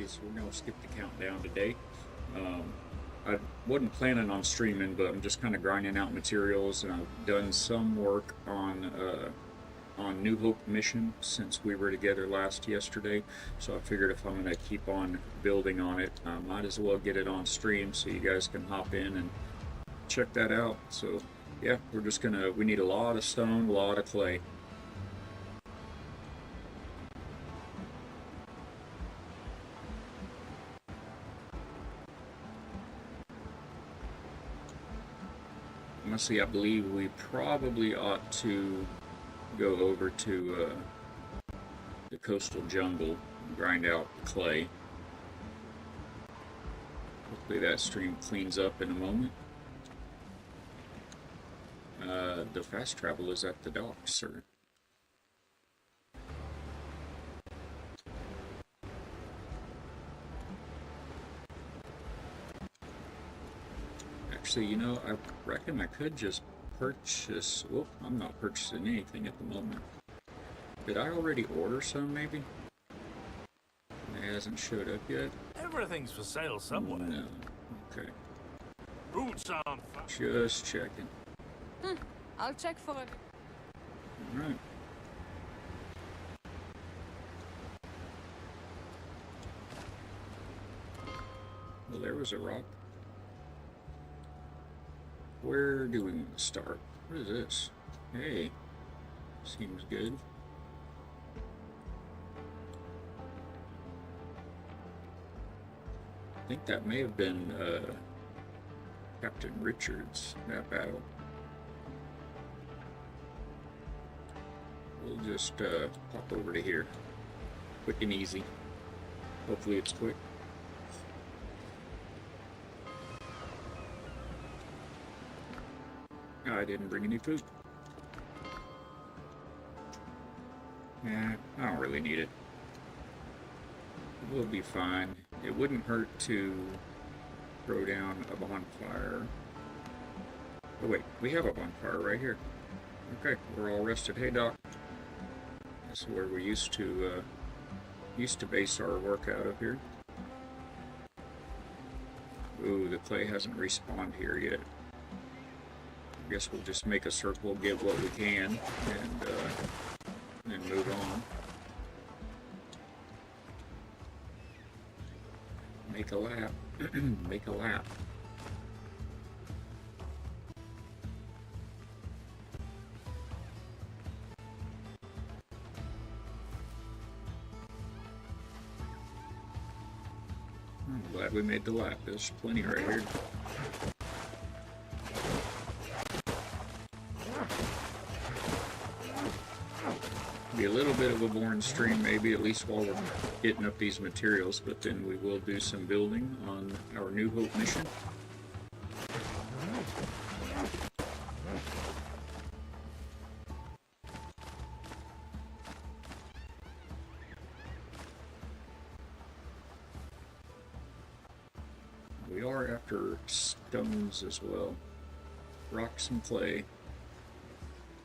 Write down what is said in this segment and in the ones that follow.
Alrighty, so we're gonna skip the countdown today. I wasn't planning on streaming, but I'm just kind of grinding out materials, and I've done some work on New Hope mission since we were together last yesterday. So I figured if I'm gonna keep on building on it, I might as well get it on stream so you guys can hop in and check that out. So yeah, we need a lot of stone, a lot of clay. Honestly, I believe we probably ought to go over to the coastal jungle and grind out clay. Hopefully that stream cleans up in a moment. The fast travel is at the docks, sir. Actually, you know, I reckon I could just purchase... Well, I'm not purchasing anything at the moment. Did I already order some, maybe? It hasn't showed up yet. Everything's for sale somewhere. No. Okay. Boots on. Just checking. I'll check for it. Alright. Well, there was a rock. Where do we want to start? What is this? Hey. Seems good. I think that may have been Captain Richards, that battle. We'll just pop over to here. Quick and easy. Hopefully it's quick. I didn't bring any food. Yeah, I don't really need it. We'll be fine. It wouldn't hurt to throw down a bonfire. Oh wait, we have a bonfire right here. Okay, we're all rested. Hey Doc. This is where we used to base our work out of here. Ooh, the clay hasn't respawned here yet. I guess we'll just make a circle, get what we can, and move on. Make a lap. Make a lap. I'm glad we made the lap. There's plenty right here. Be a little bit of a boring stream, maybe, at least while we're getting up these materials, but then we will do some building on our New Hope mission. We are after stones as well. Rocks and clay.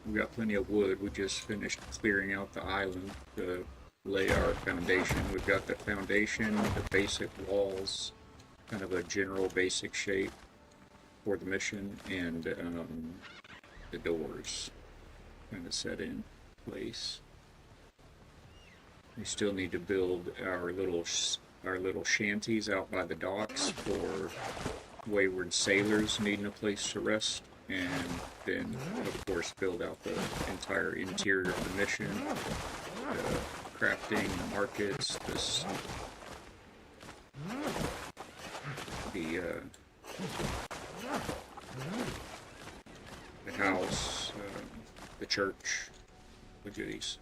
We've got plenty of wood. We just finished clearing out the island to lay our foundation. We've got the foundation, the basic walls, kind of a general basic shape for the mission, and the doors kind of set in place. We still need to build our little shanties out by the docks for wayward sailors needing a place to rest. And then, of course, build out the entire interior of the mission, the crafting, the markets, the house, the church, the goodies.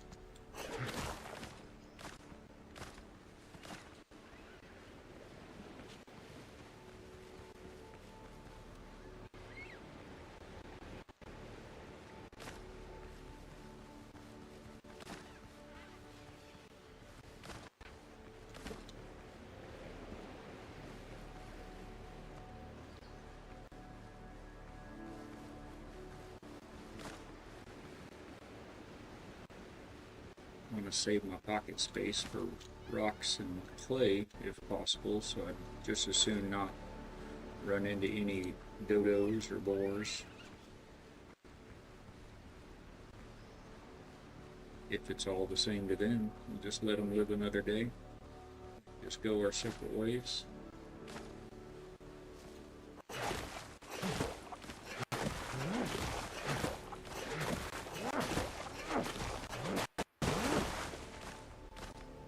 to save my pocket space for rocks and clay if possible, so I'd just as soon not run into any dodos or boars. If it's all the same to them, we'll just let them live another day. Just go our separate ways.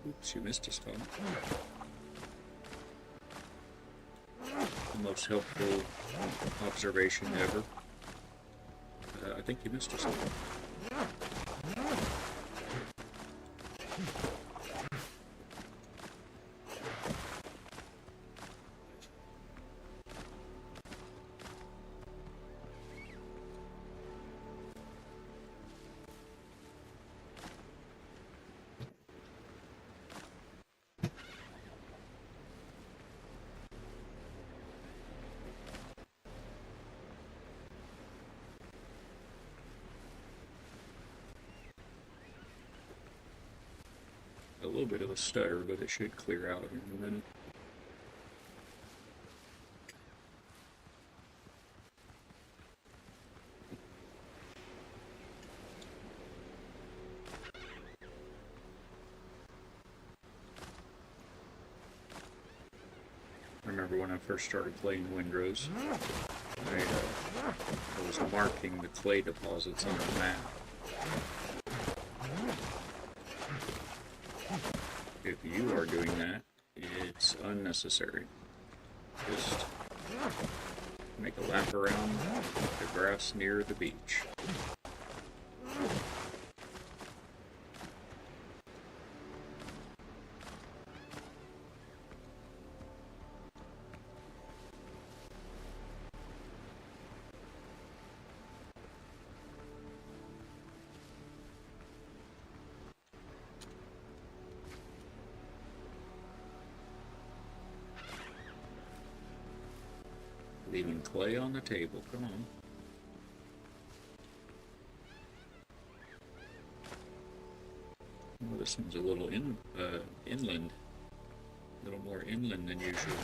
Oops, you missed a spot. The most helpful observation ever. I think you missed a spot. A little bit of a stutter, but it should clear out in a minute. I remember when I first started playing Windrose, I was marking the clay deposits on the map. If you are doing that, it's unnecessary. Just make a lap around the grass near the beach. Leaving clay on the table, come on. Well, this one's a little inland. A little more inland than usual.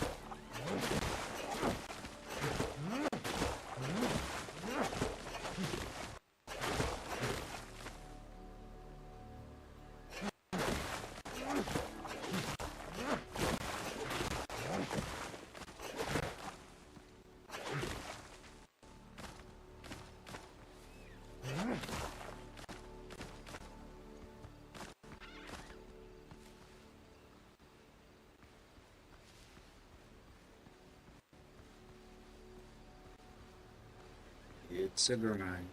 It's a grind.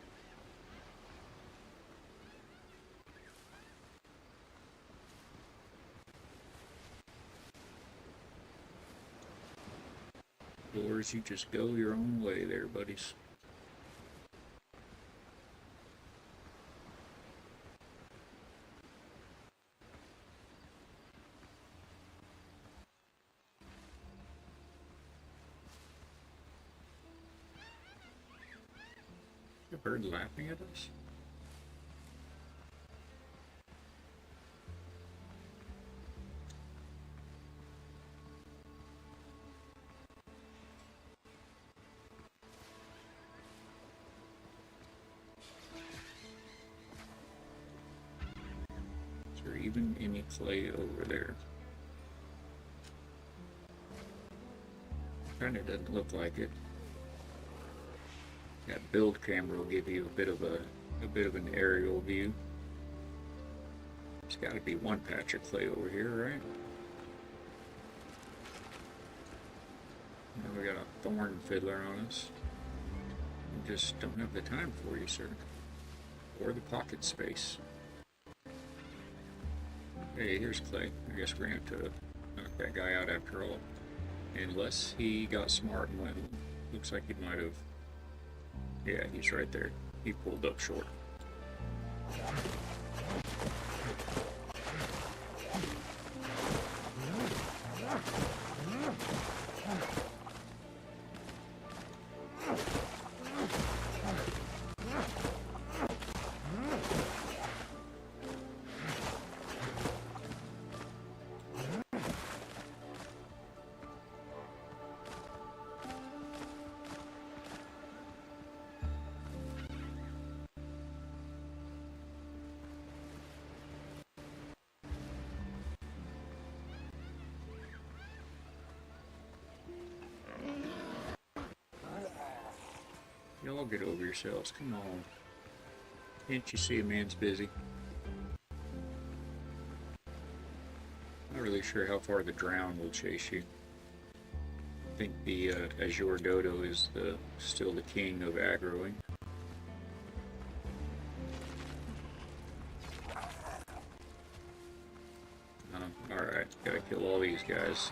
Doors, you just go your own way there, buddies. A bird laughing at us? Is there even any clay over there? Kinda doesn't look like it. That build camera will give you a bit of an aerial view. There's got to be one patch of clay over here, right? Now we got a thorn fiddler on us. We just don't have the time for you, sir, or the pocket space. Hey, here's clay. I guess we're gonna have to knock that guy out after all, unless he got smart and went. Looks like he might have. Yeah, he's right there. He pulled up short. Y'all get over yourselves. Come on. Can't you see a man's busy? Not really sure how far the drown will chase you. I think the Azure Dodo is still the king of aggroing. Alright, gotta kill all these guys.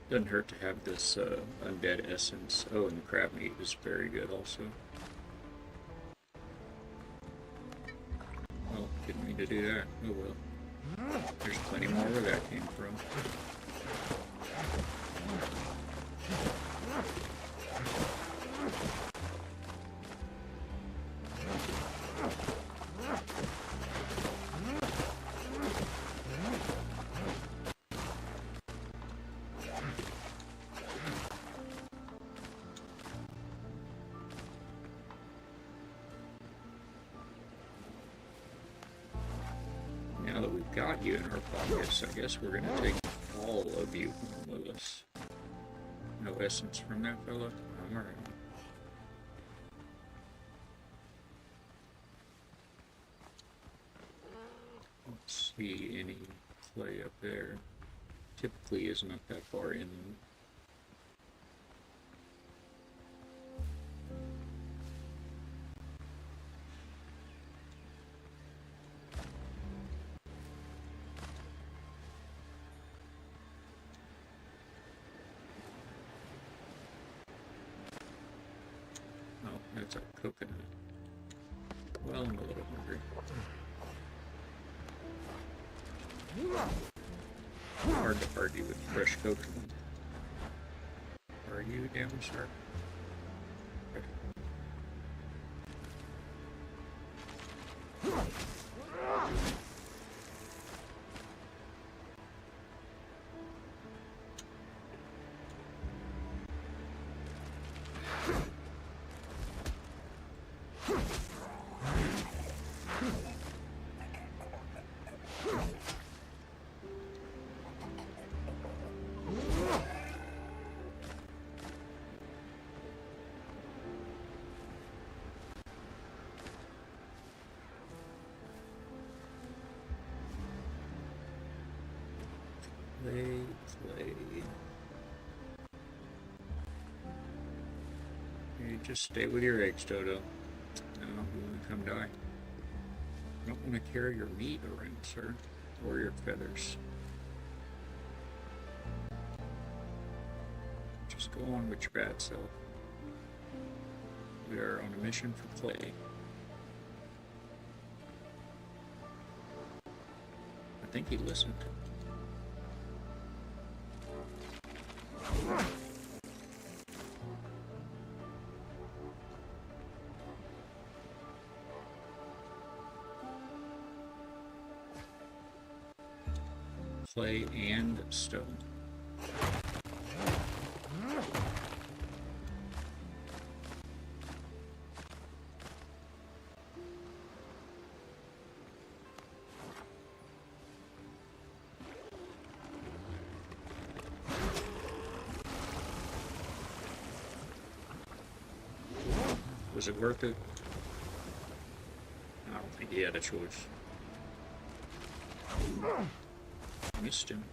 Doesn't hurt to have this undead essence. Oh, and the crab meat is very good also. Oh, didn't mean to do that. Oh well. There's plenty more where that came from. Now that we've got you in our pockets, I guess we're gonna take all of you home with us. No essence from that fella? Alright. Let's see any clay up there. Typically is not that far in. Oh, that's a coconut. Well, I'm a little hungry. Hard to argue with fresh coconut. Are you damn sharp? Clay. You just stay with your eggs, Dodo. No, you want to come die. I don't want to carry your meat around, sir. Or your feathers. Just go on with your bad self. We are on a mission for clay. I think he listened. Clay and stone. Was it worth it? I don't think he had a choice. Missed him.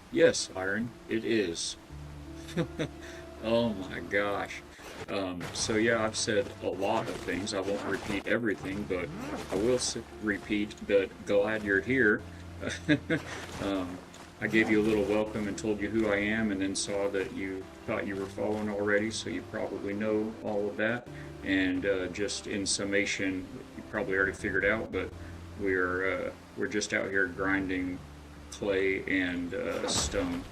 Yes, Iron, it is. Oh my gosh. So yeah, I've said a lot of things. I won't repeat everything, but I will repeat that glad you're here. um, I gave you a little welcome and told you who I am, and then saw that you thought you were following already, so you probably know all of that. And just in summation, you probably already figured out, but we're just out here grinding clay and stone.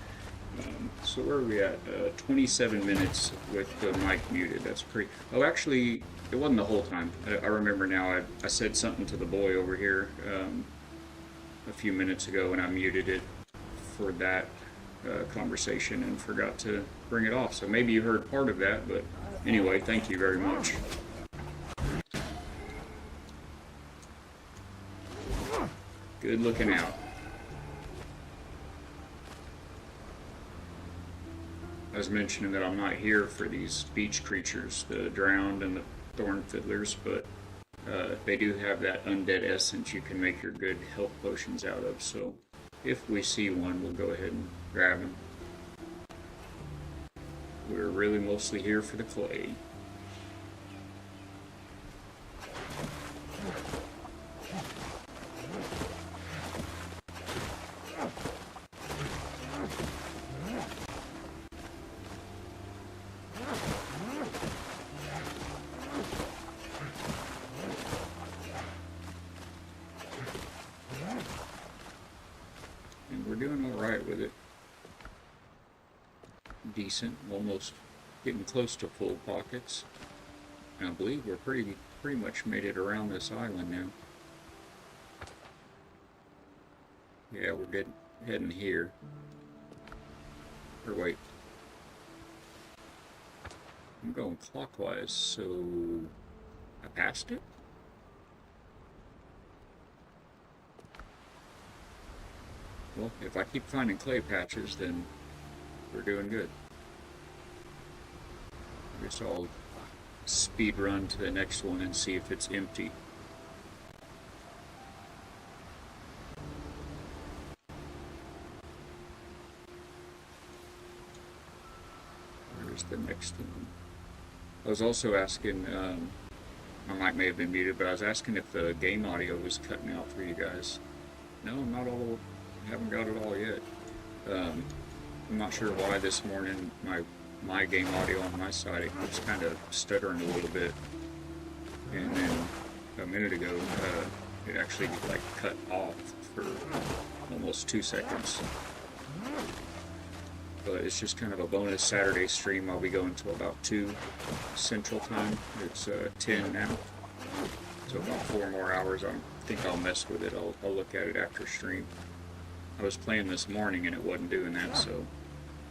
So where are we at? 27 minutes with the mic muted. That's pretty. Oh, actually, it wasn't the whole time. I remember now. I said something to the boy over here a few minutes ago, and I muted it for that conversation and forgot to bring it off. So maybe you heard part of that, but anyway, thank you very much. Good looking out. I was mentioning that I'm not here for these beach creatures, the drowned and the thorn fiddlers, but they do have that undead essence you can make your good health potions out of, so if we see one, we'll go ahead and grab him. We're really mostly here for the clay. Doing all right with it. Decent, almost getting close to full pockets. And I believe we're pretty much made it around this island now. Yeah, we're heading here. Or wait. I'm going clockwise, so I passed it? Well, if I keep finding clay patches, then we're doing good. I guess I'll speed run to the next one and see if it's empty. Where's the next one? I was also asking, my mic may have been muted, but I was asking if the game audio was cutting out for you guys. No, not all. I haven't got it all yet. I'm not sure why this morning my game audio on my side it was kind of stuttering a little bit, and then a minute ago it actually like cut off for almost 2 seconds. But it's just kind of a bonus Saturday stream. I'll be going till about 2 Central Time. It's 10 now, so about 4 more hours. I think I'll mess with it. I'll look at it after stream. I was playing this morning and it wasn't doing that, so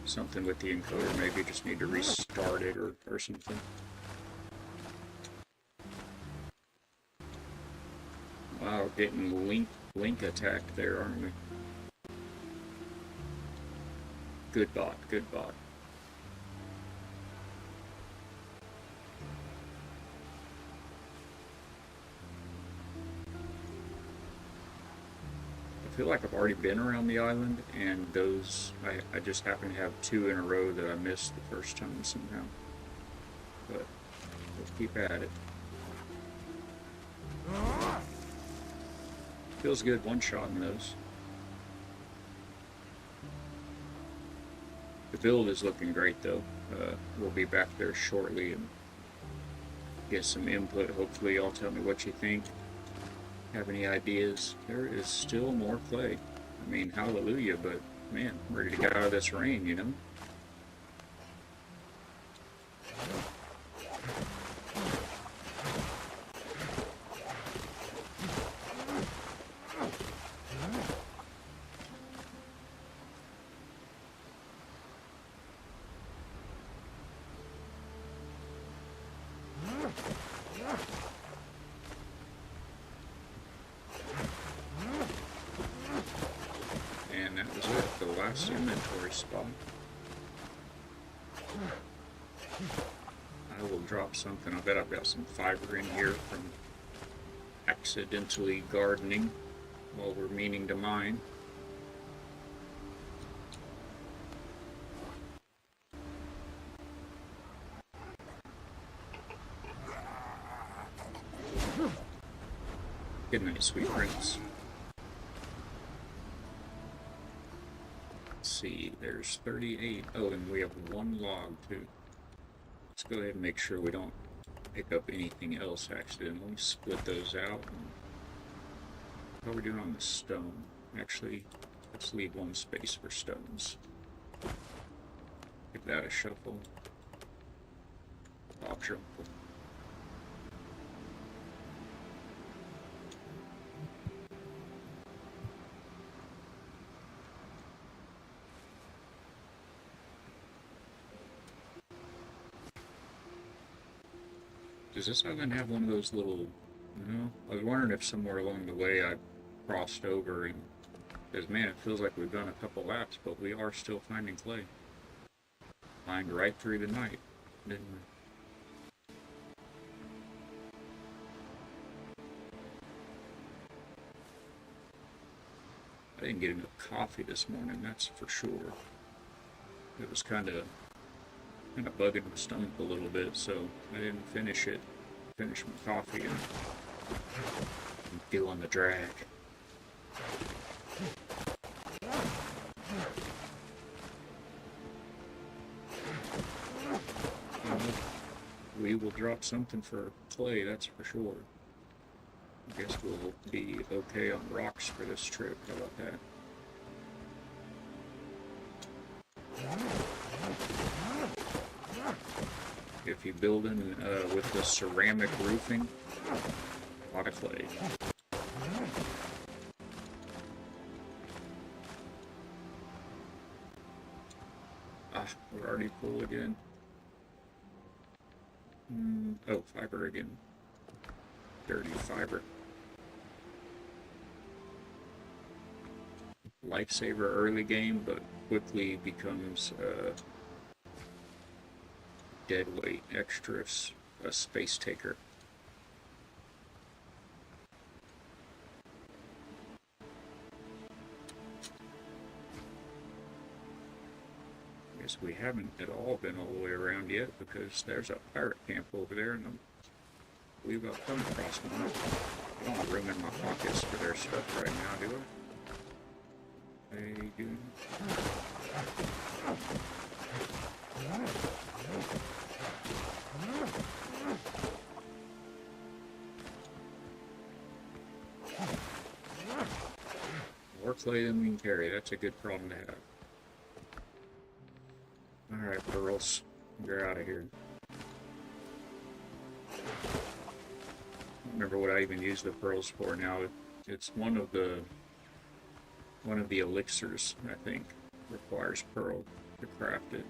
something with the encoder. Maybe just need to restart it or something. Wow, getting link attacked there, aren't we? Good bot, good bot. I feel like I've already been around the island, and those, I just happen to have 2 in a row that I missed the first time somehow. But we'll keep at it. Feels good one-shotting those. The build is looking great though. We'll be back there shortly and get some input. Hopefully y'all tell me what you think. Have any ideas? There is still more clay. I mean, hallelujah, but man, I'm ready to get out of this rain, you know? And that was it, the last inventory spot. I will drop something. I bet I've got some fiber in here from accidentally gardening while we're meaning to mine. Good night, sweet prince. Let's see, there's 38. Oh, and we have 1 log too. Let's go ahead and make sure we don't pick up anything else accidentally. Split those out. How are we doing on the stone? Actually, let's leave 1 space for stones. Give that a shuffle. Pop shuffle. Does this island have one of those little, no? I was wondering if somewhere along the way I crossed over and, because man, it feels like we've done a couple laps, but we are still finding clay. Mined right through the night, didn't we? I didn't get enough coffee this morning, that's for sure. It was kind of bugging my stomach a little bit, so I didn't finish it. Finish my coffee and I'm feeling the drag. We will drop something for clay, that's for sure. I guess we'll be okay on rocks for this trip. How about that? If you're building with the ceramic roofing, a lot of clay. Ah, we're already full again. Oh, fiber again. Dirty fiber. Lifesaver early game, but quickly becomes dead weight, extra a space taker. Guess we haven't at all been all the way around yet because there's a pirate camp over there, and I believe I've come across one. I don't want to ruin my pockets for their stuff right now, do I? They do. More clay than we can carry. That's a good problem to have. Alright, pearls. You're out of here. Remember what I even used the pearls for now. It's one of the elixirs, I think, requires pearl to craft it.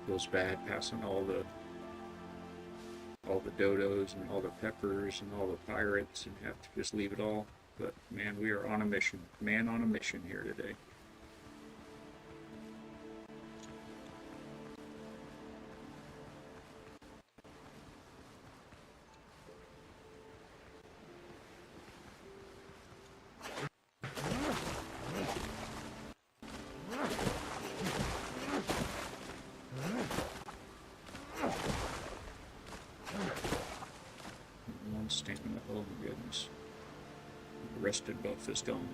Feels bad passing all the dodos and all the peppers and all the pirates and have to just leave it all. But man, we are on a mission. Man on a mission here today. Stamina, oh my goodness. The rested buff is gone.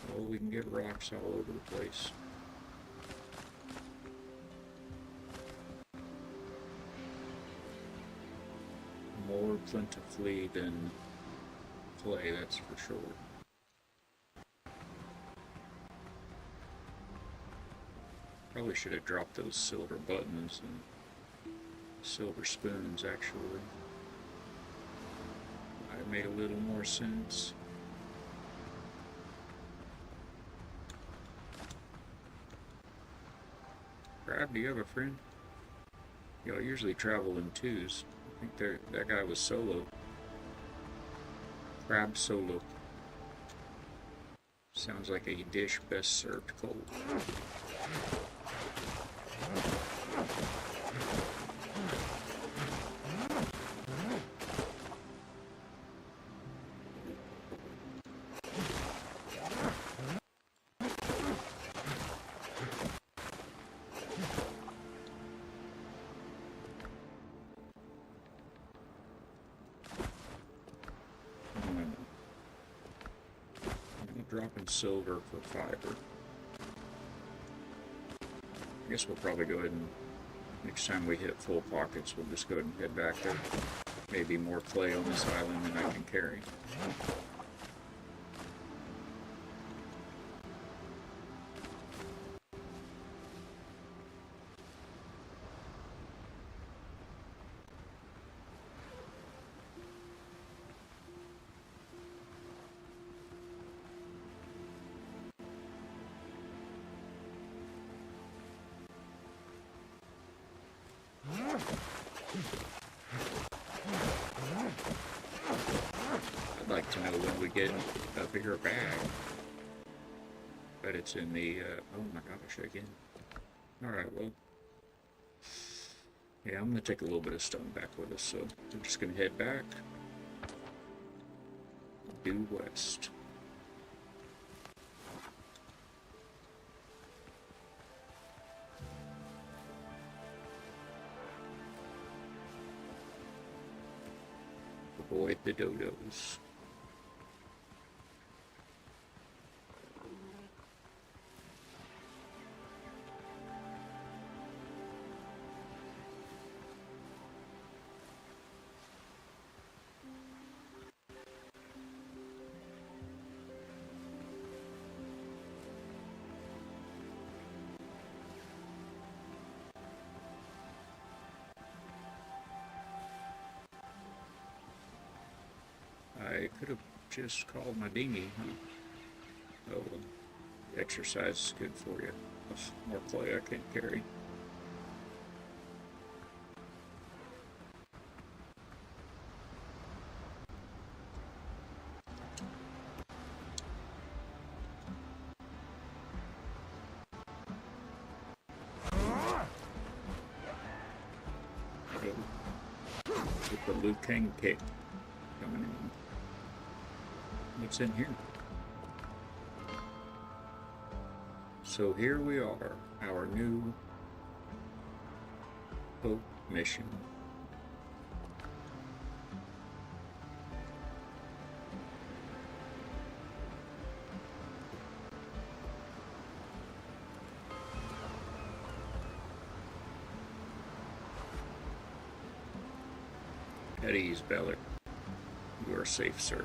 Well, we can get rocks all over the place. More plentifully than clay, that's for sure. Probably should have dropped those silver buttons and silver spoons, actually. Might have made a little more sense. Crab, do you have a friend? Y'all usually travel in twos. I think that guy was solo. Crab solo. Sounds like a dish best served cold. Dropping silver for fiber. I guess we'll probably go ahead and next time we hit full pockets, we'll just go ahead and head back there. Maybe more clay on this island than I can carry. I'd like to know when we get a bigger bag. But it's in the, oh my gosh, again. Alright, well. Yeah, I'm gonna take a little bit of stone back with us, so we're just gonna head back. Due west. Avoid the dodos. could have just called my dinghy. Oh, well, exercise is good for you. Ugh, more clay I can't carry. With the Liu Kang kick coming in. What's in here? So here we are, our new Hope mission. At ease, Bellic. You are safe, sir.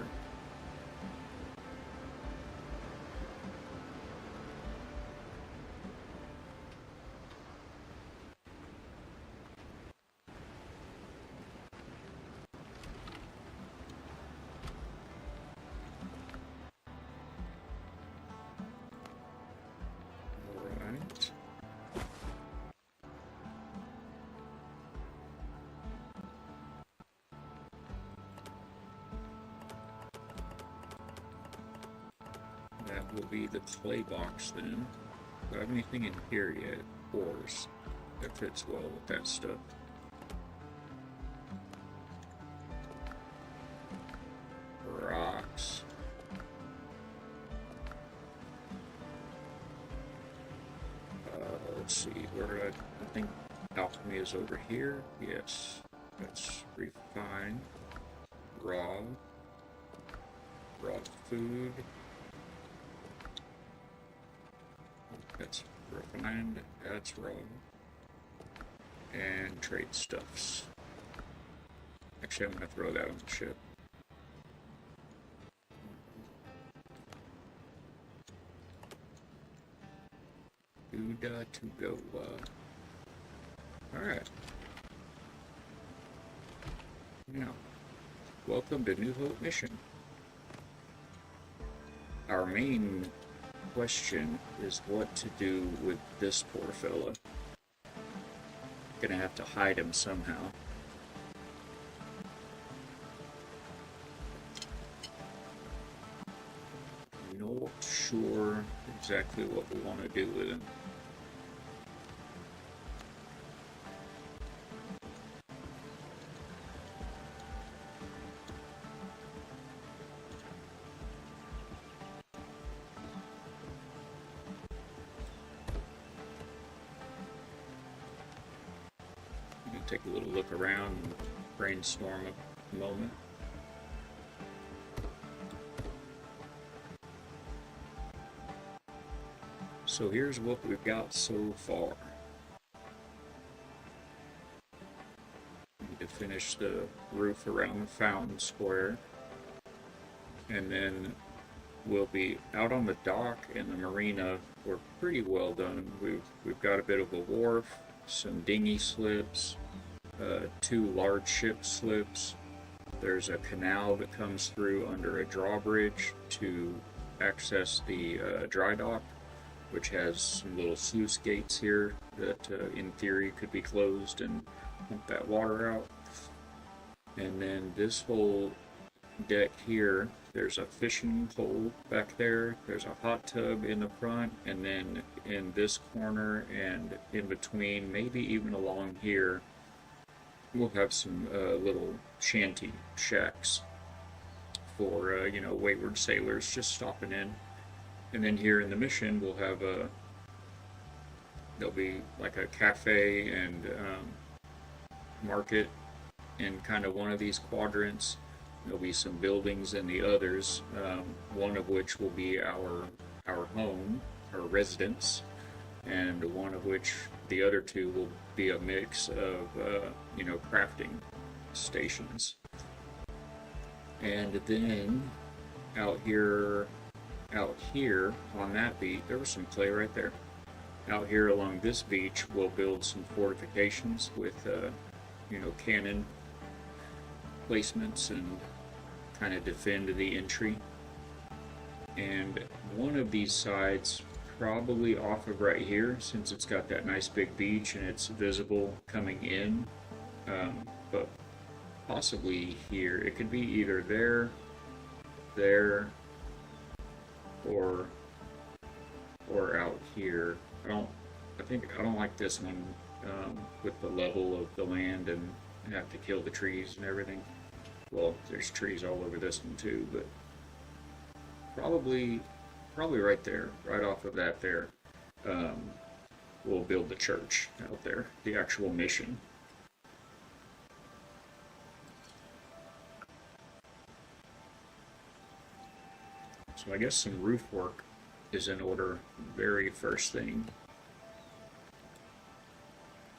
Alright. That will be the clay box then. Do I have anything in here yet? Ores. That fits well with that stuff. Rocks. Let's see, where I think alchemy is over here. Yes, that's refined. Raw food. That's refined, that's raw. And trade stuffs. Actually, I'm going to throw that on the ship. To go. Alright. Now, welcome to New Hope Mission. Our main question is what to do with this poor fella. Gonna have to hide him somehow. Not sure exactly what we want to do with him. Take a little look around and brainstorm a moment. So here's what we've got so far. Need to finish the roof around the fountain square. And then we'll be out on the dock and the marina. We're pretty well done. We've got a bit of a wharf, some dinghy slips, 2 large ship slips. There's a canal that comes through under a drawbridge to access the dry dock, which has some little sluice gates here that in theory could be closed and pump that water out. And then this whole deck here, there's a fishing pole back there, there's a hot tub in the front, and then in this corner and in between, maybe even along here, we'll have some little shanty shacks for wayward sailors just stopping in. And then here in the mission, we'll have there'll be like a cafe and market in kind of one of these quadrants. There'll be some buildings in the others, one of which will be our home, our residence, and one of which the other 2 will be a mix of crafting stations. And then out here on that beach, there was some clay right there. Out here along this beach, we'll build some fortifications with cannon placements and kind of defend the entry. And one of these sides, probably off of right here, since it's got that nice big beach and it's visible coming in, but possibly here. It could be either there, there, or out here. I don't like this one with the level of the land and have to kill the trees and everything. Well, there's trees all over this one too, but probably right there, right off of that there. We'll build the church out there, the actual mission. So I guess some roof work is in order very first thing.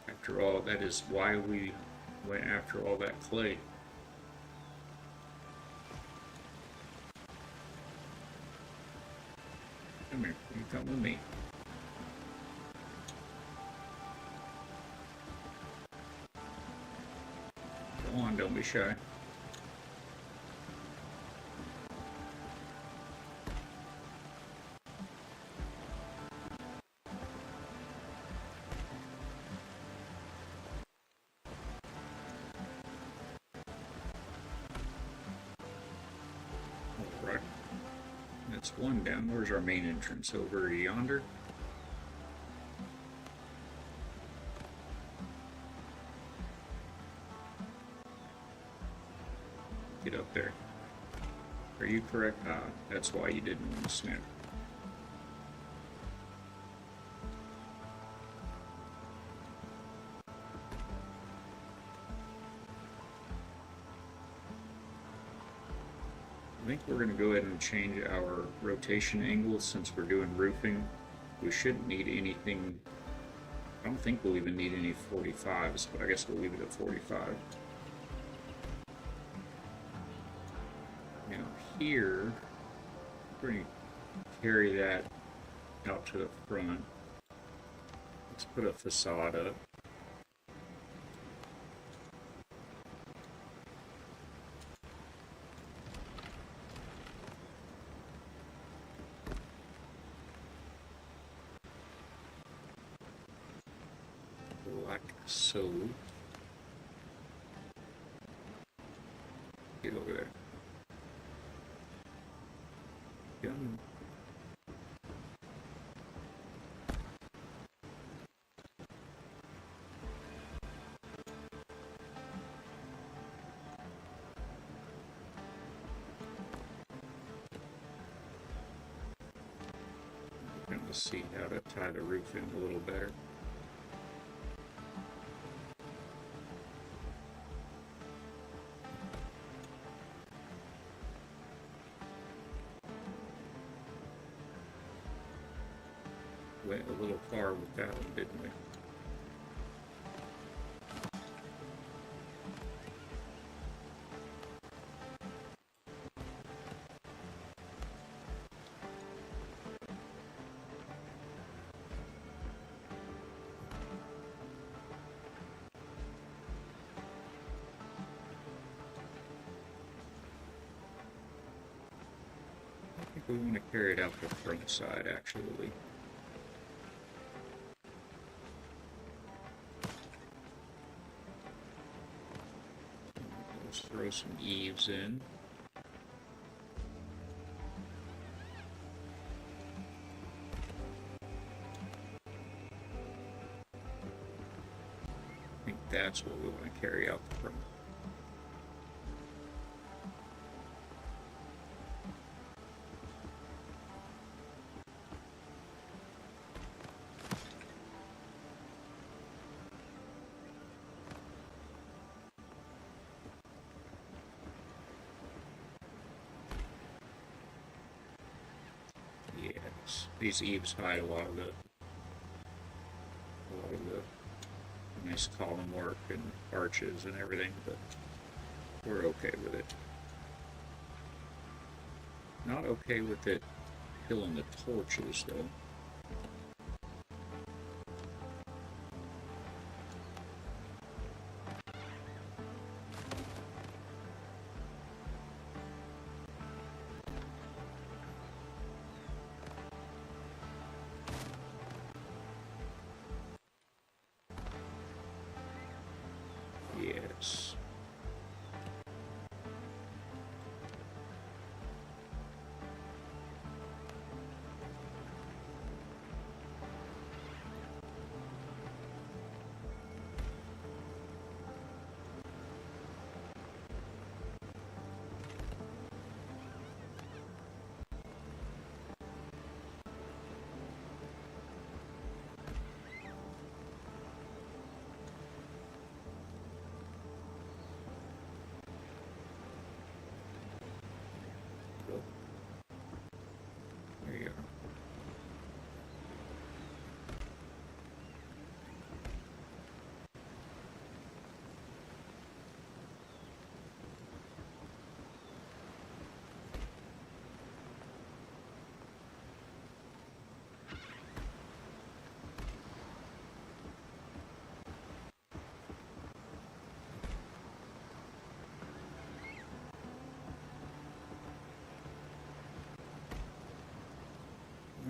After all, that is why we went after all that clay. Come here, you come with me. Go on, don't be shy. Alright. That's one down. Where's our main entrance? Over yonder? Get up there. Are you correct? Ah, that's why you didn't want to snap. I think we're going to go ahead and change our rotation angle since we're doing roofing. We shouldn't need anything. I don't think we'll even need any 45s, but I guess we'll leave it at 45. Now here, we're going to carry that out to the front. Let's put a facade up. Like so. Get over there. Gun. We're going to see how to tie the roof in a little better. Went a little far with that one, didn't we? I think we want to carry it out the front side, actually. Let's throw some eaves in. I think that's what we want to carry out the front. These eaves hide a lot of the nice column work and arches and everything, but we're okay with it. Not okay with it killing the torches though. treacherous. There you go.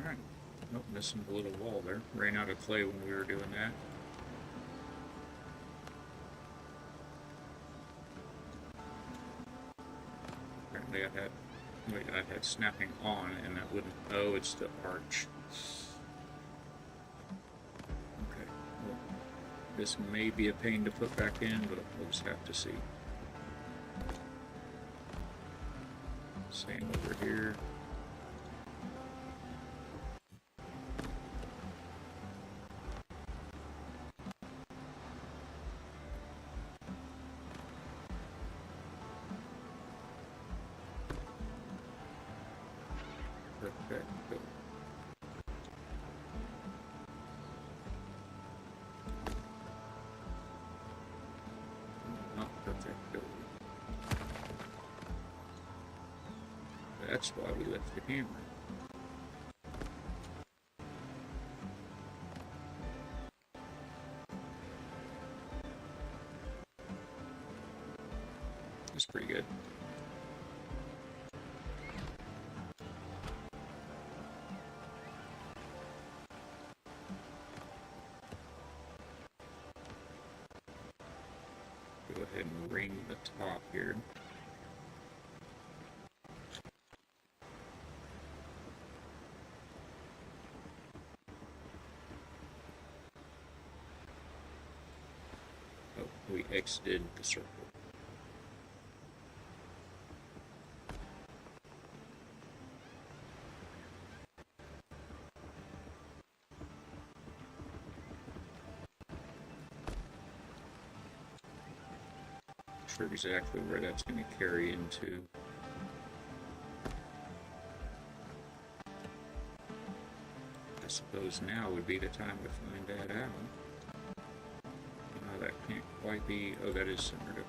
Alright. Nope, missing a little wall there. Ran out of clay when we were doing that. Apparently I had... Wait, I had snapping on and that wouldn't... Oh, it's the arch. Okay. Well, this may be a pain to put back in, but we'll just have to see. Same over here. Perfecto. Not perfecto. That's why we left the hammer. That's pretty good. Go ahead and ring the top here. Oh, we exited the circle. Sure exactly where that's going to carry into. I suppose now would be the time to find that out. No, that can't quite be. Oh, that is centered. Okay.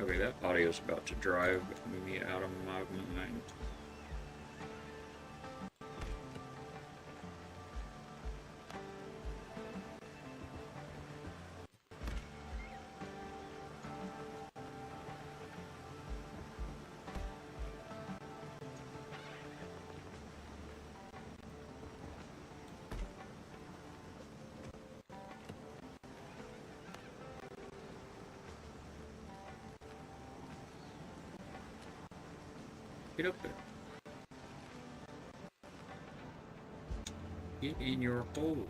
Okay, that audio's about to drive me out of my mind. Get up there. Get in your hole.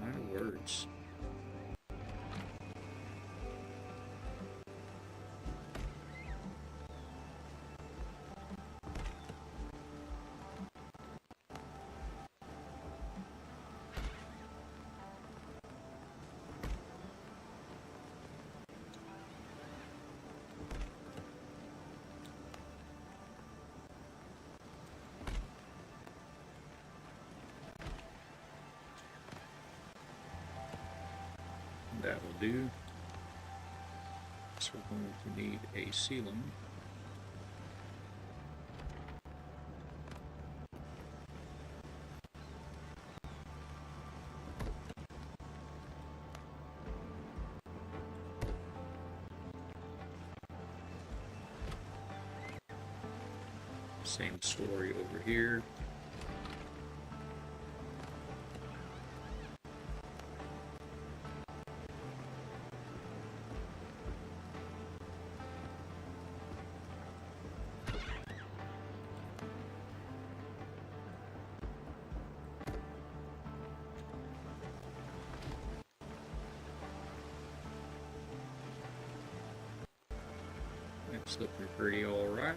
My words. That will do. So we're going to need a ceiling. Same story over here. It's looking pretty all right.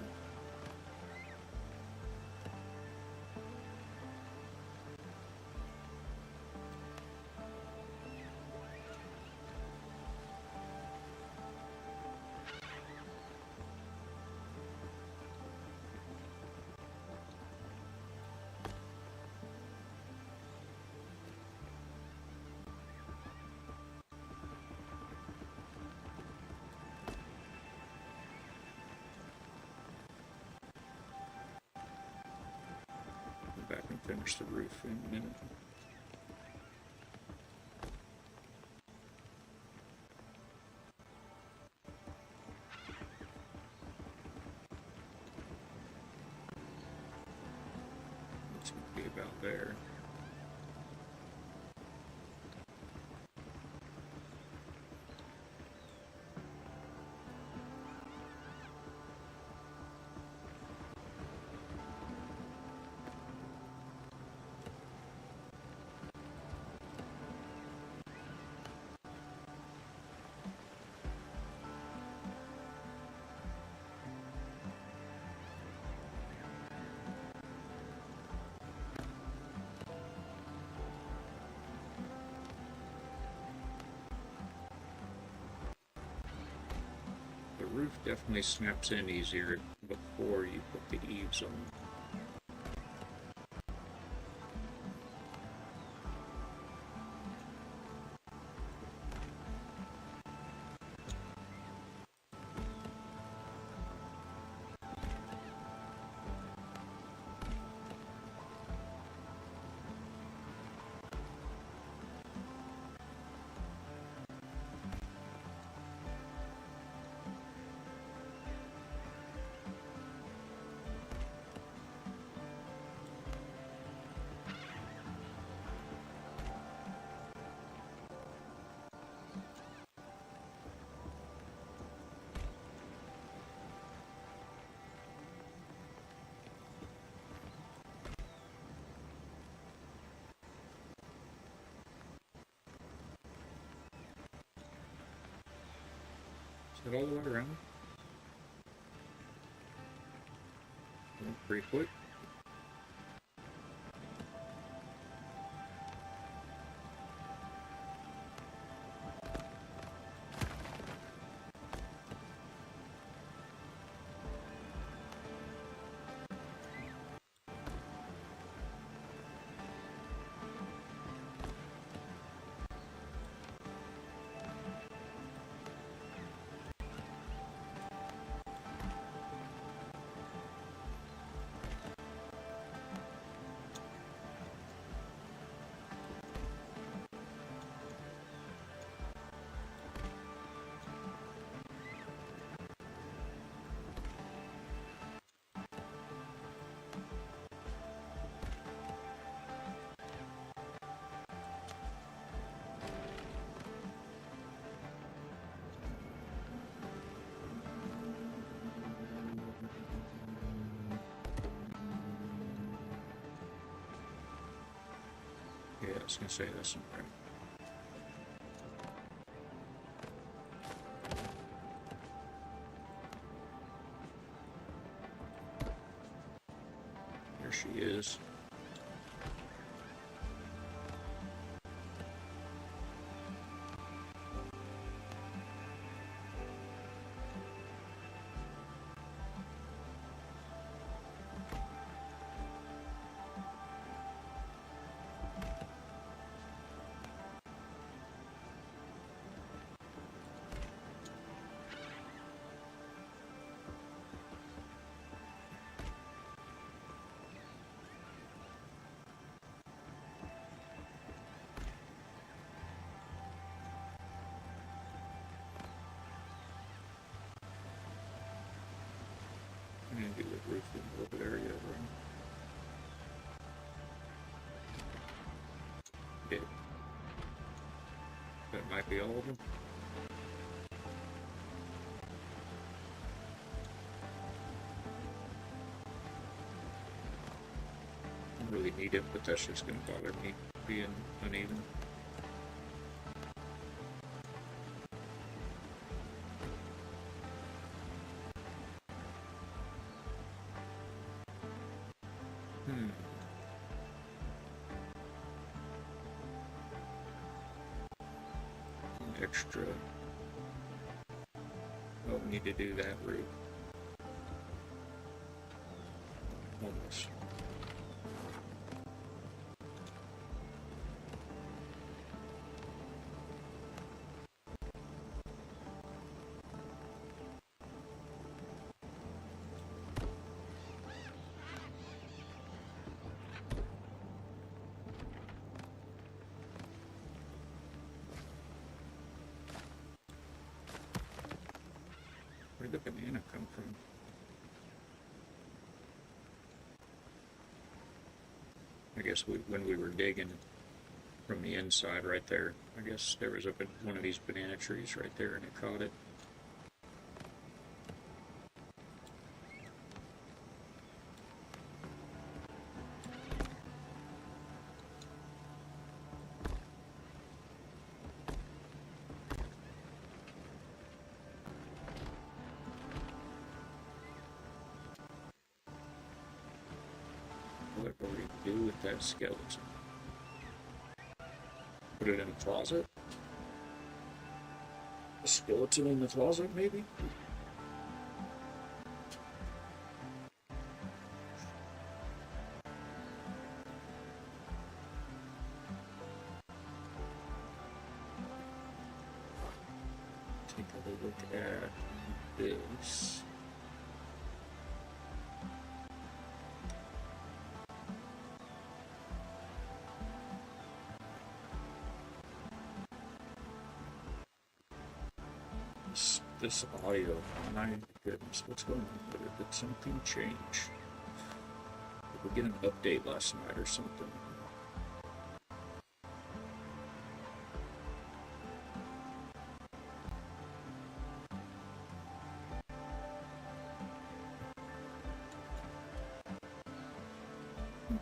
Go back and finish the roof in a minute. It's going to be about there. The roof definitely snaps in easier before you put the eaves on. Is that all the way around? Went pretty quick. Yeah, I was gonna say that's not right. There she is. it. That might be all of them. I don't really need it, but that's just going to bother me being uneven. Extra. Oh, we need to do that route. Almost. Where'd the banana come from? I guess when we were digging from the inside right there, I guess there was one of these banana trees right there and it caught it. What do we do with that skeleton? Put it in a closet? A skeleton in the closet, maybe? Take a look at this. This audio, my goodness, what's going on with it? Did something change? Did we get an update last night or something?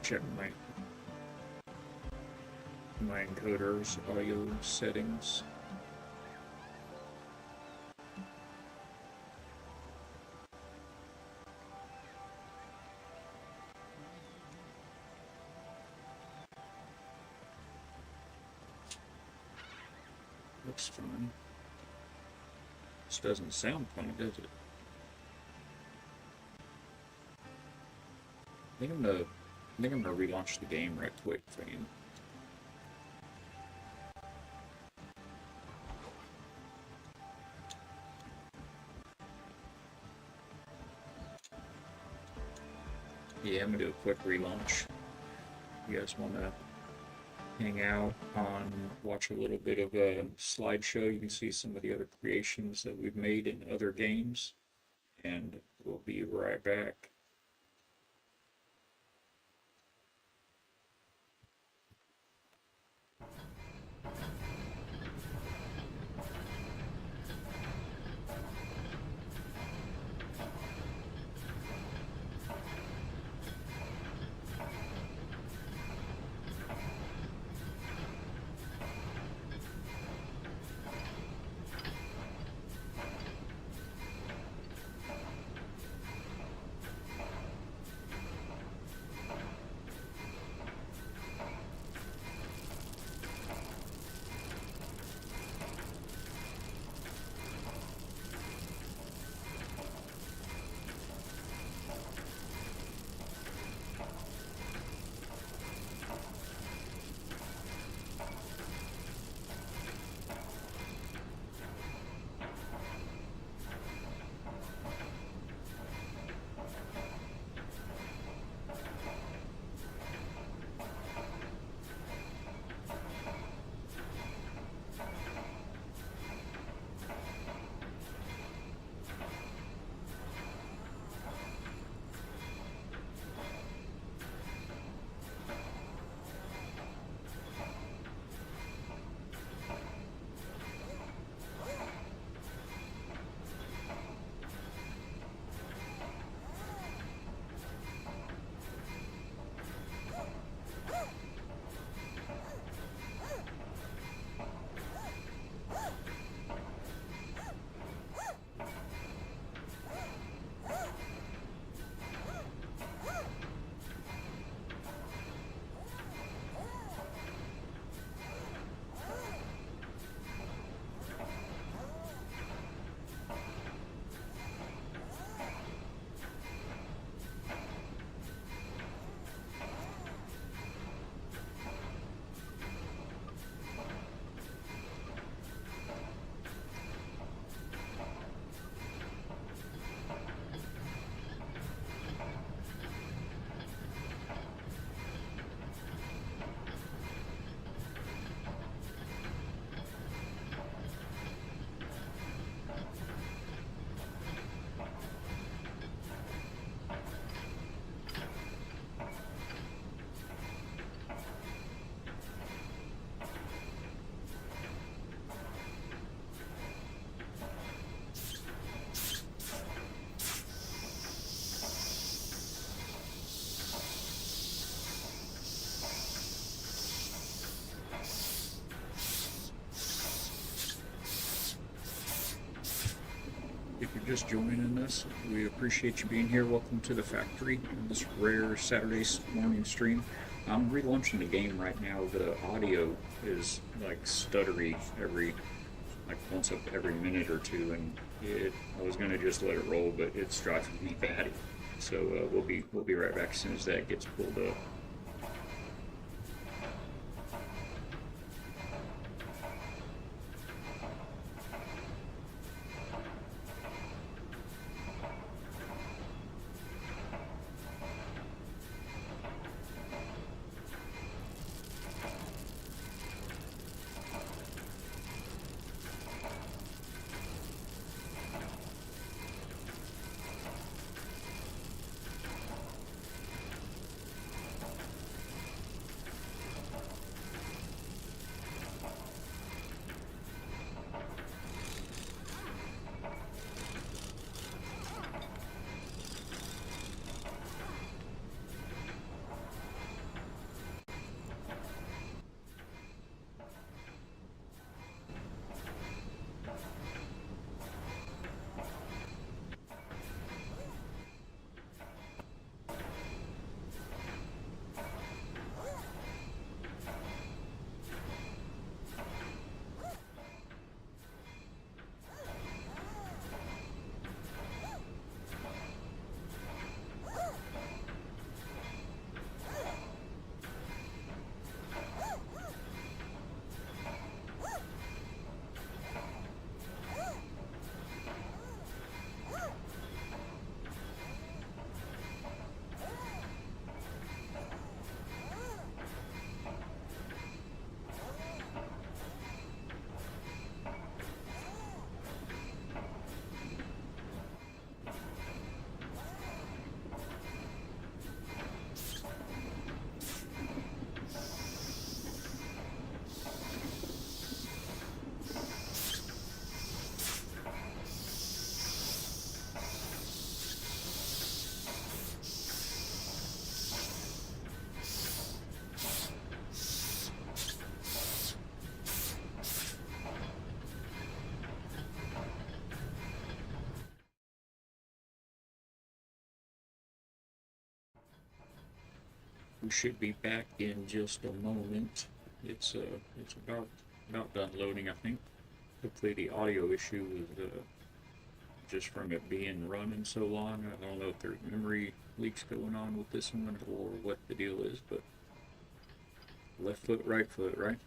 Check my encoder's audio settings. Looks fine. This doesn't sound funny, does it? I think I'm gonna relaunch the game right quick, fam. Yeah, I'm gonna do a quick relaunch. You guys wanna hang out watch a little bit of a slideshow. You can see some of the other creations that we've made in other games, and we'll be right back. just joining us, we appreciate you being here. Welcome to the factory on this rare Saturday morning stream. I'm relaunching the game right now. The audio is like stuttery once every minute or two, and I was gonna just let it roll, but it's driving me batty. So we'll be right back as soon as that gets pulled up. We should be back in just a moment. It's about done loading, I think. Hopefully the audio issue is just from it being running so long. I don't know if there's memory leaks going on with this one or what the deal is, but left foot, right foot, right?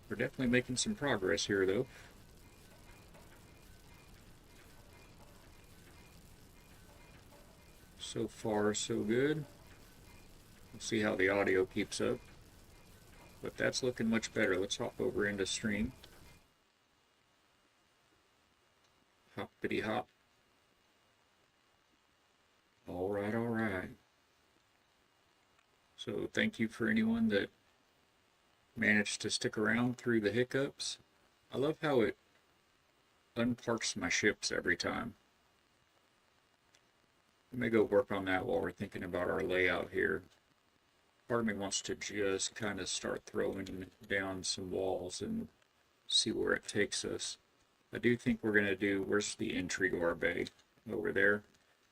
We're definitely making some progress here, though. So far, so good. We'll see how the audio keeps up. But that's looking much better. Let's hop over into stream. Hoppity hop. All right, all right. So thank you for anyone that managed to stick around through the hiccups. I love how it unparks my ships every time. I may go work on that while we're thinking about our layout here. Part of me wants to just kind of start throwing down some walls and see where it takes us. I do think we're going to do, where's the Intriguer Bay? Over there.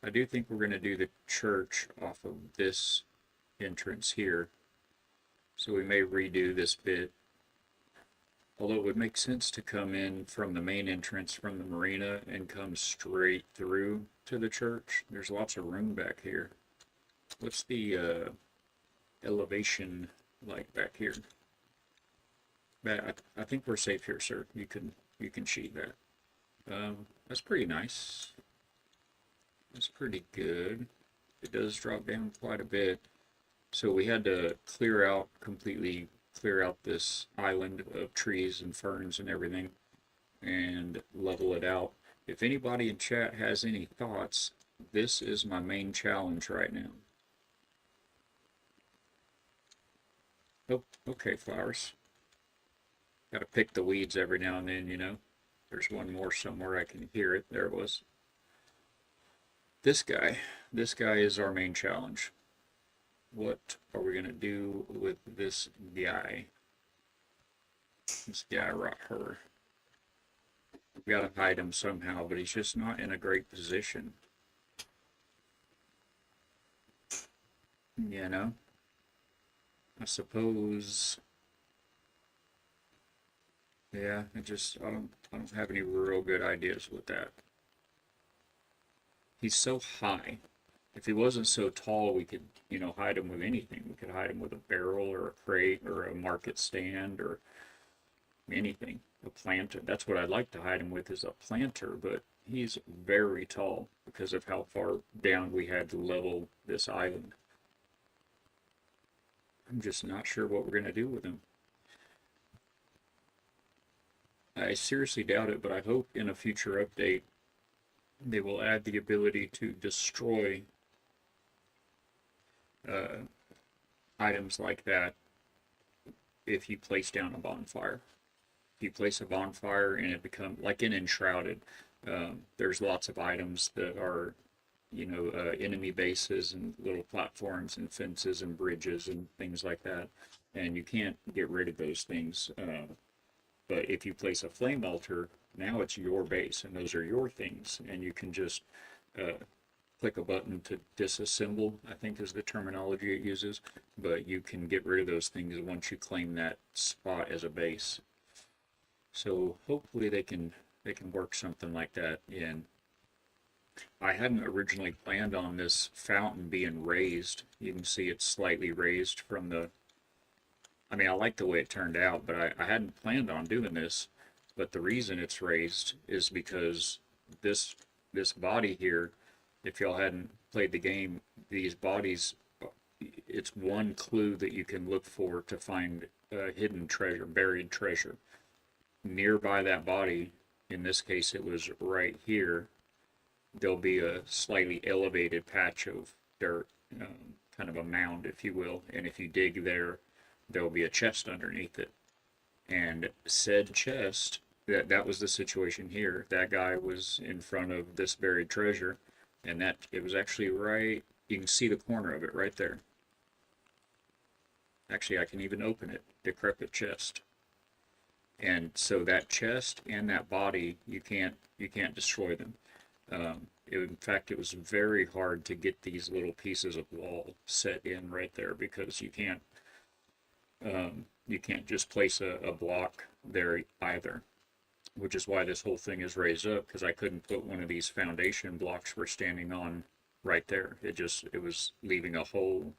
I do think we're going to do the church off of this entrance here. So we may redo this bit. Although it would make sense to come in from the main entrance from the marina and come straight through to the church. There's lots of room back here. What's the elevation like back here? I think we're safe here, sir. You can sheet that. That's pretty nice. That's pretty good. It does drop down quite a bit. So we had to completely clear out this island of trees and ferns and everything and level it out. If anybody in chat has any thoughts, this is my main challenge right now. Oh, okay, flowers. Gotta pick the weeds every now and then, you know. There's one more somewhere, I can hear it. There it was. This guy is our main challenge. what are we gonna do with this guy? This guy right here. We gotta hide him somehow, but he's just not in a great position. You know? I suppose. Yeah, I don't have any real good ideas with that. He's so high. If he wasn't so tall, we could, hide him with anything. We could hide him with a barrel or a crate or a market stand or anything. A planter. That's what I'd like to hide him with, is a planter, but he's very tall because of how far down we had to level this island. I'm just not sure what we're going to do with him. I seriously doubt it, but I hope in a future update they will add the ability to destroy items like that if you place down a bonfire. If you place a bonfire and it becomes, like in Enshrouded, there's lots of items that are, enemy bases and little platforms and fences and bridges and things like that. And you can't get rid of those things. But if you place a flame altar, now it's your base and those are your things. And you can just click a button to disassemble, I think is the terminology it uses. But you can get rid of those things once you claim that spot as a base. So hopefully they can work something like that in. I hadn't originally planned on this fountain being raised. You can see it's slightly raised from the... I mean, I like the way it turned out, but I hadn't planned on doing this. But the reason it's raised is because this body here, if y'all hadn't played the game, these bodies, it's one clue that you can look for to find hidden treasure, buried treasure. Nearby that body, in this case it was right here, there'll be a slightly elevated patch of dirt, kind of a mound, if you will. And if you dig there, there'll be a chest underneath it. And said chest, that was the situation here. That guy was in front of this buried treasure, and it was actually right, you can see the corner of it right there. Actually, I can even open it. Decrepit chest. And so that chest and that body, you can't destroy them. In fact, it was very hard to get these little pieces of wall set in right there, because you can't just place a block there either, which is why this whole thing is raised up, because I couldn't put one of these foundation blocks we're standing on right there. It was leaving a hole,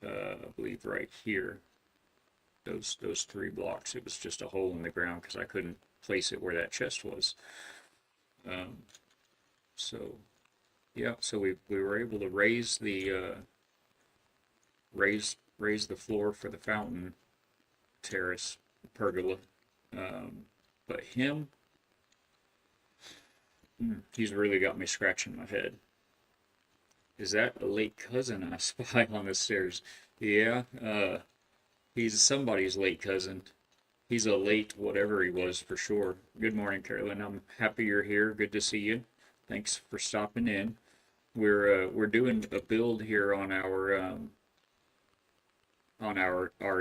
I believe right here. Those 3 blocks, it was just a hole in the ground because I couldn't place it where that chest was. So yeah, so we were able to raise the raise the floor for the fountain terrace pergola, but he's really got me scratching my head. Is that a late cousin I spy on the stairs? Yeah, he's somebody's late cousin. He's a late whatever he was for sure. Good morning, Carolyn. I'm happy you're here. Good to see you. Thanks for stopping in. We're doing a build here on our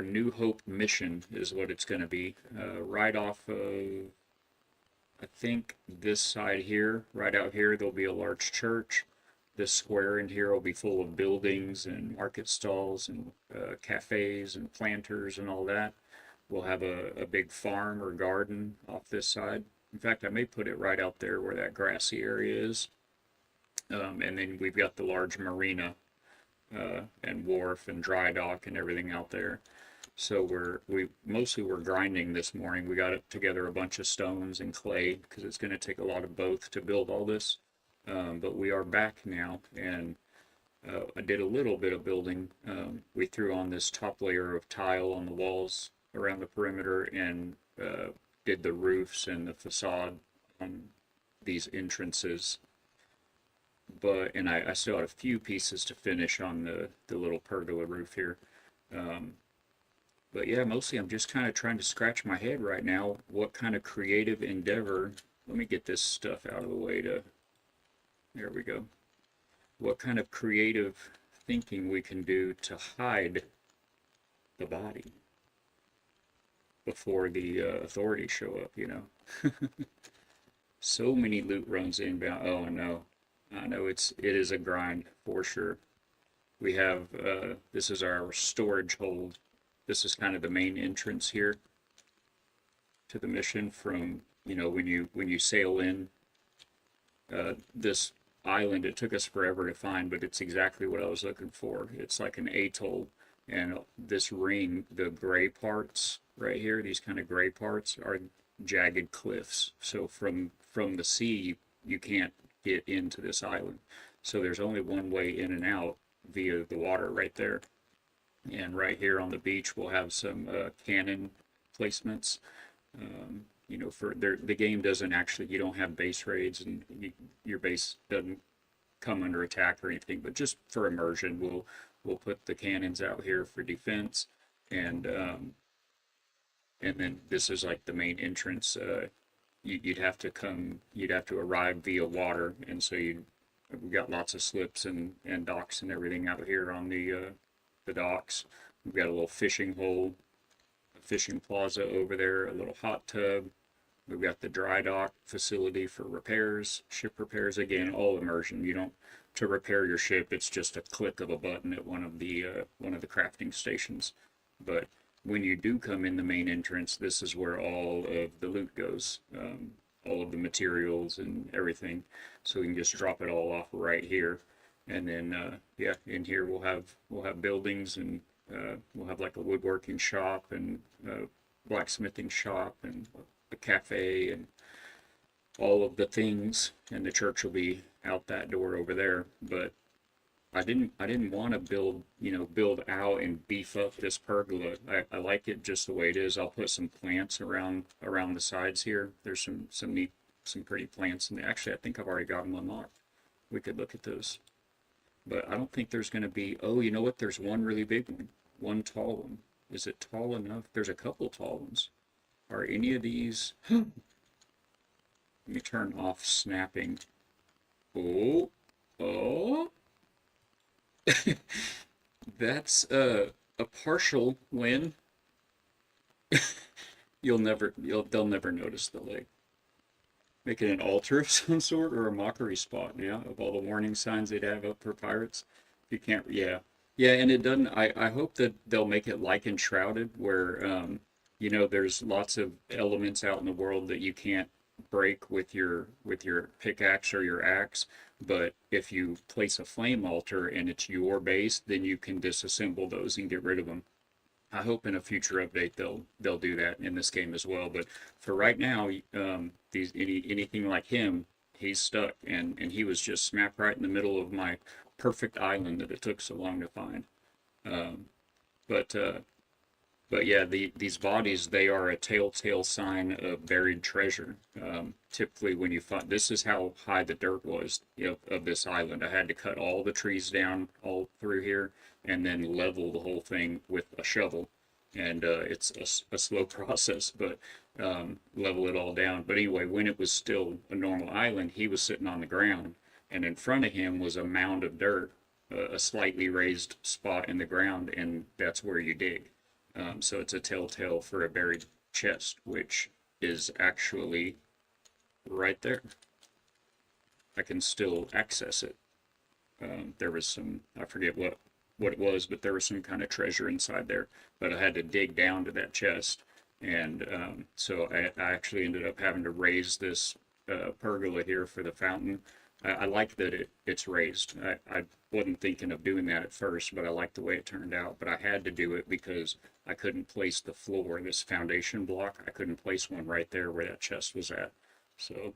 New Hope mission is what it's going to be. Right off of, I think this side here, right out here, there'll be a large church. This square in here will be full of buildings and market stalls and cafes and planters and all that. We'll have a big farm or garden off this side. In fact, I may put it right out there where that grassy area is. And then we've got the large marina and wharf and dry dock and everything out there. So we're grinding this morning. We got together a bunch of stones and clay because it's going to take a lot of both to build all this. But we are back now, and I did a little bit of building. We threw on this top layer of tile on the walls around the perimeter and did the roofs and the facade on these entrances. And I still had a few pieces to finish on the little pergola roof here. But yeah, mostly I'm just kind of trying to scratch my head right now. What kind of creative endeavor? Let me get this stuff out of the way there we go. What kind of creative thinking we can do to hide the body before the authorities show up, you know. So many loot runs inbound. Oh no, I know it is a grind for sure. We have this is our storage hold. This is kind of the main entrance here to the mission from, you know, when you sail in this island. It took us forever to find, but it's exactly what I was looking for. It's like an atoll, and this ring, the gray parts right here, these kind of gray parts are jagged cliffs. So from the sea, you can't get into this island. So there's only one way in and out via the water right there. And right here on the beach, we'll have some cannon placements. You know, for the game doesn't actually, you don't have base raids, and your base doesn't come under attack or anything, but just for immersion, we'll put the cannons out here for defense, and then this is like the main entrance. You'd have to arrive via water, and so we got lots of slips and docks and everything out here on the docks. We've got a little fishing hole, a fishing plaza over there, a little hot tub. We've got the dry dock facility for repairs, ship repairs. Again, all immersion. You don't, to repair your ship, it's just a click of a button at one of the crafting stations. But when you do come in the main entrance, this is where all of the loot goes, all of the materials and everything. So we can just drop it all off right here, and then yeah, in here we'll have buildings, and we'll have like a woodworking shop and blacksmithing shop and a cafe and all of the things, and the church will be out that door over there. But I didn't want to build out and beef up this pergola. I like it just the way it is. I'll put some plants around the sides here. There's some neat, some pretty plants, and actually I think I've already got them unlocked. We could look at those, but I don't think there's going to be. Oh, you know what? There's one really big one, one tall one. Is it tall enough? There's a couple tall ones. Are any of these? Let me turn off snapping. Oh, oh. That's a partial win. They'll never notice the leg. Make it an altar of some sort or a mockery spot, yeah, of all the warning signs they'd have up for pirates. You can't, yeah. Yeah, and it doesn't, I hope that they'll make it like Enshrouded, where, you know, there's lots of elements out in the world that you can't break with your pickaxe or your axe, but if you place a flame altar and it's your base, then you can disassemble those and get rid of them. I hope in a future update they'll do that in this game as well. But for right now, anything like him, he's stuck, and he was just smack right in the middle of my perfect island that it took so long to find. Um, but yeah, these bodies, they are a telltale sign of buried treasure. Typically, when you find, this is how high the dirt was, you know, of this island. I had to cut all the trees down all through here, and then level the whole thing with a shovel. And it's a slow process, but level it all down. But anyway, when it was still a normal island, he was sitting on the ground, and in front of him was a mound of dirt, a slightly raised spot in the ground, and that's where you dig. So it's a telltale for a buried chest, which is actually right there. I can still access it. There was some, I forget what it was, but there was some kind of treasure inside there. But I had to dig down to that chest, and so I actually ended up having to raise this pergola here for the fountain. I like that it's raised. I wasn't thinking of doing that at first, but I like the way it turned out. But I had to do it because I couldn't place the floor, this foundation block. I couldn't place one right there where that chest was at. So,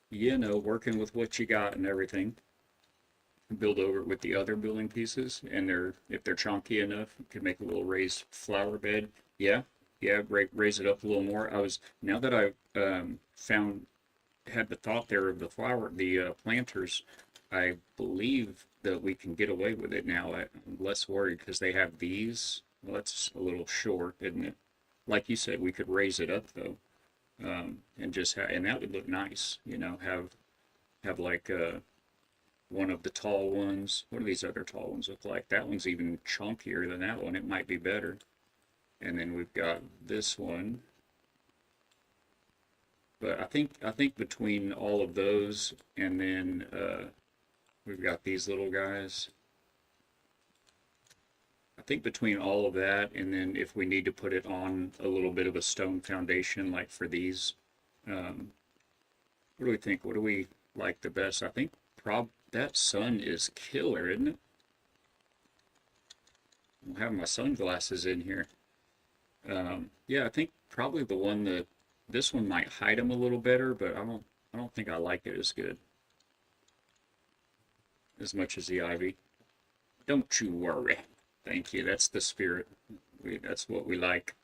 you know, working with what you got and everything. Build over it with the other building pieces, and if they're chunky enough, you could make a little raised flower bed. Yeah, raise it up a little more. Now that I had the thought there of the planters, I believe that we can get away with it now. I'm less worried because they have these. Well, that's a little short, isn't it? Like you said, we could raise it up though, and just and that would look nice. You know, have like one of the tall ones. What do these other tall ones look like? That one's even chunkier than that one. It might be better. And then we've got this one. But I think between all of those and then we've got these little guys. I think between all of that and then if we need to put it on a little bit of a stone foundation like for these, what do we think? What do we like the best? I think that sun is killer, isn't it? I have my sunglasses in here. Yeah, I think probably the one that this one might hide them a little better, but I don't think I like it as good as much as the ivy. Don't you worry. Thank you. That's the spirit. That's what we like.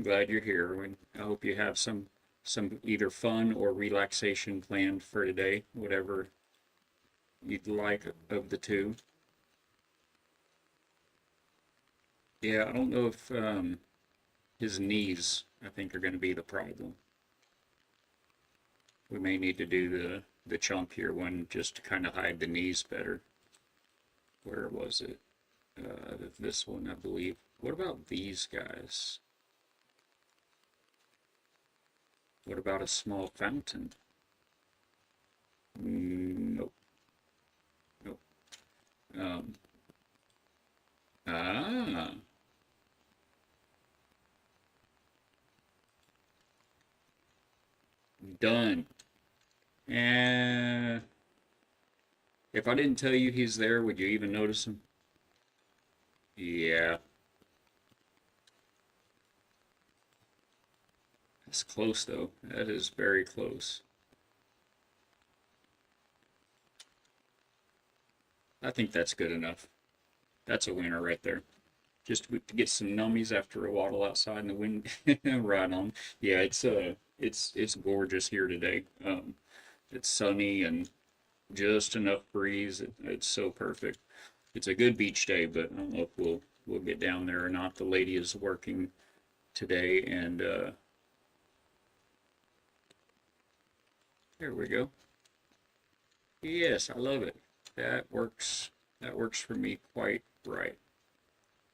Glad you're here. I hope you have some either fun or relaxation planned for today, whatever you'd like of the two. Yeah, I don't know if his knees, I think, are going to be the problem. We may need to do the chunkier one just to kind of hide the knees better. Where was it? This one, I believe. What about these guys? What about a small fountain? Nope. Nope. Ah. Done. And if I didn't tell you he's there, would you even notice him? Yeah. That's close though. That is very close. I think that's good enough. That's a winner right there. Just to get some nummies after a waddle outside in the wind. Right on. Yeah, it's gorgeous here today. It's sunny and just enough breeze. It's so perfect. It's a good beach day, but I don't know if we'll get down there or not. The lady is working today, and there we go. Yes, I love it. That works. That works for me quite right.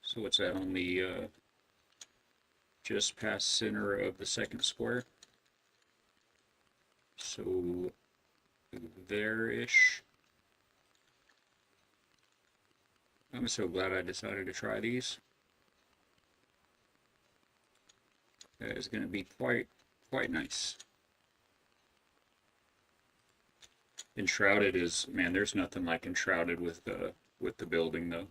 So what's that on the just past center of the second square? So there-ish. I'm so glad I decided to try these. That is going to be quite nice. Enshrouded is, man, there's nothing like enshrouded with the building though.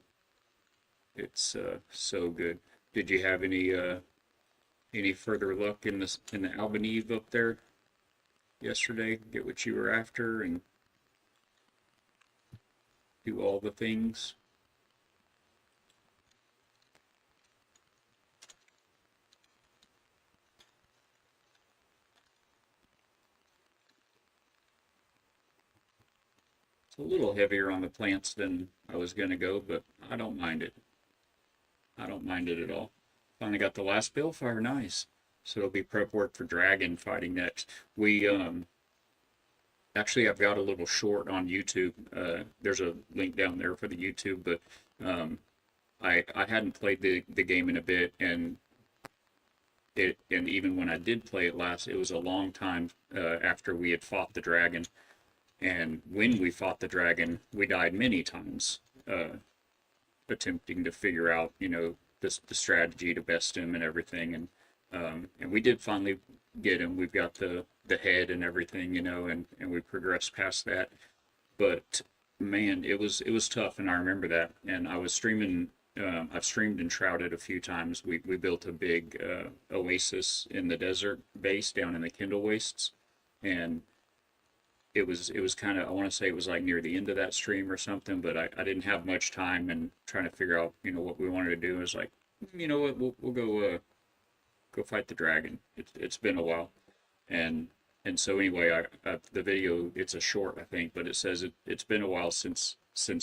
It's so good. Did you have any further luck in the Albanese up there yesterday? Get what you were after and do all the things? It's a little heavier on the plants than I was gonna go, but I don't mind it. I don't mind it at all. Finally got the last Balefire, nice. So it'll be prep work for dragon fighting next. We actually I've got a little short on YouTube. There's a link down there for the YouTube, but I hadn't played the game in a bit, and even when I did play it last, it was a long time after we had fought the dragon. And when we fought the dragon, we died many times, attempting to figure out, the strategy to best him and everything. And we did finally get him. We've got the head and everything, and we progressed past that. But man, it was tough, and I remember that. And I was streaming. I've streamed Enshrouded a few times. We built a big oasis in the desert base down in the Kindle Wastes, and it was kind of, I want to say it was like near the end of that stream or something, but I didn't have much time and trying to figure out what we wanted to do. It was like, you know what, we'll go fight the dragon. It's been a while, and so anyway, the video, it's a short I think, but it says it's been a while since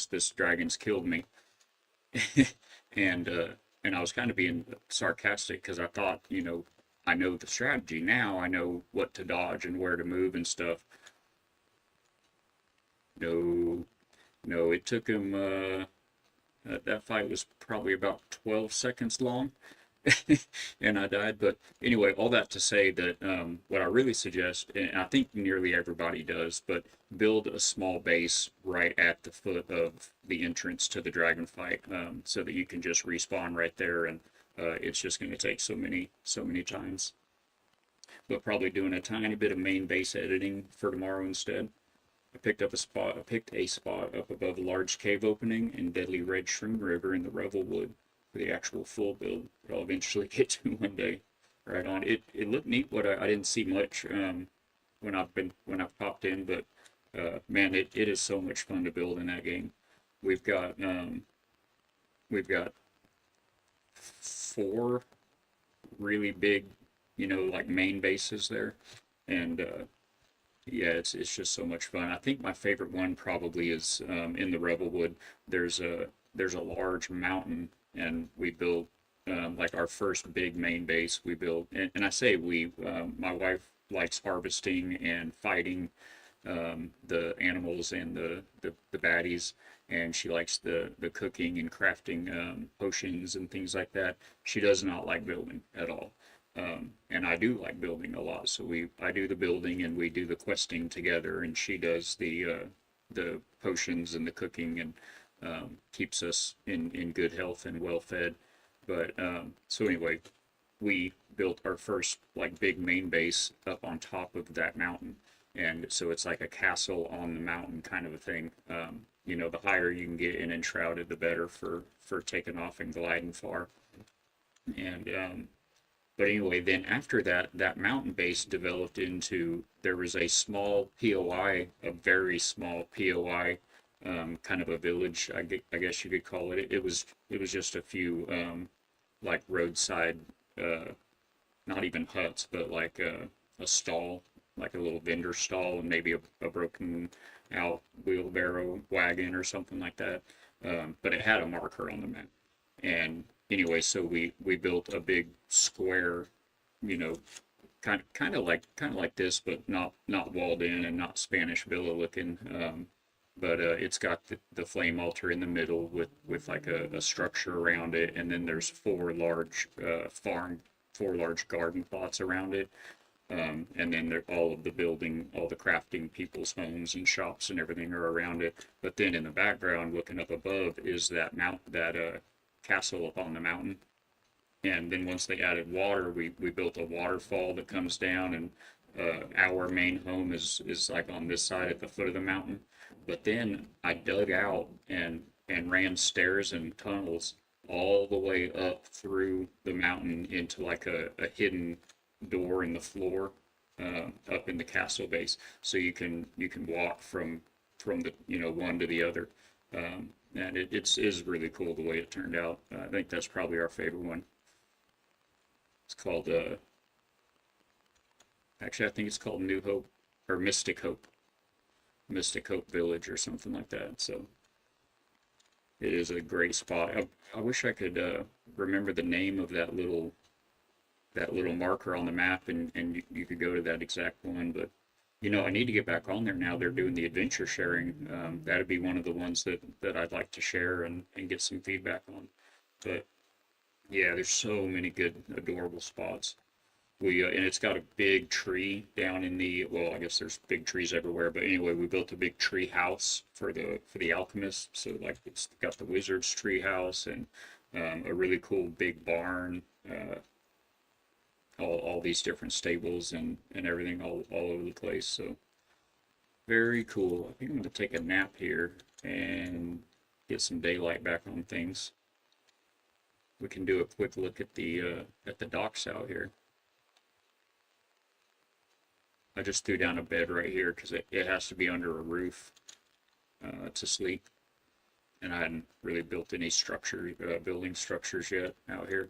this dragon's killed me, and I was kind of being sarcastic because I thought, I know the strategy now. I know what to dodge and where to move and stuff. No, No, it took him, that fight was probably about 12 seconds long. And I died. But anyway, all that to say that what I really suggest, and I think nearly everybody does, but build a small base right at the foot of the entrance to the dragon fight, so that you can just respawn right there, and it's just going to take so many times. But probably doing a tiny bit of main base editing for tomorrow instead. I picked a spot up above a large cave opening in Deadly Red Shroom River in the Revelwood for the actual full build that I'll eventually get to one day. Right on. It looked neat. I didn't see much when I've popped in, but man, it is so much fun to build in that game. We've got we've got four really big, like main bases there, and yeah, it's just so much fun. I think my favorite one probably is in the Revelwood. There's a large mountain, and we built like our first big main base. We built, and I say we, my wife likes harvesting and fighting the animals and the baddies, and she likes the cooking and crafting potions and things like that. She does not like building at all. And I do like building a lot, so I do the building and we do the questing together, and she does the potions and the cooking, and keeps us in good health and well fed. But so anyway, we built our first like big main base up on top of that mountain, and so it's like a castle on the mountain kind of a thing. The higher you can get in enshrouded, the better for taking off and gliding far. And but anyway, then after that, that mountain base developed into, there was a small POI, a very small POI, kind of a village, I guess you could call it. It was just a few like roadside, uh, not even huts, but like a stall, like a little vendor stall, and maybe a broken out wheelbarrow wagon or something like that. But it had a marker on the map. And anyway, so we built a big square, you know, kind of like this, but not walled in and not Spanish villa looking. But it's got the flame altar in the middle with like a structure around it, and then there's four large garden plots around it. And then all of the building, all the crafting people's homes and shops and everything are around it. But then in the background, looking up above, is that castle up on the mountain. And then once they added water, we built a waterfall that comes down, and our main home is like on this side at the foot of the mountain. But then I dug out and ran stairs and tunnels all the way up through the mountain into like a hidden door in the floor, up in the castle base, so you can walk from the one to the other. And it's is really cool the way it turned out. I think that's probably our favorite one. It's called actually I think it's called New Hope or Mystic Hope Village or something like that. So it is a great spot. I wish I could remember the name of that little marker on the map, and you could go to that exact one. But I need to get back on there now. They're doing the adventure sharing. That'd be one of the ones that I'd like to share and get some feedback on. But yeah, there's so many good, adorable spots. And it's got a big tree down in well, I guess there's big trees everywhere, but anyway, we built a big tree house for the alchemist. So like it's got the wizard's tree house, and a really cool big barn, all these different stables and everything all over the place. So very cool. I think I'm gonna take a nap here and get some daylight back on things. We can do a quick look at the docks out here. I just threw down a bed right here because it has to be under a roof to sleep, and I hadn't really built any building structures yet out here.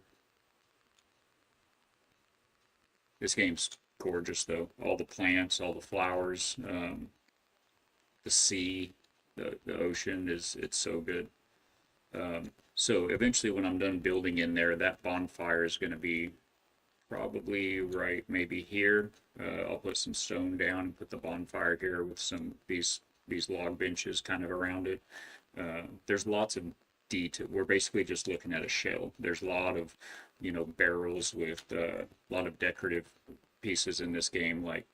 This game's gorgeous though. All the plants, all the flowers, the sea, the ocean it's so good. So eventually when I'm done building in there, that bonfire is going to be probably right maybe here. I'll put some stone down and put the bonfire here with these these log benches kind of around it. There's lots of detail. We're basically just looking at a shell. There's a lot of, barrels with a lot of decorative pieces in this game, like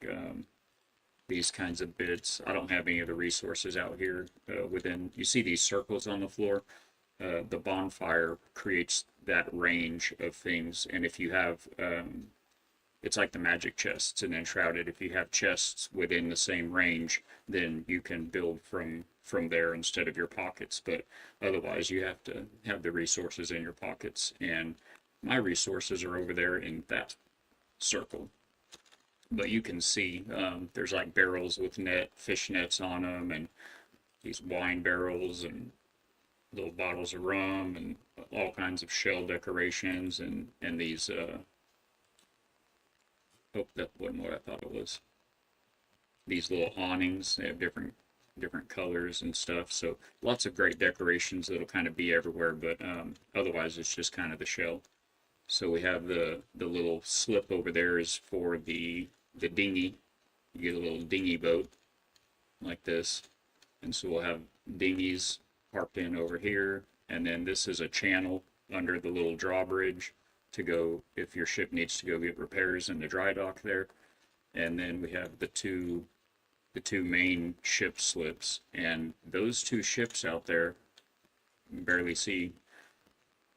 these kinds of bits. I don't have any of the resources out here within. You see these circles on the floor? The bonfire creates that range of things, and if you have it's like the magic chests and enshrouded. If you have chests within the same range, then you can build from there instead of your pockets. But otherwise, you have to have the resources in your pockets. And my resources are over there in that circle. But you can see there's like barrels with fish nets on them, and these wine barrels and little bottles of rum and all kinds of shell decorations and these oh, that wasn't what I thought it was. These little awnings, they have different colors and stuff. So lots of great decorations that'll kind of be everywhere, but otherwise it's just kind of the shell. So we have the little slip over there is for the dinghy. You get a little dinghy boat like this. And so we'll have dinghies parked in over here. And then this is a channel under the little drawbridge to go if your ship needs to go get repairs in the dry dock there. And then we have the two main ship slips, and those two ships out there you can barely see.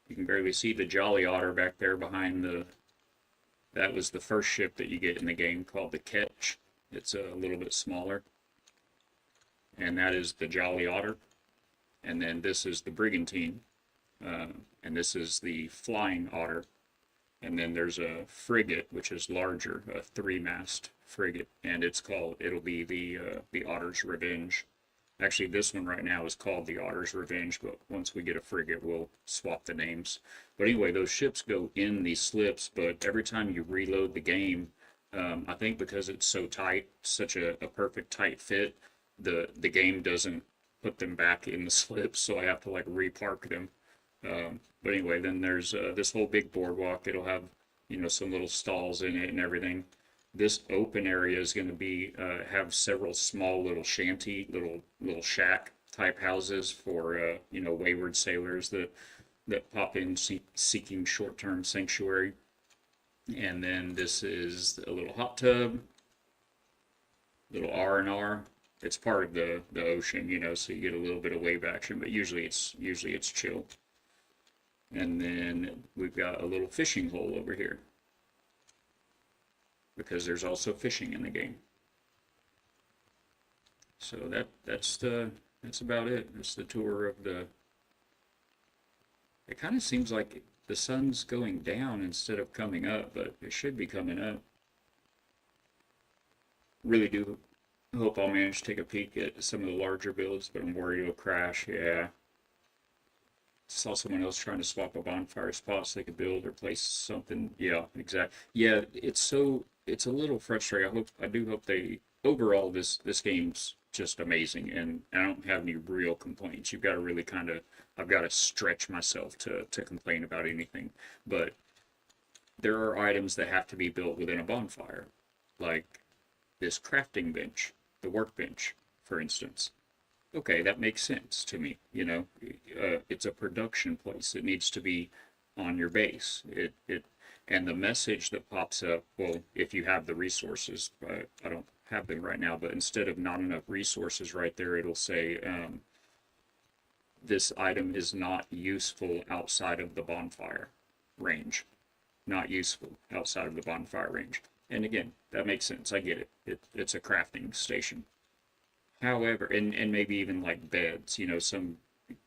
You can barely see the Jolly Otter back there behind that was the first ship that you get in the game, called the Ketch. It's a little bit smaller, and that is the Jolly Otter. And then this is the Brigantine, and this is the Flying Otter. And then there's a frigate, which is larger, a 3-mast frigate, and it'll be the Otter's Revenge. Actually, this one right now is called the Otter's Revenge, but once we get a frigate, we'll swap the names. But anyway, those ships go in these slips, but every time you reload the game, I think because it's so tight, such a perfect tight fit, the game doesn't put them back in the slips, so I have to like repark them. But anyway, then there's this whole big boardwalk. It'll have, some little stalls in it and everything. This open area is going to be have several small little shanty, little shack type houses for wayward sailors that pop in seeking short-term sanctuary. And then this is a little hot tub, little R&R. It's part of the ocean, so you get a little bit of wave action, but usually it's chill. And then we've got a little fishing hole over here, because there's also fishing in the game. So that's about it. That's the tour of the. It kind of seems like the sun's going down instead of coming up, but it should be coming up. Really do hope I'll manage to take a peek at some of the larger builds, but I'm worried it'll crash. Yeah. Saw someone else trying to swap a bonfire spot so they could build or place something. Yeah, exactly. Yeah, it's a little frustrating. I do hope overall this game's just amazing, and I don't have any real complaints. You've got to really I've got to stretch myself to complain about anything. But there are items that have to be built within a bonfire, like this crafting bench, the workbench, for instance. Okay, that makes sense to me. It's a production place. It needs to be on your base. And the message that pops up, well, if you have the resources, I don't have them right now, but instead of not enough resources right there, it'll say, this item is not useful outside of the bonfire range. Not useful outside of the bonfire range. And again, that makes sense. I get it. It's a crafting station. However, and maybe even like beds, some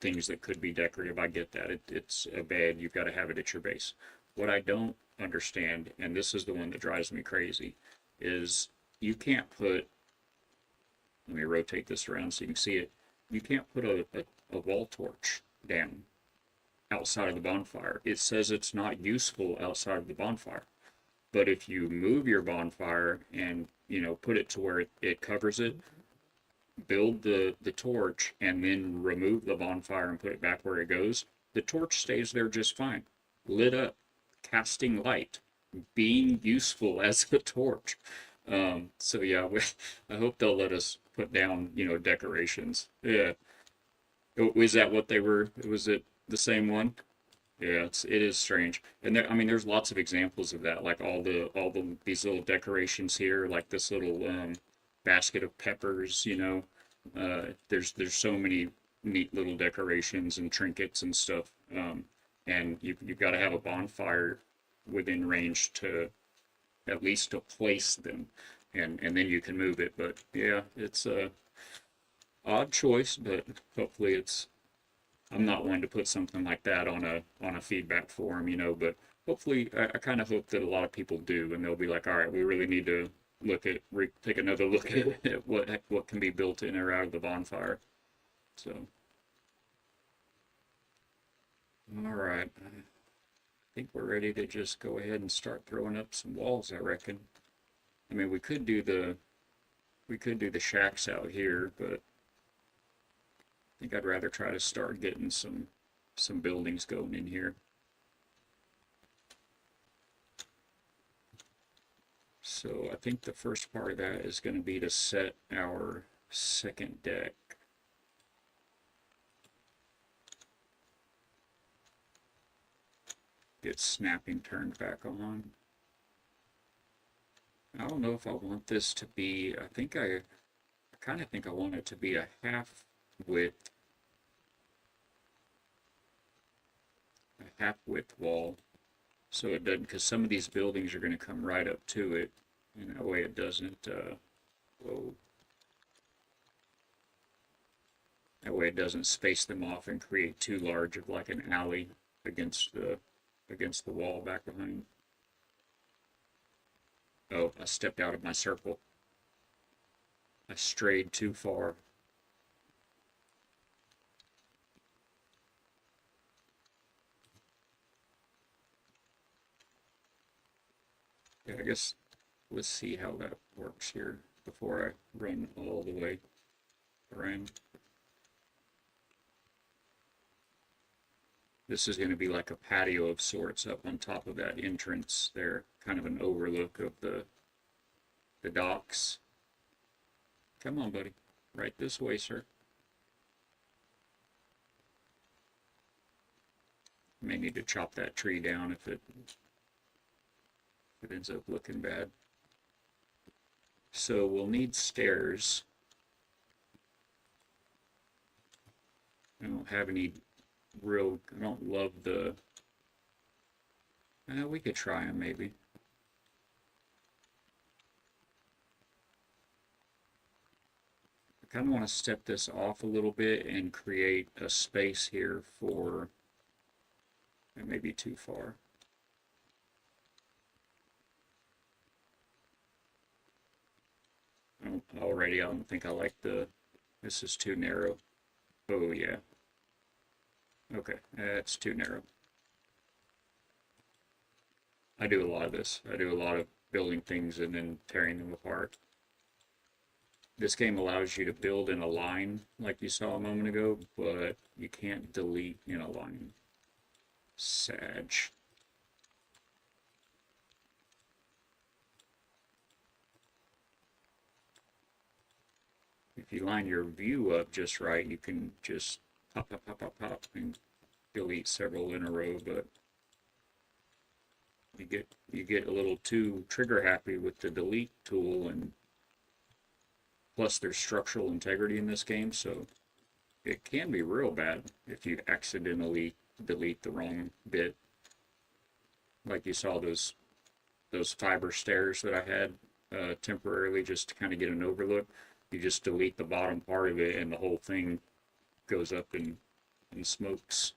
things that could be decorative. I get that. It's a bed. You've got to have it at your base. What I don't understand, and this is the one that drives me crazy, is you can't put, let me rotate this around so you can see it. You can't put a wall torch down outside of the bonfire. It says it's not useful outside of the bonfire. But if you move your bonfire and, put it to where it covers it, build the torch, and then remove the bonfire and put it back where it goes, the torch stays there just fine. Lit up, casting light, being useful as a torch. So yeah, I hope they'll let us put down, you know, decorations. Yeah. Was that what they were? Was it the same one? Yeah, it is strange. And there, I mean, there's lots of examples of that, like these little decorations here, like this little basket of peppers, you know. There's so many neat little decorations and trinkets and stuff. And you've got to have a bonfire within range to at least to place them, and then you can move it. But yeah, it's a odd choice, but hopefully it's I'm not one to put something like that on a feedback form, you know, but hopefully I kind of hope that a lot of people do, and they'll be like, all right, we really need to take another look at what can be built in or out of the bonfire. So, all right, I think we're ready to just go ahead and start throwing up some walls, I reckon. I mean, we could do the shacks out here, but I think I'd rather try to start getting some buildings going in here. So I think the first part of that is going to be to set our second deck. Get snapping turned back on. I don't know if I want this to be, I kind of think I want it to be a half width wall, so it doesn't, because some of these buildings are going to come right up to it, and that way it doesn't whoa, that way it doesn't space them off and create too large of like an alley against the wall back behind. Oh, I stepped out of my circle. I strayed too far. Yeah, I guess let's see how that works here before I run all the way around. This is going to be like a patio of sorts up on top of that entrance there, kind of an overlook of the docks. Come on, buddy. Right this way, sir. May need to chop that tree down if it ends up looking bad. So we'll need stairs. I don't have any I don't love the, we could try them maybe. I kind of want to step this off a little bit and create a space here for, it may be too far. Already, I don't think I like this is too narrow. Oh yeah. Okay, that's too narrow. I do a lot of this. I do a lot of building things and then tearing them apart. This game allows you to build in a line like you saw a moment ago, but you can't delete in a line. Sag. If you line your view up just right, you can just pop, pop, pop, pop, pop, and delete several in a row, but you get a little too trigger happy with the delete tool, and plus there's structural integrity in this game, so it can be real bad if you accidentally delete the wrong bit. Like you saw those fiber stairs that I had temporarily just to kind of get an overlook. You just delete the bottom part of it and the whole thing goes up in smokes.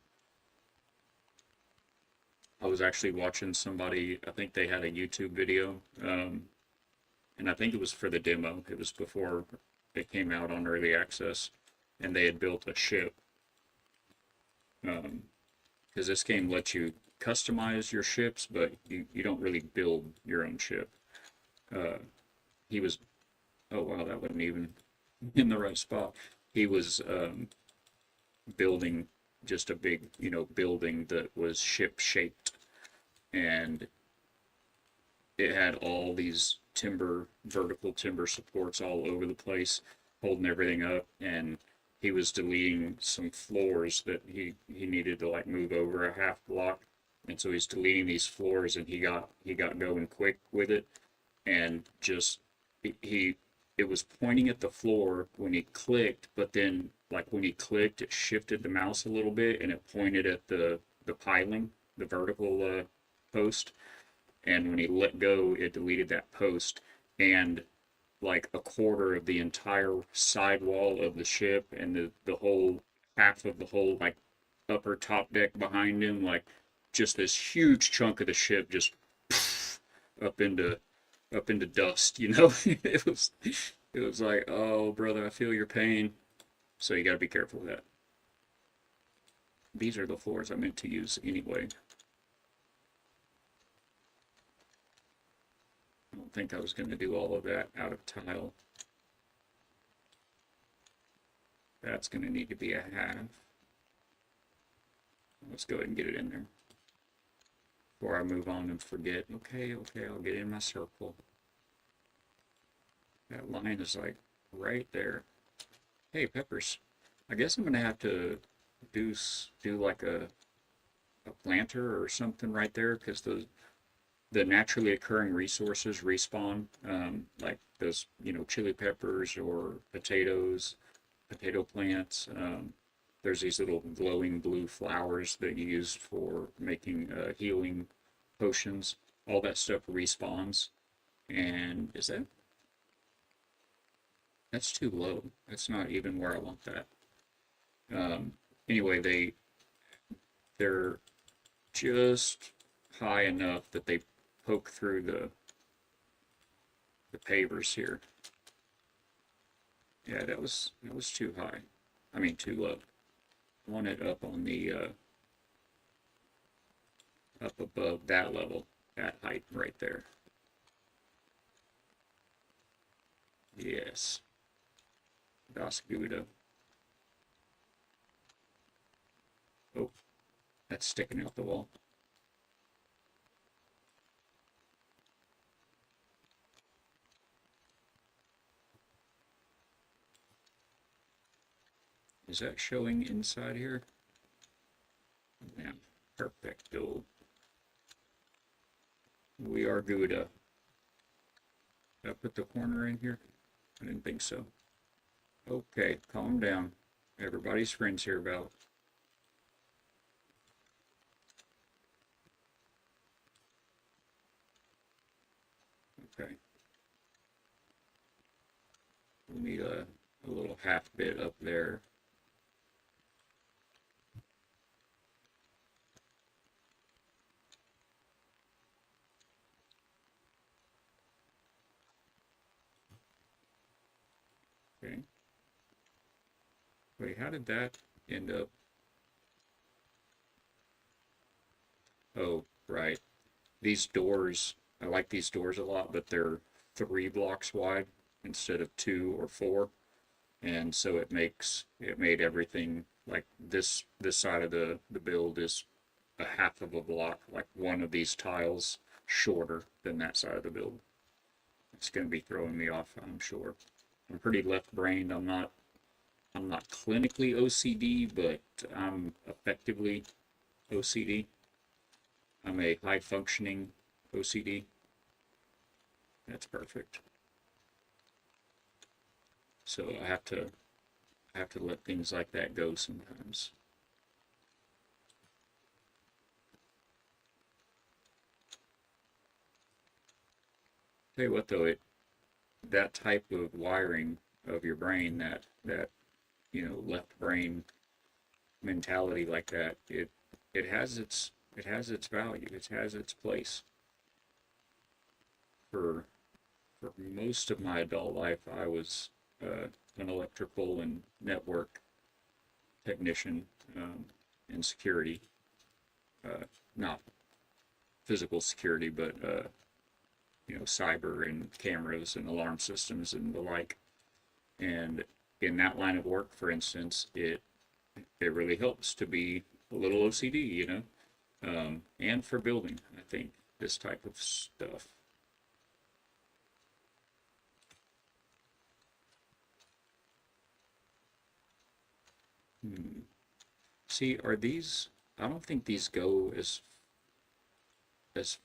I was actually watching somebody, I think they had a YouTube video, and I think it was for the demo. It was before it came out on early access, and they had built a ship. Because this game lets you customize your ships, but you don't really build your own ship. He was, oh wow, that wasn't even in the right spot. He was building just a big, building that was ship shaped, and it had all these vertical timber supports all over the place, holding everything up, and he was deleting some floors that he needed to like move over a half block, and so he's deleting these floors, and he got going quick with it, and just he it was pointing at the floor when he clicked, but then like when he clicked, it shifted the mouse a little bit, and it pointed at the piling, the vertical post, and when he let go, it deleted that post, and like a quarter of the entire sidewall of the ship and the whole half of the whole like upper top deck behind him, like just this huge chunk of the ship just up into dust, you know? It was like, oh brother, I feel your pain. So you gotta be careful with that. These are the floors I meant to use anyway. I don't think I was going to do all of that out of tile. That's going to need to be a half. Let's go ahead and get it in there before I move on and forget. Okay, I'll get in my circle. That line is like right there. Hey, peppers. I guess I'm going to have to do like a planter or something right there, because the naturally occurring resources respawn, like those, chili peppers or potatoes, potato plants. There's these little glowing blue flowers that you use for making healing potions. All that stuff respawns. And that's too low. That's not even where I want that. Anyway, they're just high enough that they poke through the pavers here. Yeah, that was too high. I mean, too low. I want it up on the up above that level, that height right there. Yes. Das Gouda. Oh, that's sticking out the wall. Is that showing inside here? Yeah, perfecto. We are Gouda. Did I put the corner in here? I didn't think so. Okay, calm down. Everybody's friends here about. Okay. We need a little half bit up there. Okay. Wait, how did that end up? Oh, right. These doors, I like these doors a lot, but they're 3 blocks wide instead of 2 or 4. And so it made everything like this side of the build is a half of a block, like one of these tiles shorter than that side of the build. It's going to be throwing me off, I'm sure. I'm pretty left-brained. I'm not clinically OCD, but I'm effectively OCD. I'm a high-functioning OCD. That's perfect. So I have to let things like that go sometimes. Tell you what though, that type of wiring of your brain, that left brain mentality like that, it has its value. It has its place. For most of my adult life, I was an electrical and network technician in security, not physical security, but cyber and cameras and alarm systems and the like. And in that line of work, for instance, it really helps to be a little OCD, and for building, I think, this type of stuff. Hmm. See, are these? I don't think these go as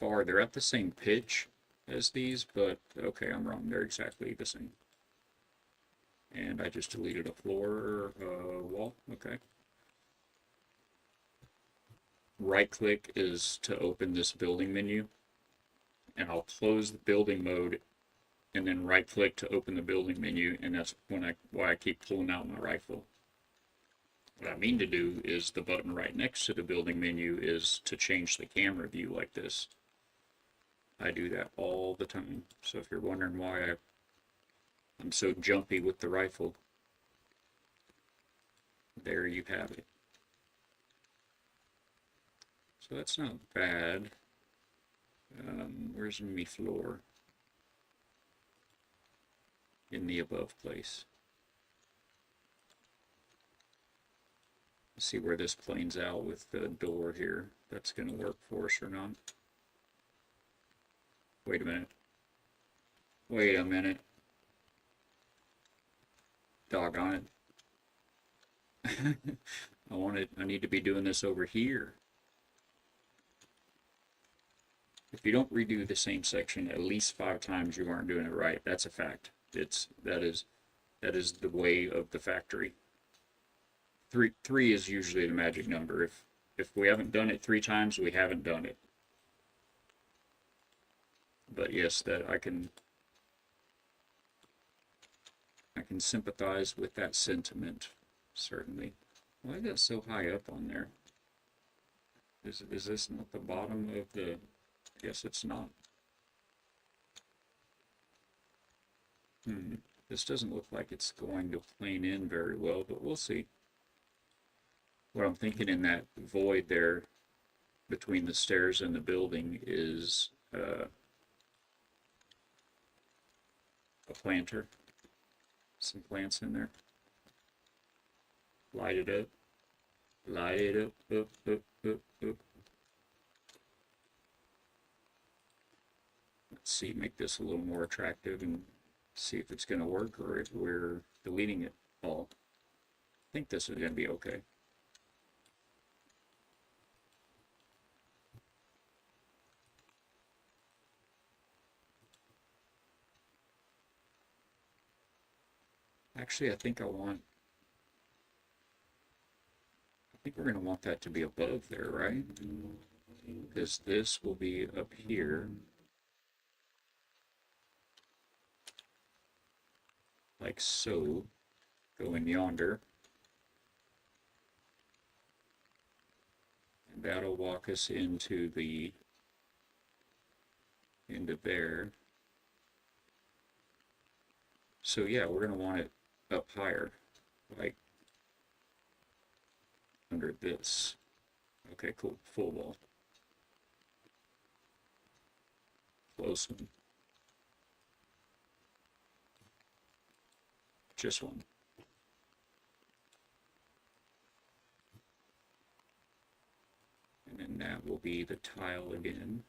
far. They're at the same pitch as these, but okay, I'm wrong. They're exactly the same. And I just deleted a floor wall. Okay. Right click is to open this building menu, and I'll close the building mode and then right click to open the building menu, and that's why I keep pulling out my rifle. What I mean to do is the button right next to the building menu is to change the camera view like this. I do that all the time. So if you're wondering why I'm so jumpy with the rifle, there you have it. So that's not bad. Where's me floor? In the above place. Let's see where this planes out with the door here. That's going to work for us or not. Wait a minute. Wait a minute. Doggone it. I need to be doing this over here. If you don't redo the same section at least 5 times, you aren't doing it right. That's a fact. That is the way of the factory. Three is usually the magic number. If we haven't done it 3 times, we haven't done it. But yes, that I can sympathize with that sentiment, certainly. Why is that so high up on there? Is this not the bottom of the... I guess it's not. This doesn't look like it's going to plane in very well, but we'll see. What I'm thinking in that void there between the stairs and the building is a planter. Some plants in there. Light it up. Light it up, up, up, up. Let's see, make this a little more attractive and see if it's going to work or if we're deleting it all. I think this is going to be okay. Actually, I think we're going to want that to be above there, right? Because this will be up here. Like so. Go in yonder. And that'll walk us into there. So yeah, we're going to want it up higher, like under this. Okay, cool. Full wall. Close one. Just one. And then that will be the tile again.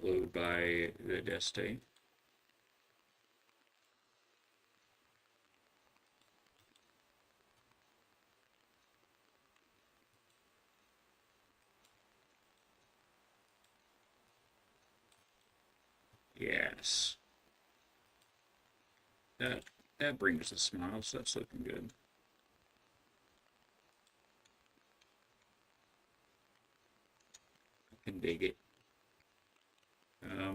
Followed by the Deste. Yes. That brings a smile, so that's looking good. I can dig it.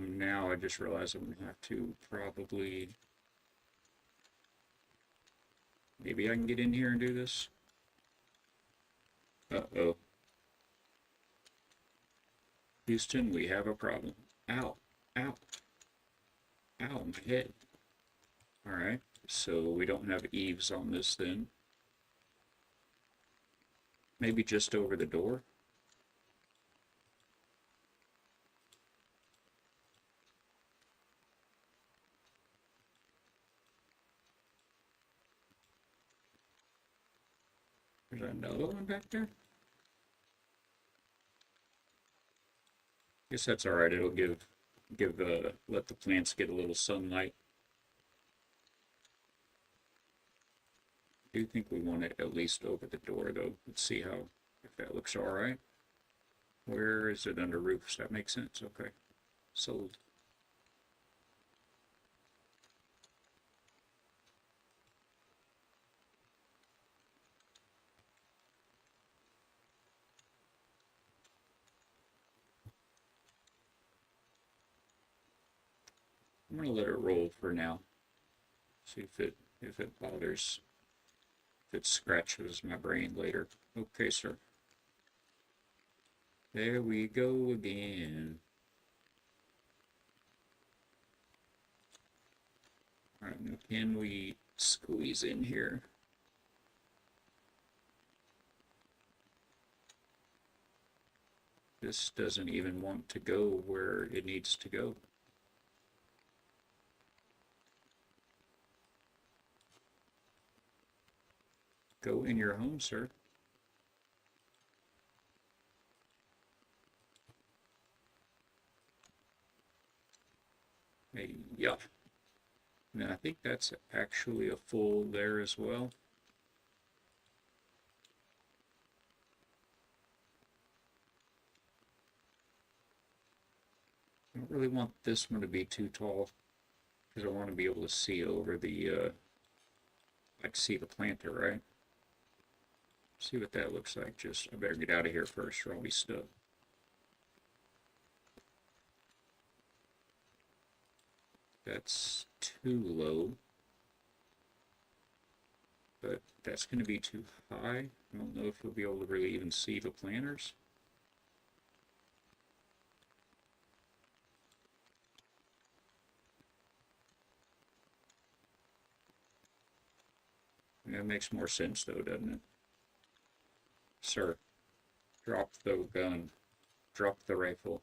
Now I just realized I'm gonna have to probably... Maybe I can get in here and do this? Uh-oh. Houston, we have a problem. Ow. Ow. Ow, my head. Alright, so we don't have eaves on this then. Maybe just over the door? There's another one back there? Guess that's all right. It'll let the plants get a little sunlight. I do think we want it at least over the door though. Let's see if that looks all right. Where is it under roofs? That makes sense. Okay. Sold. I'm gonna let it roll for now. See if it bothers, if it scratches my brain later. Okay, sir. There we go again. All right, now can we squeeze in here? This doesn't even want to go where it needs to go. Go in your home, sir. Hey, yeah. Now I think that's actually a full there as well. I don't really want this one to be too tall because I want to be able to see over the, like see the planter, right? See what that looks like. Just, I better get out of here first or I'll be stuck. That's too low. But that's going to be too high. I don't know if you'll be able to really even see the planters. That makes more sense though, doesn't it? Sir, drop the gun. Drop the rifle.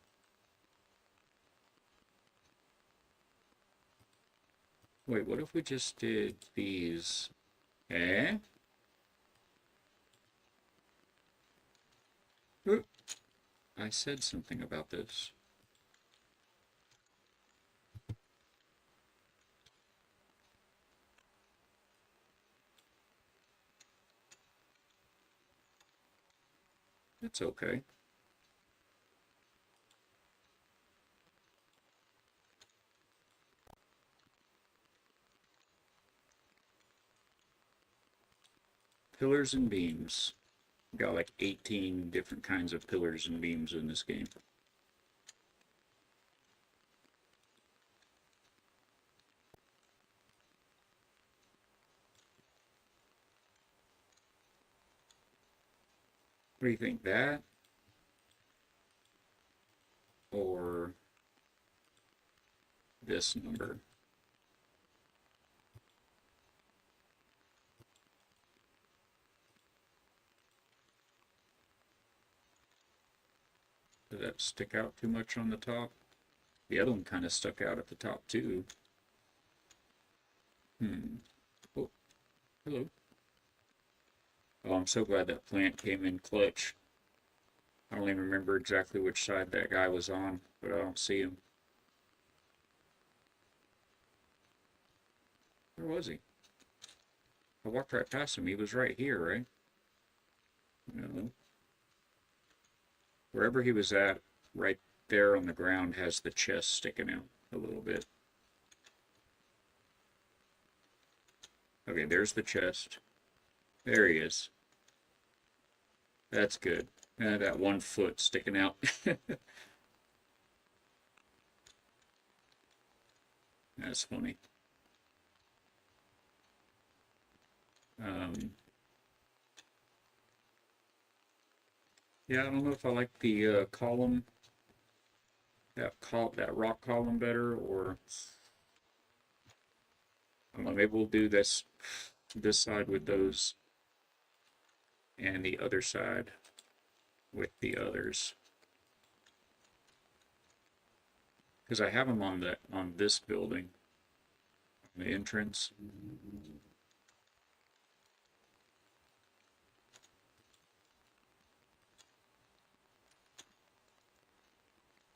Wait, what if we just did these? Eh? Oop. I said something about this. It's okay. Pillars and beams. Got like 18 different kinds of pillars and beams in this game. What do you think, that? Or this number? Did that stick out too much on the top? The other one kind of stuck out at the top too. Oh, hello. Oh, I'm so glad that plant came in clutch. I don't even remember exactly which side that guy was on, but I don't see him. Where was he? I walked right past him. He was right here, right? No. Wherever he was at, right there on the ground has the chest sticking out a little bit. Okay, there's the chest. There he is. That's good. That 1 foot sticking out. That's funny. Yeah, I don't know if I like the column, that rock column better, or I don't know, maybe we'll do this side with those and the other side with the others. Because I have them on this building, on the entrance.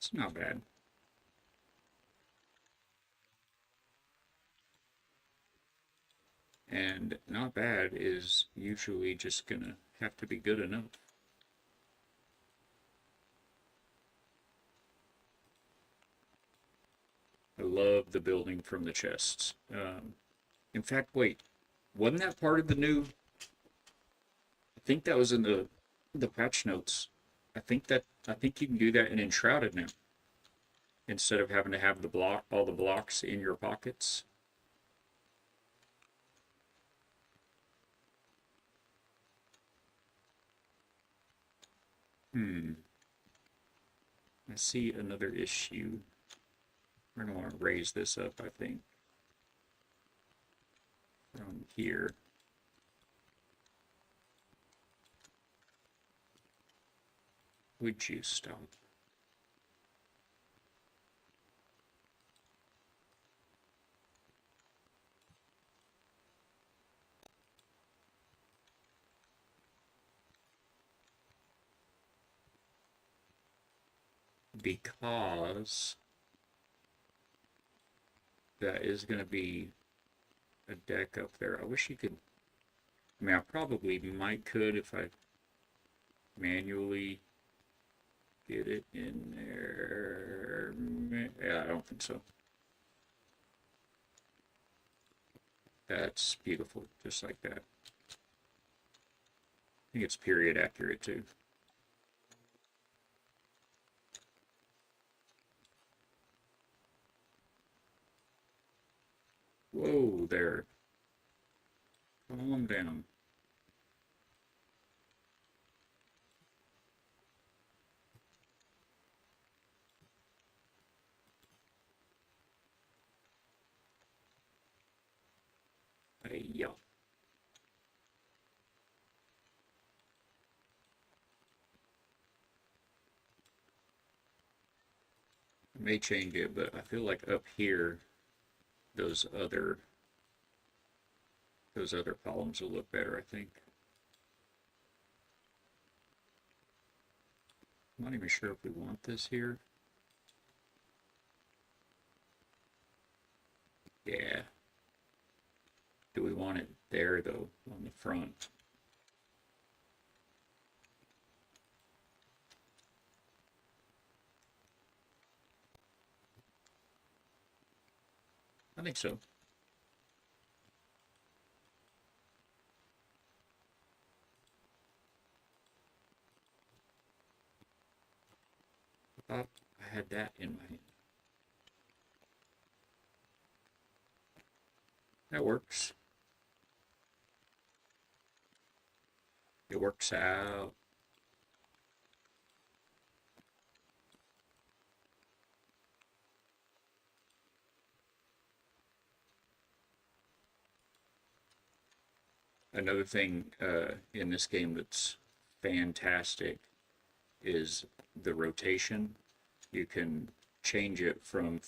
It's not bad. And not bad is usually just gonna have to be good enough. I love the building from the chests. In fact, wait, wasn't that part of the new? I think that was in the patch notes. I think you can do that in Enshrouded now, instead of having to have all the blocks in your pockets. I see another issue. We're gonna want to raise this up, I think, from here. Would you stop? Because that is going to be a deck up there. I wish you could. I mean, I probably could if I manually get it in there. Yeah, I don't think so. That's beautiful, just like that. I think it's period accurate too. Whoa there. Calm down. Hey, yeah. I may change it, but I feel like up here, those other columns will look better, I think. I'm not even sure if we want this here. Yeah. Do we want it there, though, on the front? I think so. I thought I had that in my hand. That works. It works out. Another thing in this game that's fantastic is the rotation. You can change it from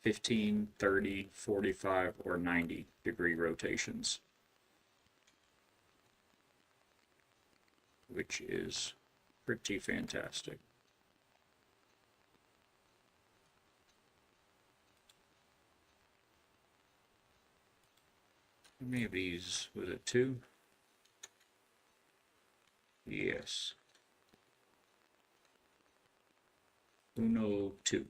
15, 30, 45, or 90-degree rotations, which is pretty fantastic. How many of these? Was it 2? Yes. Uno, 2.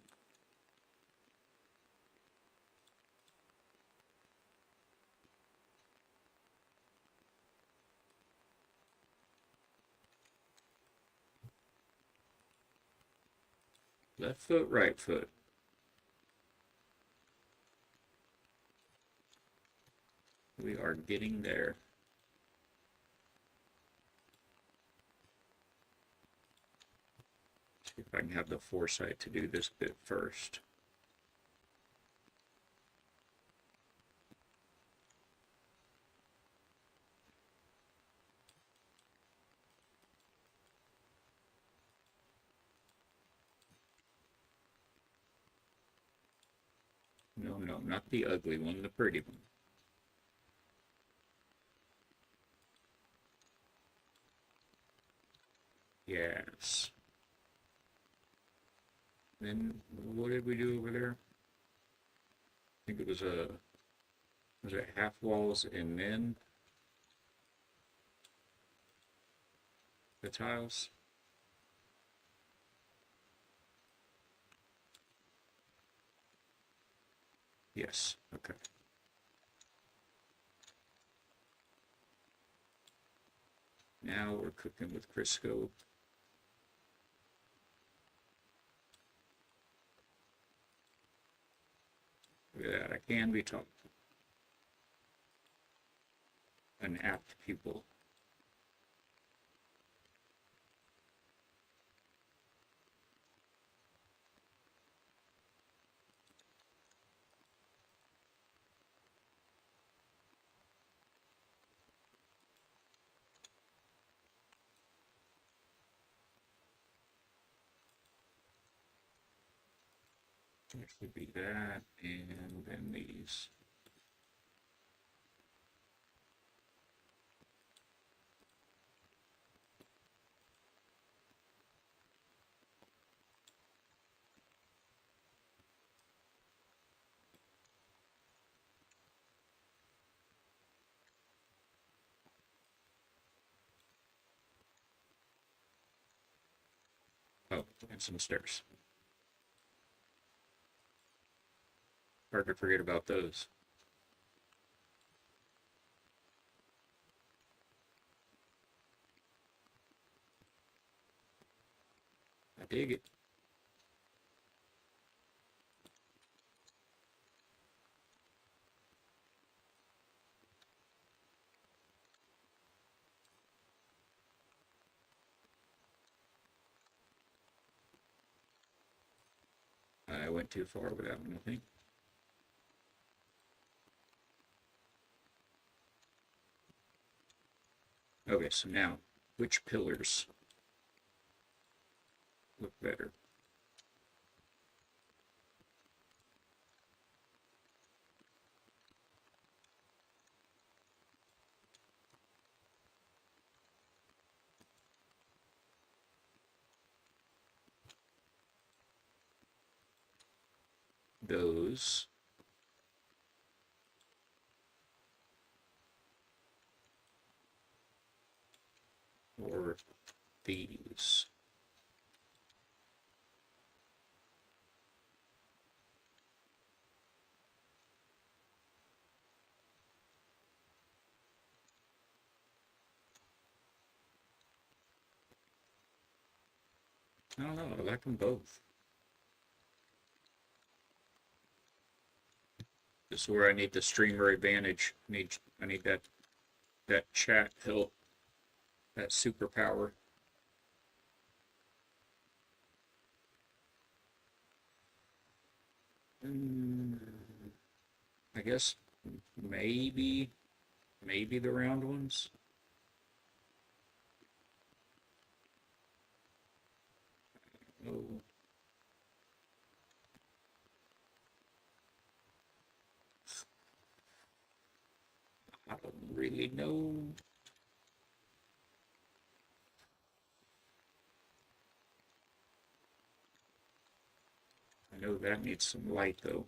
Left foot, right foot. We are getting there. See if I can have the foresight to do this bit first. No, no, not the ugly one, the pretty one. Yes. Then what did we do over there? I think it was it half walls and then the tiles? Yes, okay. Now we're cooking with Crisco. Look at that, I can be taught. An apt pupil. It should be that, and then these. Oh, and some stairs. Hard to forget about those. I dig it. I went too far with that one, I think. Okay, so now, which pillars look better? Those. Or these. I don't know, I like them both. This is where I need the streamer advantage. I need that chat help, that superpower. I guess maybe the round ones. Oh, I don't really know. I know that needs some light though.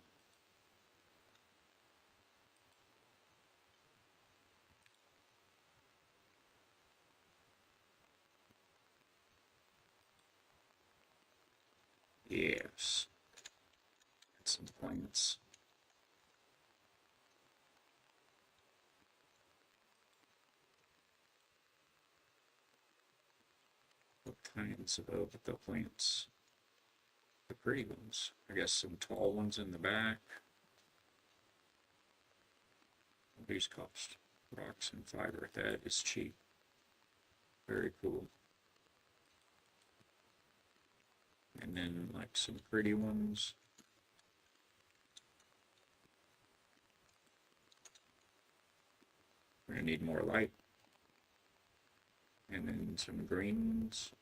Yes. Some plants. What kinds of the plants? The pretty ones. I guess some tall ones in the back. These cost rocks and fiber. That is cheap. Very cool. And then like some pretty ones. We're gonna need more light. And then some greens.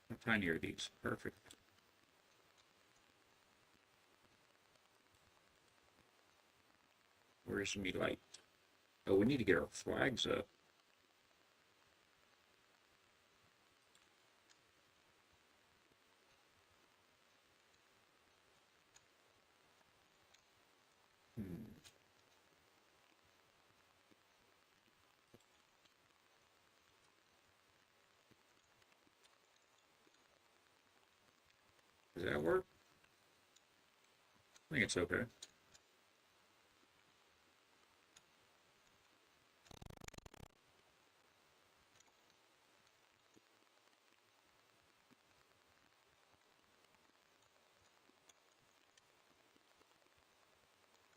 How tiny are these? Perfect. Where's me light? Oh, we need to get our flags up. Does that work? I think it's okay.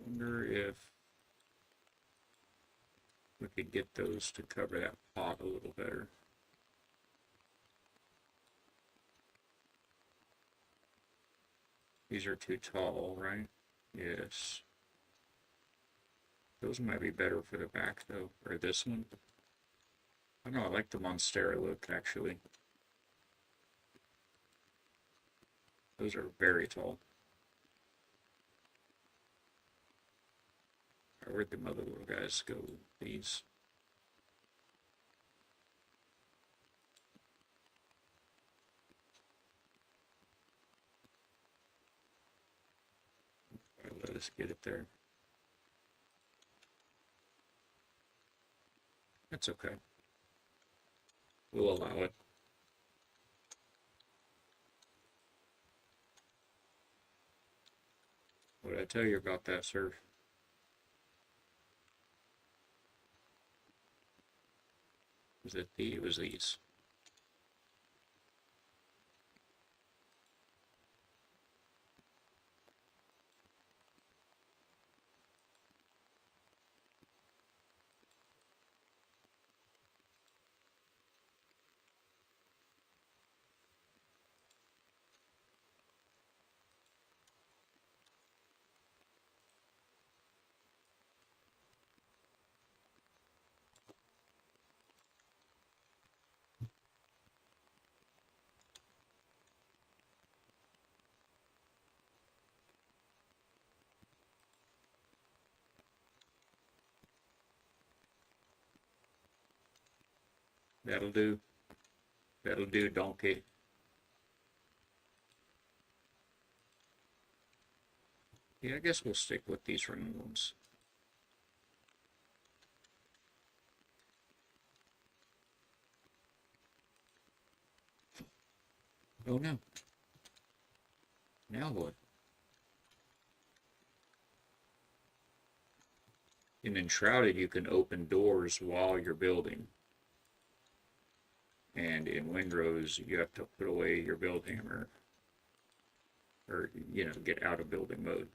Wonder if we could get those to cover that pot a little better. These are too tall, right? Yes. Those might be better for the back though, or this one. I don't know, I like the Monstera look actually. Those are very tall. Where'd the other little guys go? These. Let us get it there. That's okay. We'll allow it. What did I tell you about that, sir? It was these. That'll do. That'll do, donkey. Yeah, I guess we'll stick with these round ones. Oh no. Now what? In Enshrouded, you can open doors while you're building. And in Windrose, you have to put away your build hammer. Or, you know, get out of building mode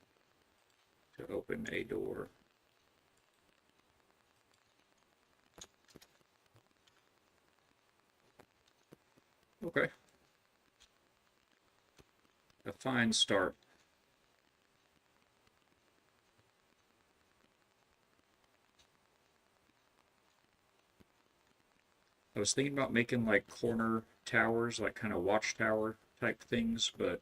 to open a door. Okay. A fine start. I was thinking about making like corner towers, like kind of watchtower type things, but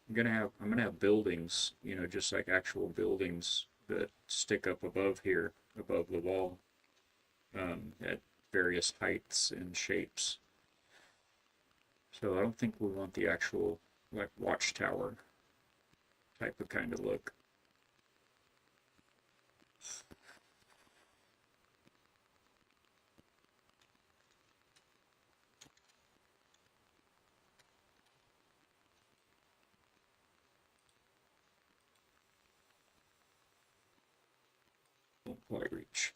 I'm gonna have buildings, you know, just like actual buildings that stick up above here, above the wall, at various heights and shapes. So I don't think we want the actual like watchtower type of kind of look. Won't quite reach.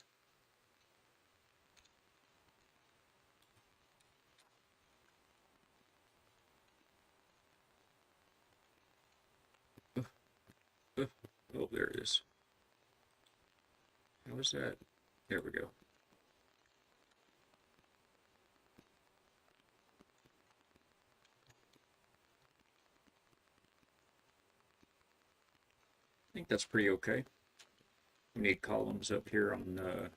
Oh, there it is. How was that? There we go. I think that's pretty okay. We need columns up here on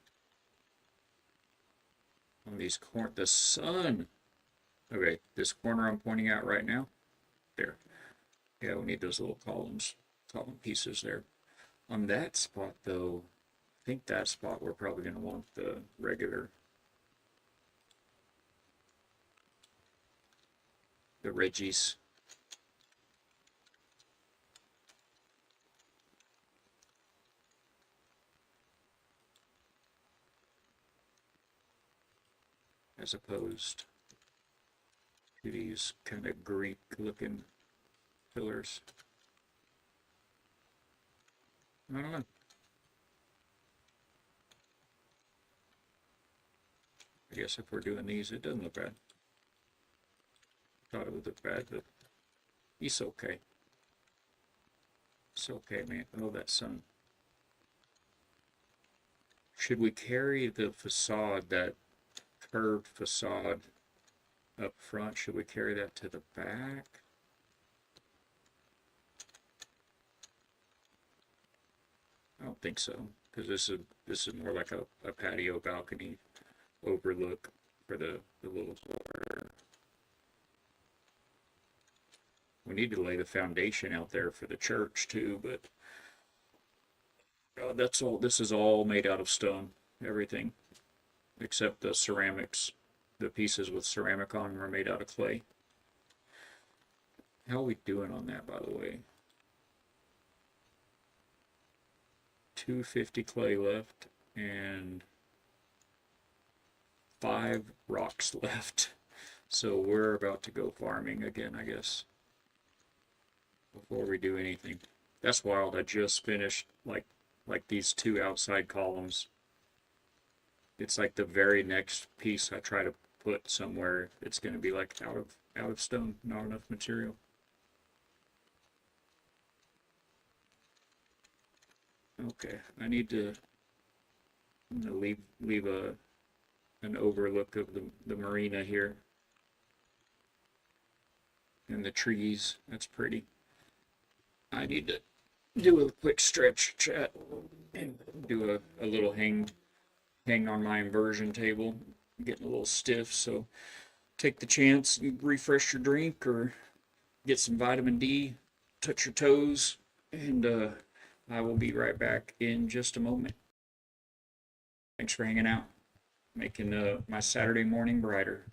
these the sun. Okay, this corner I'm pointing out right now. There. Yeah, we need those little column pieces there. On that spot though, I think that spot we're probably going to want the regular, the Reggies. As opposed to these kind of Greek looking pillars. I don't know. I guess if we're doing these, it doesn't look bad. Thought it would look bad, but it's okay. It's okay, man. Oh, that sun. Should we carry the facade, that curved facade up front? Should we carry that to the back? I don't think so, because this is more like a patio balcony overlook for the little square. We need to lay the foundation out there for the church too, but that's all. This is all made out of stone. Everything except the ceramics. The pieces with ceramic on them are made out of clay. How are we doing on that, by the way? 250 clay left and 5 rocks left. So we're about to go farming again, I guess, before we do anything. That's wild. I just finished like these 2 outside columns. It's like the very next piece I try to put somewhere, it's going to be like out of stone, not enough material. Okay, I need to, I'm gonna leave an overlook of the marina here and the trees. That's pretty. I need to do a quick stretch, chat, and do a little hang on my inversion table. I'm getting a little stiff, so take the chance and refresh your drink or get some vitamin D, touch your toes, and I will be right back in just a moment. Thanks for hanging out, making my Saturday morning brighter.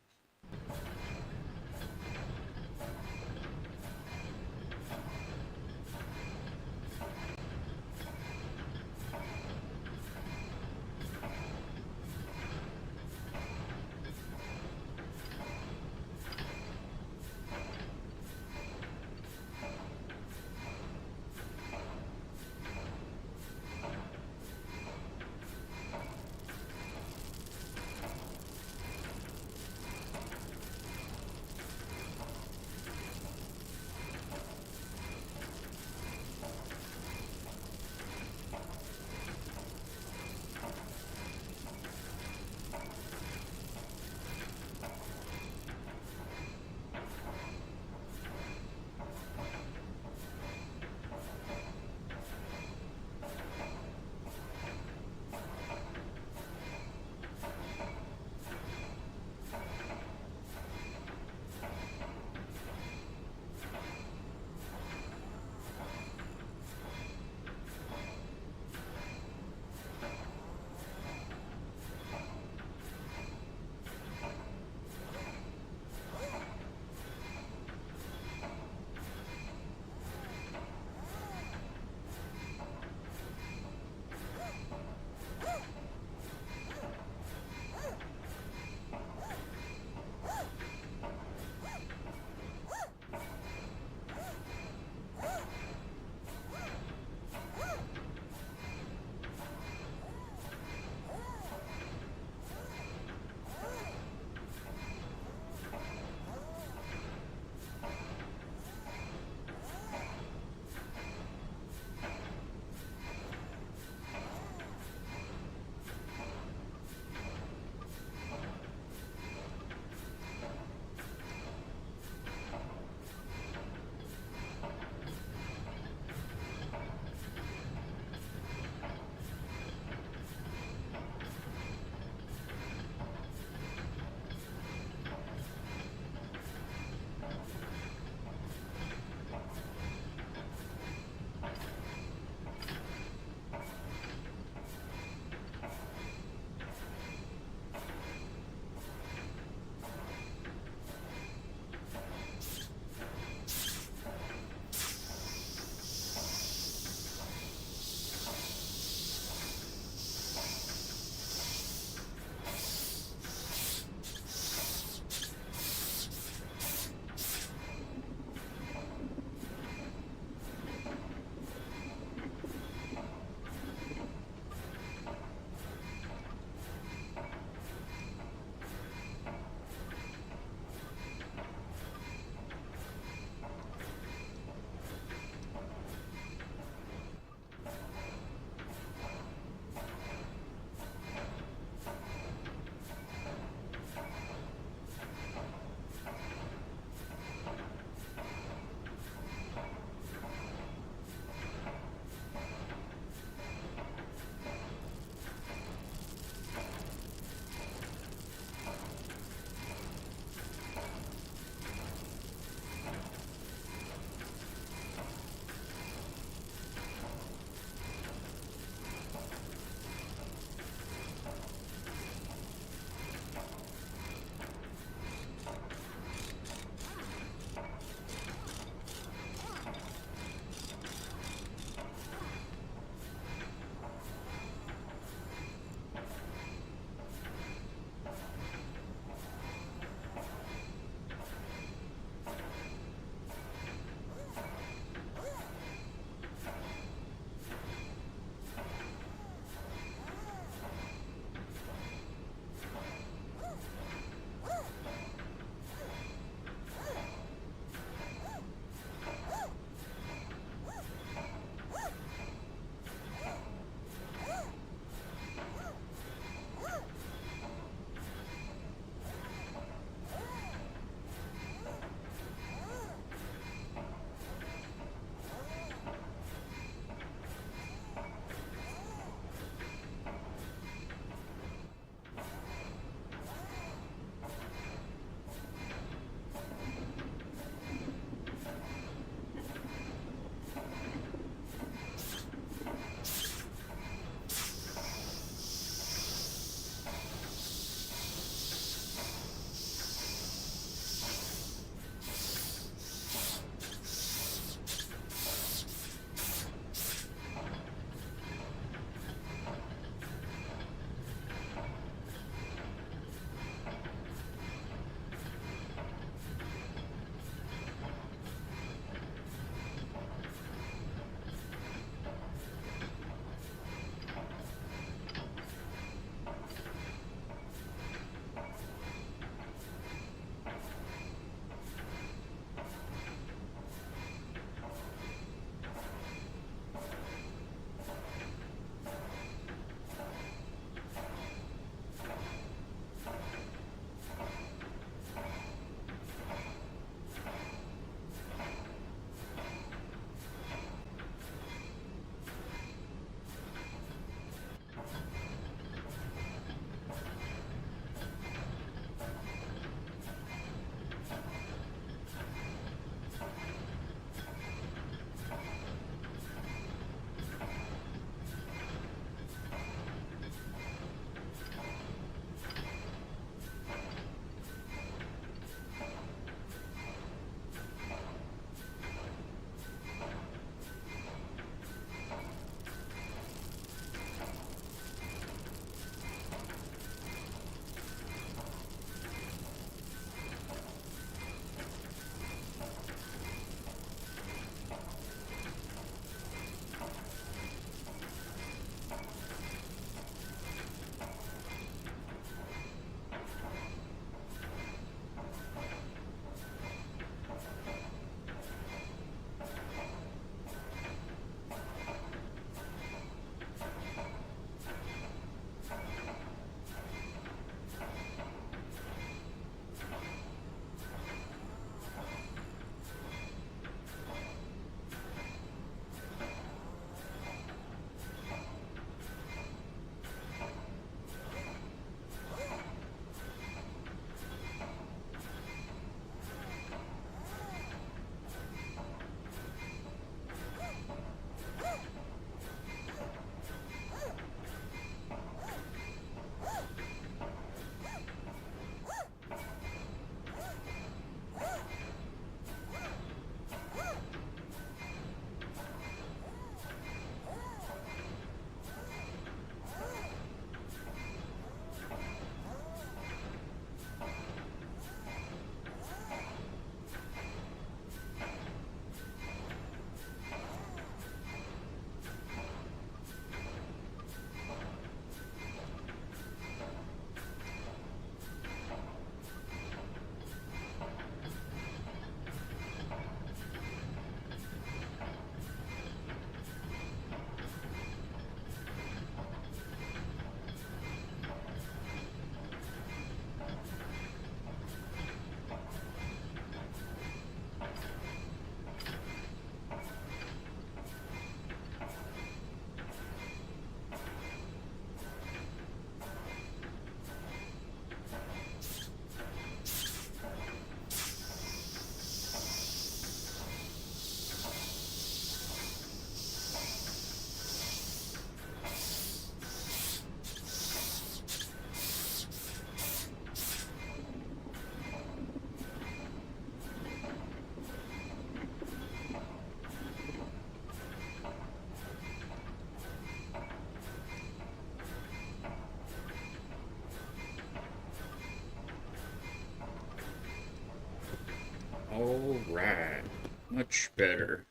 right. Much better.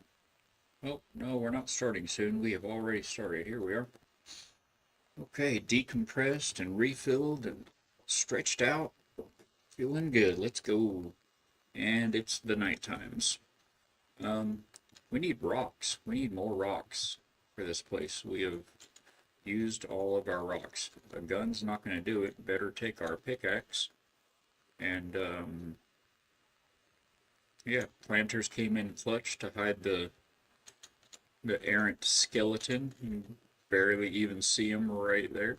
Oh, no, we're not starting soon. We have already started. Here we are. Okay, decompressed and refilled and stretched out. Feeling good. Let's go. And it's the night times. Um, we need rocks. We need more rocks for this place. We have used all of our rocks. A gun's not going to do it. Better take our pickaxe. And, yeah, planters came in clutch to hide the errant skeleton. You can barely even see him right there.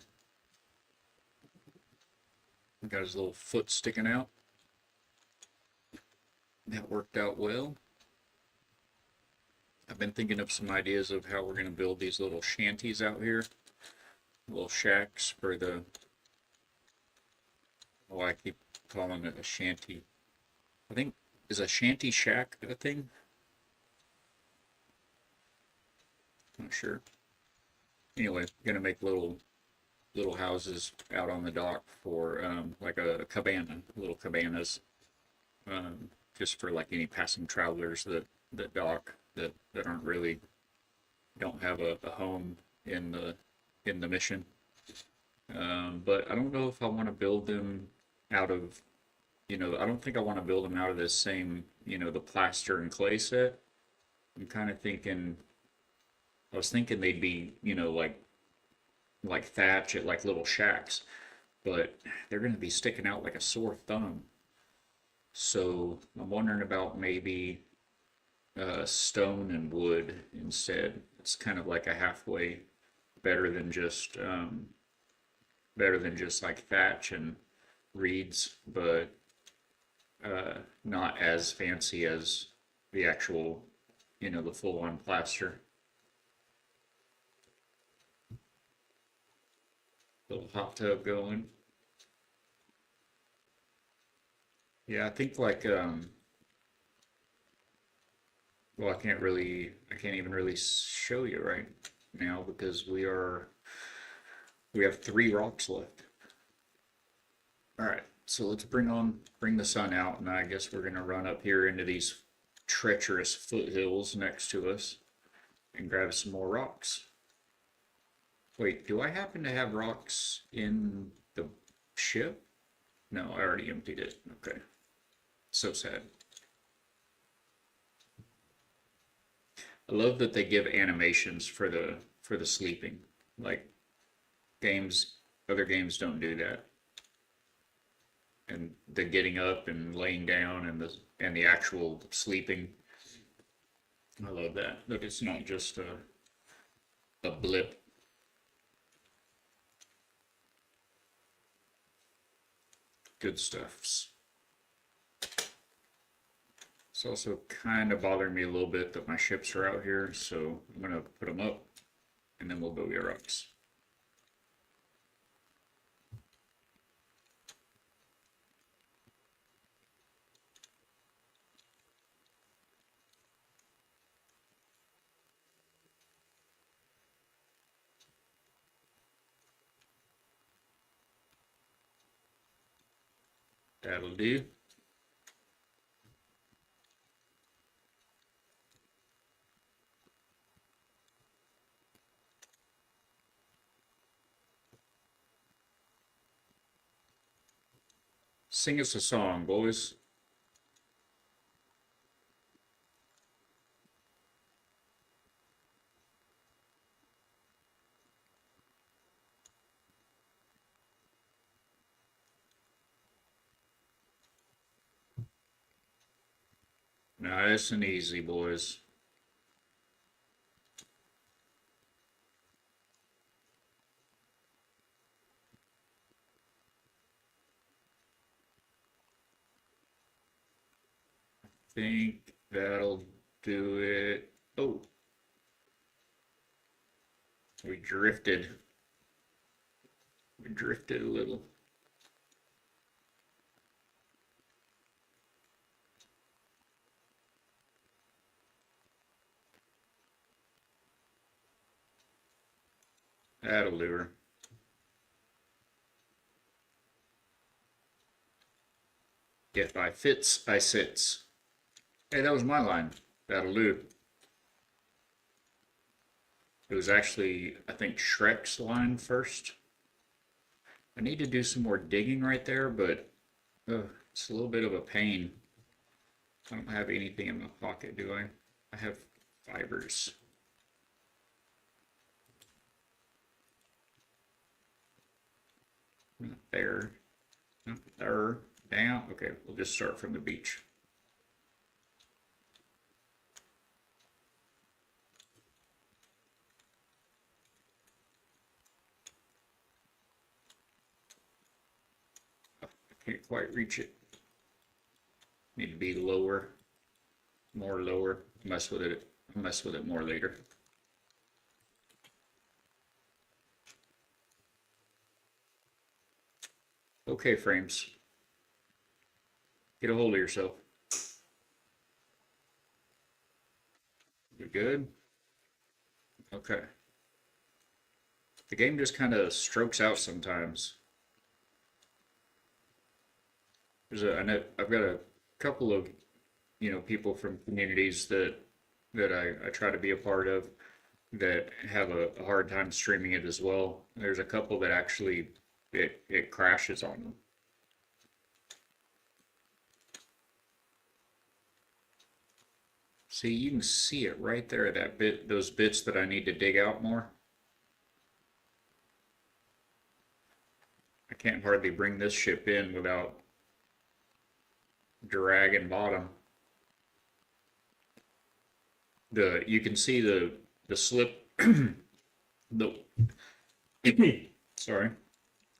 Got his little foot sticking out. That worked out well. I've been thinking of some ideas of how we're going to build these little shanties out here. Little shacks for the... Oh, I keep calling it a shanty. I think, is a shanty shack a thing? Not sure. Anyway, gonna make little houses out on the dock for like a cabana, little cabanas, just for like any passing travelers that dock that aren't really don't have a home in the mission. But I don't know if I want to build them out of, I don't think I want to build them out of this same, the plaster and clay set. I'm kind of thinking, I was thinking they'd be, like thatch at like little shacks, but they're going to be sticking out like a sore thumb. So I'm wondering about maybe stone and wood instead. It's kind of like a halfway better than just like thatch and reeds, but not as fancy as the actual, the full-on plaster. Little hot tub going. Yeah, I think like well, I can't even really show you right now because we have 3 rocks left. All right, so let's bring the sun out, and I guess we're gonna run up here into these treacherous foothills next to us and grab some more rocks. Wait, do I happen to have rocks in the ship? No, I already emptied it. Okay. So sad. I love that they give animations for the sleeping. Like other games don't do that. And the getting up and laying down and the actual sleeping. I love that. That it's not just a blip. Good stuffs. It's also kind of bothering me a little bit that my ships are out here, so I'm gonna put them up, and then we'll go get rocks. That'll do. Sing us a song, boys. Nice and easy, boys. Think that'll do it. Oh, we drifted. We drifted a little. That'll do her. If I fits, I sits. Hey, that was my line. That'll do. It was actually, I think, Shrek's line first. I need to do some more digging right there, but it's a little bit of a pain. I don't have anything in my pocket, do I? I have fibers. Not there. Not there. Down. Okay, we'll just start from the beach. I can't quite reach it. Need to be lower. More lower. Mess with it. I'll mess with it more later. Okay, frames. Get a hold of yourself. You good? Okay. The game just kind of strokes out sometimes. I know I've got a couple of, people from communities that I try to be a part of that have a hard time streaming it as well. There's a couple that actually it crashes on them. See, you can see it right there, those bits that I need to dig out more. I can't hardly bring this ship in without dragging bottom. You can see the slip the sorry,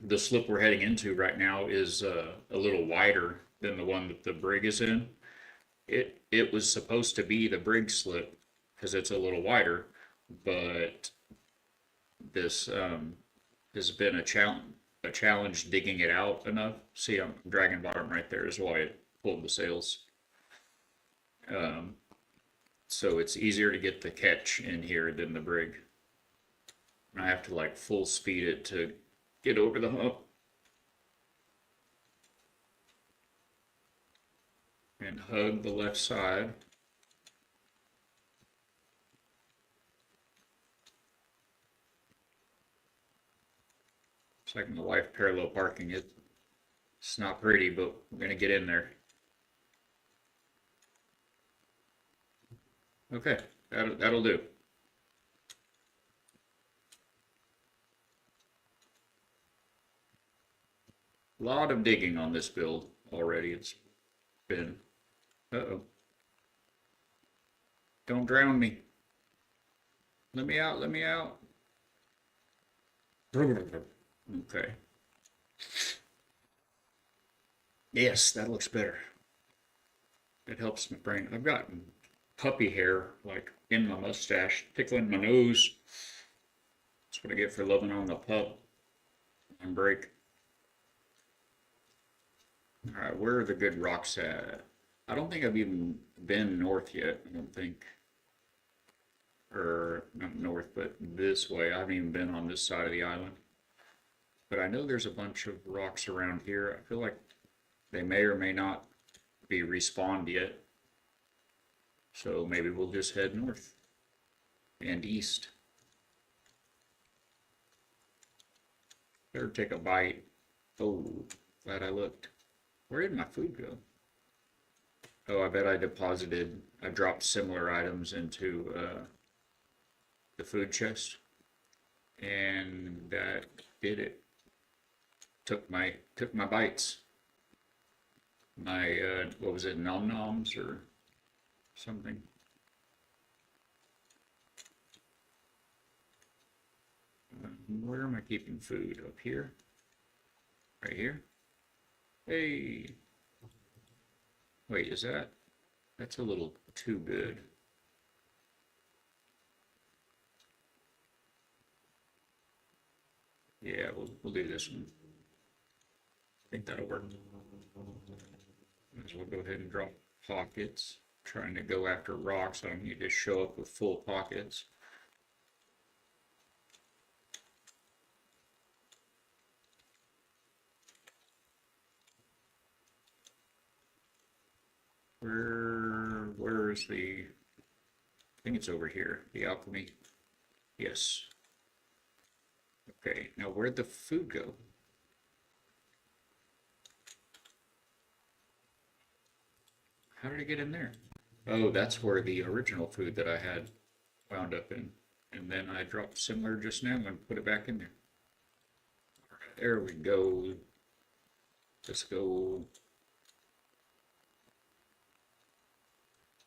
the slip we're heading into right now is a little wider than the one that the brig is in. It was supposed to be the brig slip because it's a little wider, but this has been a challenge digging it out enough. See, I'm dragging bottom right there is why it pulled the sails. So it's easier to get the catch in here than the brig. And I have to like full speed it to get over the hump. And hug the left side. It's like my wife parallel parking it. It's not pretty, but we're gonna get in there. Okay, that'll do. A lot of digging on this build already. It's been. Uh-oh. Don't drown me. Let me out, let me out. Okay. Yes, that looks better. It helps my brain. I've got puppy hair like in my mustache, tickling my nose. That's what I get for loving on the pup on break. All right, where are the good rocks at? I don't think I've even been north yet. I don't think. Or not north, but this way. I haven't even been on this side of the island. But I know there's a bunch of rocks around here. I feel like they may or may not be respawned yet. So maybe we'll just head north and east. Better take a bite. Oh, glad I looked. Where did my food go? Oh, I bet I dropped similar items into the food chest. And that did it. Took my bites. My what was it, nom noms or something? Where am I keeping food? Up here? Right here? Hey. Wait, that's a little too good. Yeah, we'll do this one. I think that'll work. Might as well go ahead and drop pockets. Trying to go after rocks, I don't need to show up with full pockets. Where is the, I think it's over here, the alchemy. Yes. Okay, now where'd the food go? How did it get in there? Oh, that's where the original food that I had wound up in. And then I dropped similar just now and put it back in there. There we go. Let's go.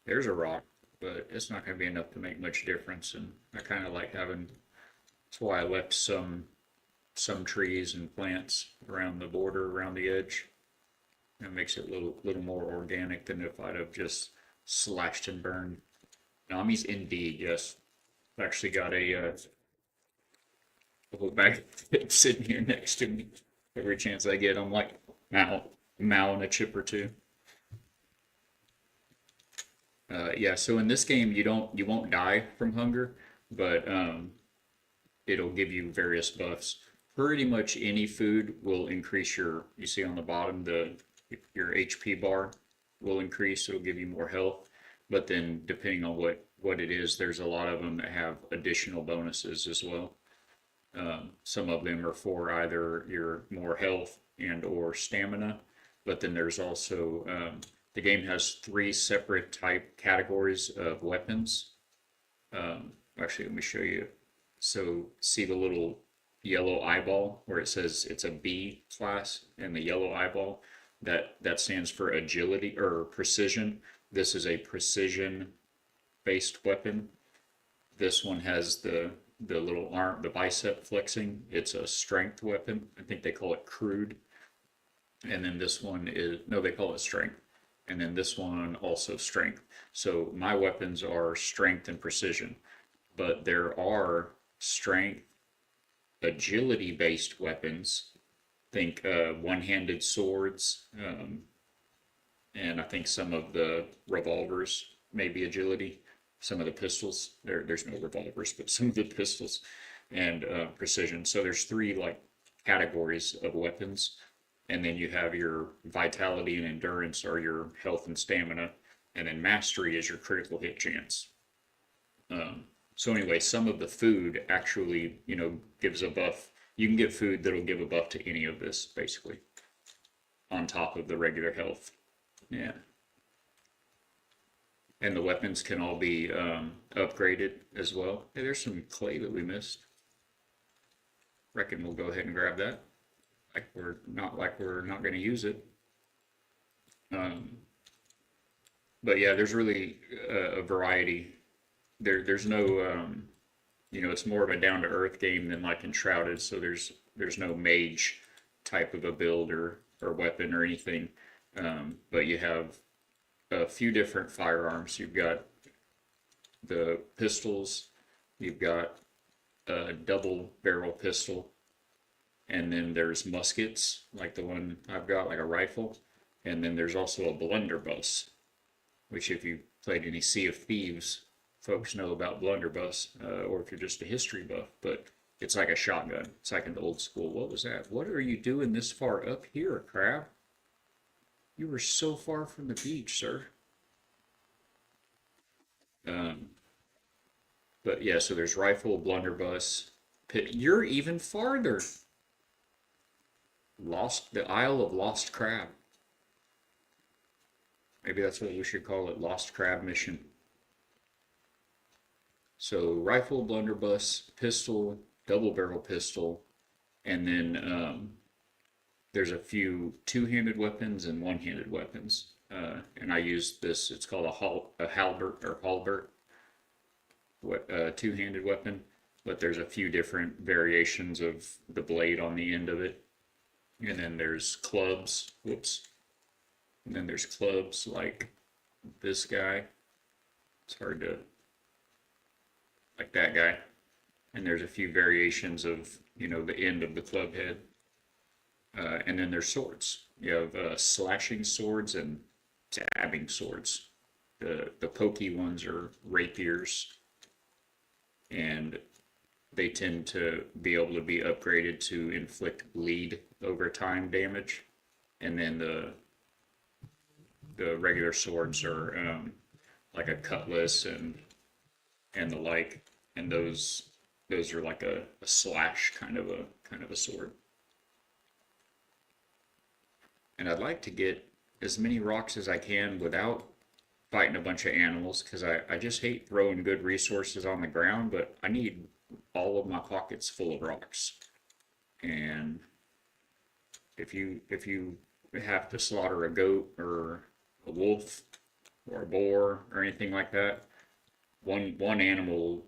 There's a rock, but it's not going to be enough to make much difference. And I kind of like having, that's why I left some trees and plants around the border, around the edge. It makes it a little more organic than if I'd have just slashed and burned. Nami's indeed, yes. I've actually got a whole bag of chips sitting here next to me. Every chance I get, I'm like mowing a chip or two. Yeah, so in this game you won't die from hunger, but it'll give you various buffs. Pretty much any food will increase your, you see on the bottom, your HP bar will increase. It'll give you more health. But then depending on what it is, there's a lot of them that have additional bonuses as well. Some of them are for either your more health and or stamina, but then there's also the game has three separate type categories of weapons. Actually, let me show you. So see the little yellow eyeball where it says it's a B class, and the yellow eyeball that stands for agility or precision. This is a precision based weapon. This one has the little arm, the bicep flexing. It's a strength weapon. I think they call it crude. And then this one is, no, they call it strength. And then this one also strength. So my weapons are strength and precision, but there are strength, agility based weapons. Think one-handed swords, and I think some of the revolvers may be agility. Some of the pistols, there's no revolvers, but some of the pistols, and precision. So there's three like categories of weapons, and then you have your vitality and endurance are your health and stamina, and then mastery is your critical hit chance. So anyway, some of the food actually, gives a buff. You can get food that'll give a buff to any of this, basically, on top of the regular health. Yeah. And the weapons can all be upgraded as well. Hey, there's some clay that we missed. Reckon we'll go ahead and grab that. Like we're not going to use it. But yeah, there's really a variety. There's no it's more of a down to earth game than like Enshrouded. So there's no mage type of a build or weapon or anything. But you have a few different firearms. You've got the pistols, you've got a double barrel pistol, and then there's muskets, like the one I've got, like a rifle, and then there's also a blunderbuss, which if you played any Sea of Thieves, folks know about blunderbuss, or if you're just a history buff, but it's like a shotgun. It's like an old school. What was that? What are you doing this far up here, crab? You were so far from the beach, sir. But yeah, so there's rifle, blunderbuss. You're even farther. The Isle of Lost Crab. Maybe that's what we should call it, Lost Crab Mission. So rifle, blunderbuss, pistol, double barrel pistol, and then there's a few two-handed weapons and one-handed weapons. And I use this, it's called a halbert or halbert, two-handed weapon, but there's a few different variations of the blade on the end of it. And then there's clubs, and then there's clubs like this guy. It's hard to, like that guy. And there's a few variations of, the end of the club head. And then there's swords. You have slashing swords and stabbing swords. The pokey ones are rapiers, and they tend to be able to be upgraded to inflict bleed over time damage. And then the regular swords are like a cutlass and the like, and those are like a slash kind of a sword. And I'd like to get as many rocks as I can without fighting a bunch of animals because I just hate throwing good resources on the ground, but I need all of my pockets full of rocks. And if you have to slaughter a goat or a wolf or a boar or anything like that, one animal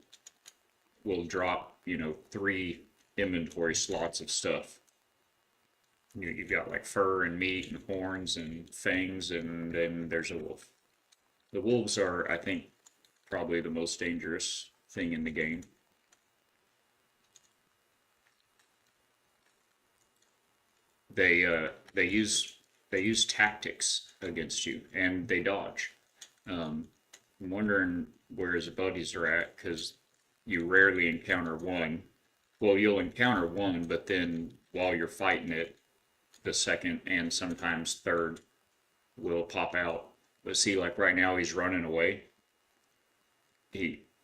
will drop, 3 inventory slots of stuff. You've got like fur and meat and horns and fangs, and then there's a wolf. The wolves are, I think, probably the most dangerous thing in the game. They use tactics against you, and they dodge. I'm wondering where his buddies are at because you rarely encounter one. Well, you'll encounter one, but then while you're fighting it, the second and sometimes third will pop out. But see, like right now, he's running away.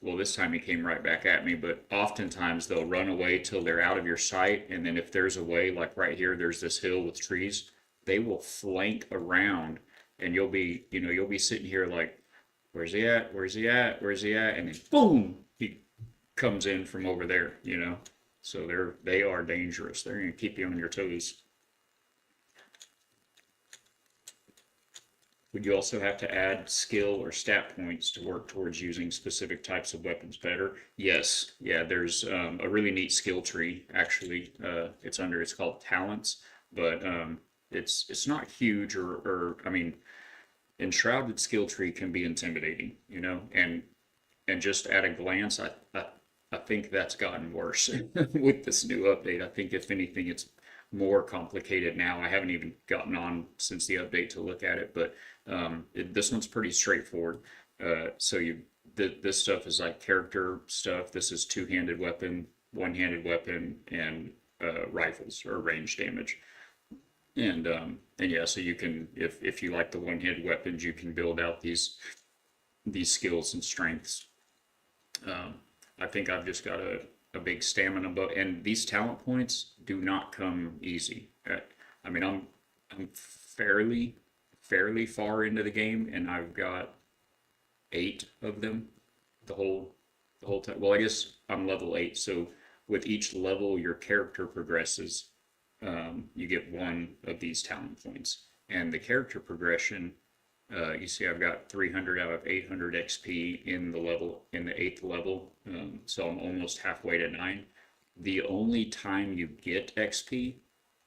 Well, this time he came right back at me, but oftentimes they'll run away till they're out of your sight, and then if there's a way, like right here, there's this hill with trees, they will flank around, and you'll be sitting here like, where's he at? Where's he at? Where's he at? And then boom, he comes in from over there. So they are dangerous. They're gonna keep you on your toes. Would you also have to add skill or stat points to work towards using specific types of weapons better? Yes. Yeah, there's a really neat skill tree, actually. It's called talents, but it's not huge or I mean, enshrouded skill tree can be intimidating, and just at a glance, I think that's gotten worse with this new update. I think if anything, it's more complicated now. I haven't even gotten on since the update to look at it, but this one's pretty straightforward. So this stuff is like character stuff. This is two-handed weapon, one-handed weapon, and rifles or range damage. And yeah, so you can if you like the one-handed weapons, you can build out these skills and strengths. I think I've just got a big stamina, and these talent points do not come easy. I mean, I'm fairly far into the game, and I've got 8 of them. The whole time. Well, I guess I'm level 8, so with each level, your character progresses. You get 1 of these talent points, and the character progression. You see, I've got 300 out of 800 XP in the 8th level, so I'm almost halfway to 9. The only time you get XP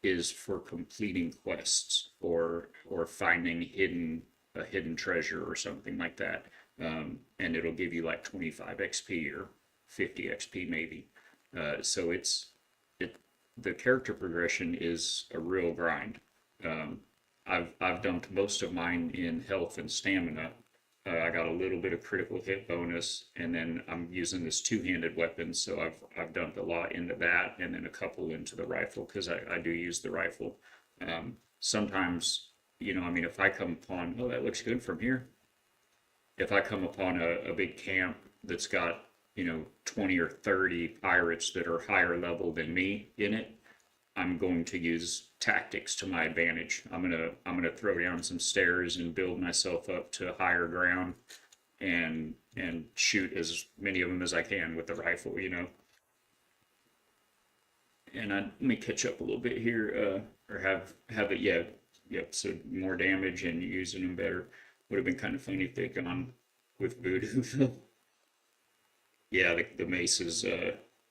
is for completing quests or finding a hidden treasure or something like that, and it'll give you like 25 XP or 50 XP maybe. So the character progression is a real grind. I've dumped most of mine in health and stamina. I got a little bit of critical hit bonus, and then I'm using this two-handed weapon, so I've dumped a lot into that, and then a couple into the rifle because I do use the rifle. Sometimes, I mean, if I come upon, oh, that looks good from here. If I come upon a big camp that's got 20 or 30 pirates that are higher level than me in it, I'm going to use tactics to my advantage. I'm gonna throw down some stairs and build myself up to higher ground, and shoot as many of them as I can with the rifle. And let me catch up a little bit here, or have it. Yeah, yep. So more damage and using them better. Would have been kind of funny if they'd gone with voodoo. Yeah, the mace is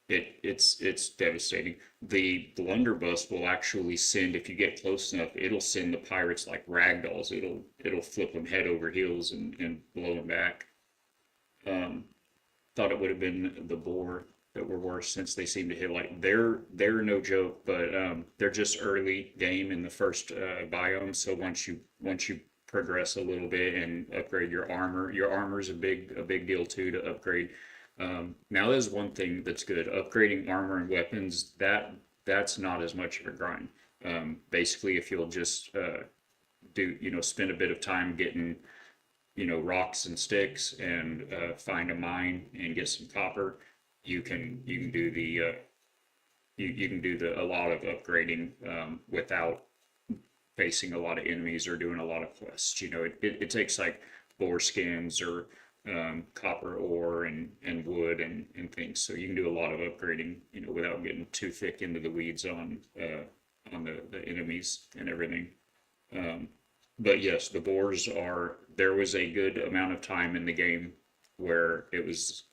it's devastating. The blunderbuss will actually send, if you get close enough, it'll send the pirates like ragdolls. It'll flip them head over heels and blow them back. Thought it would have been the boar that were worse since they seem to hit like they're no joke, but they're just early game in the first biome. So once you progress a little bit and upgrade your armor is a big deal too to upgrade. Now there's one thing that's good. Upgrading armor and weapons, that's not as much of a grind. Basically, if you'll just spend a bit of time getting, rocks and sticks and find a mine and get some copper, you can do a lot of upgrading without facing a lot of enemies or doing a lot of quests. It takes like boar skins or copper ore and wood and things. So you can do a lot of upgrading, without getting too thick into the weeds on the enemies and everything. Um, but yes, the boars are. There was a good amount of time in the game where it was,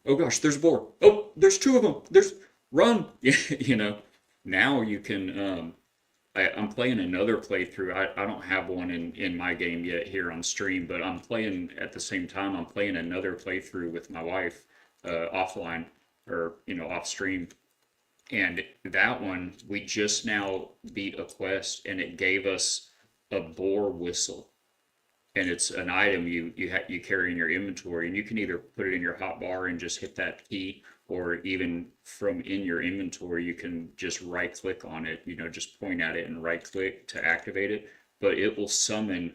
oh gosh, there's a boar. Oh, there's two of them. There's run. you know. Now you can. I'm playing another playthrough. I don't have one in my game yet here on stream, but I'm playing at the same time. I'm playing another playthrough with my wife, offline or off stream. And that one, we just now beat a quest, and it gave us a boar whistle, and it's an item you carry in your inventory, and you can either put it in your hotbar and just hit that key, or even from in your inventory you can just right click on it, just point at it and right click to activate it. But it will summon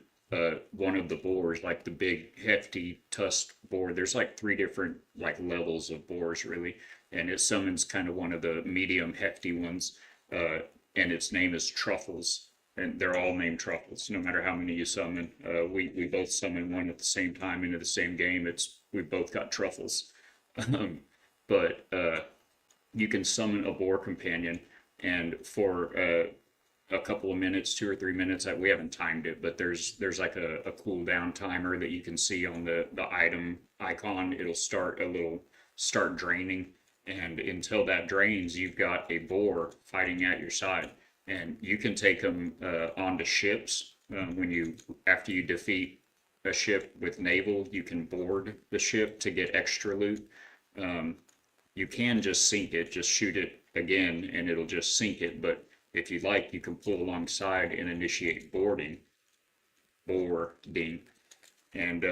one of the boars, like the big hefty tusked boar. There's like three different like levels of boars really, and it summons kind of one of the medium hefty ones, and its name is Truffles, and they're all named Truffles. No matter how many you summon, we both summon one at the same time into the same game. We both got Truffles, but you can summon a boar companion, and for a couple of minutes, 2 or 3 minutes, we haven't timed it, but there's like a cooldown timer that you can see on the item icon. It'll start draining, and until that drains, you've got a boar fighting at your side, and you can take them onto ships. After you defeat a ship with naval, you can board the ship to get extra loot. You can just sink it, just shoot it again, and it'll just sink it. But if you like, you can pull alongside and initiate boarding. And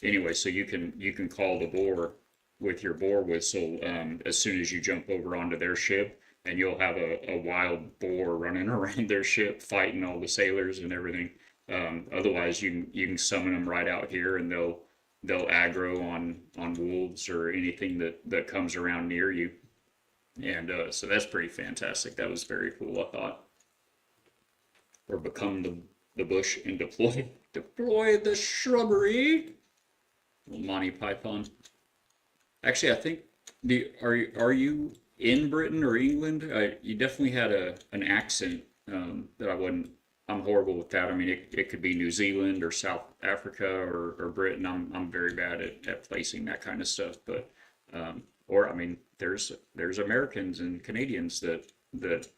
anyway, so you can call the boar with your boar whistle as soon as you jump over onto their ship, and you'll have a wild boar running around their ship fighting all the sailors and everything. Otherwise, you can summon them right out here, and they'll aggro on wolves or anything that comes around near you. And so that's pretty fantastic. That was very cool, I thought. Or become the bush and deploy the shrubbery. Little Monty Python. Actually, I think are you in Britain or England? You definitely had an accent that I wouldn't. I'm horrible with that. I mean, it could be New Zealand or South Africa or Britain. I'm very bad at placing that kind of stuff. But or I mean, there's Americans and Canadians that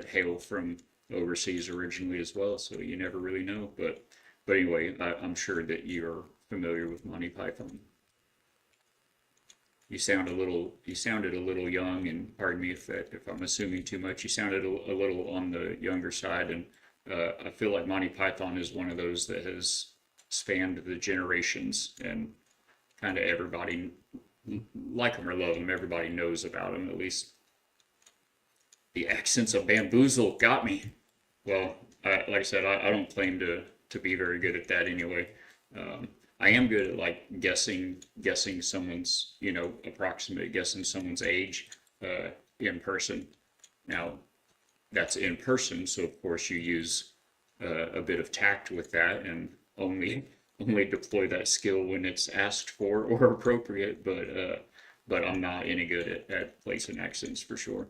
hail from overseas originally as well. So you never really know. But anyway, I'm sure that you're familiar with Monty Python. You sounded a little young, and pardon me if I'm assuming too much. You sounded a little on the younger side, and I feel like Monty Python is one of those that has spanned the generations, and kind of everybody, like them or love them, everybody knows about them at least. The accents of Bamboozle got me. Well, like I said, I don't claim to be very good at that anyway. I am good at like guessing someone's, approximate guessing someone's age in person. Now, that's in person, so of course you use a bit of tact with that, and only deploy that skill when it's asked for or appropriate. But I'm not any good at placing accents for sure.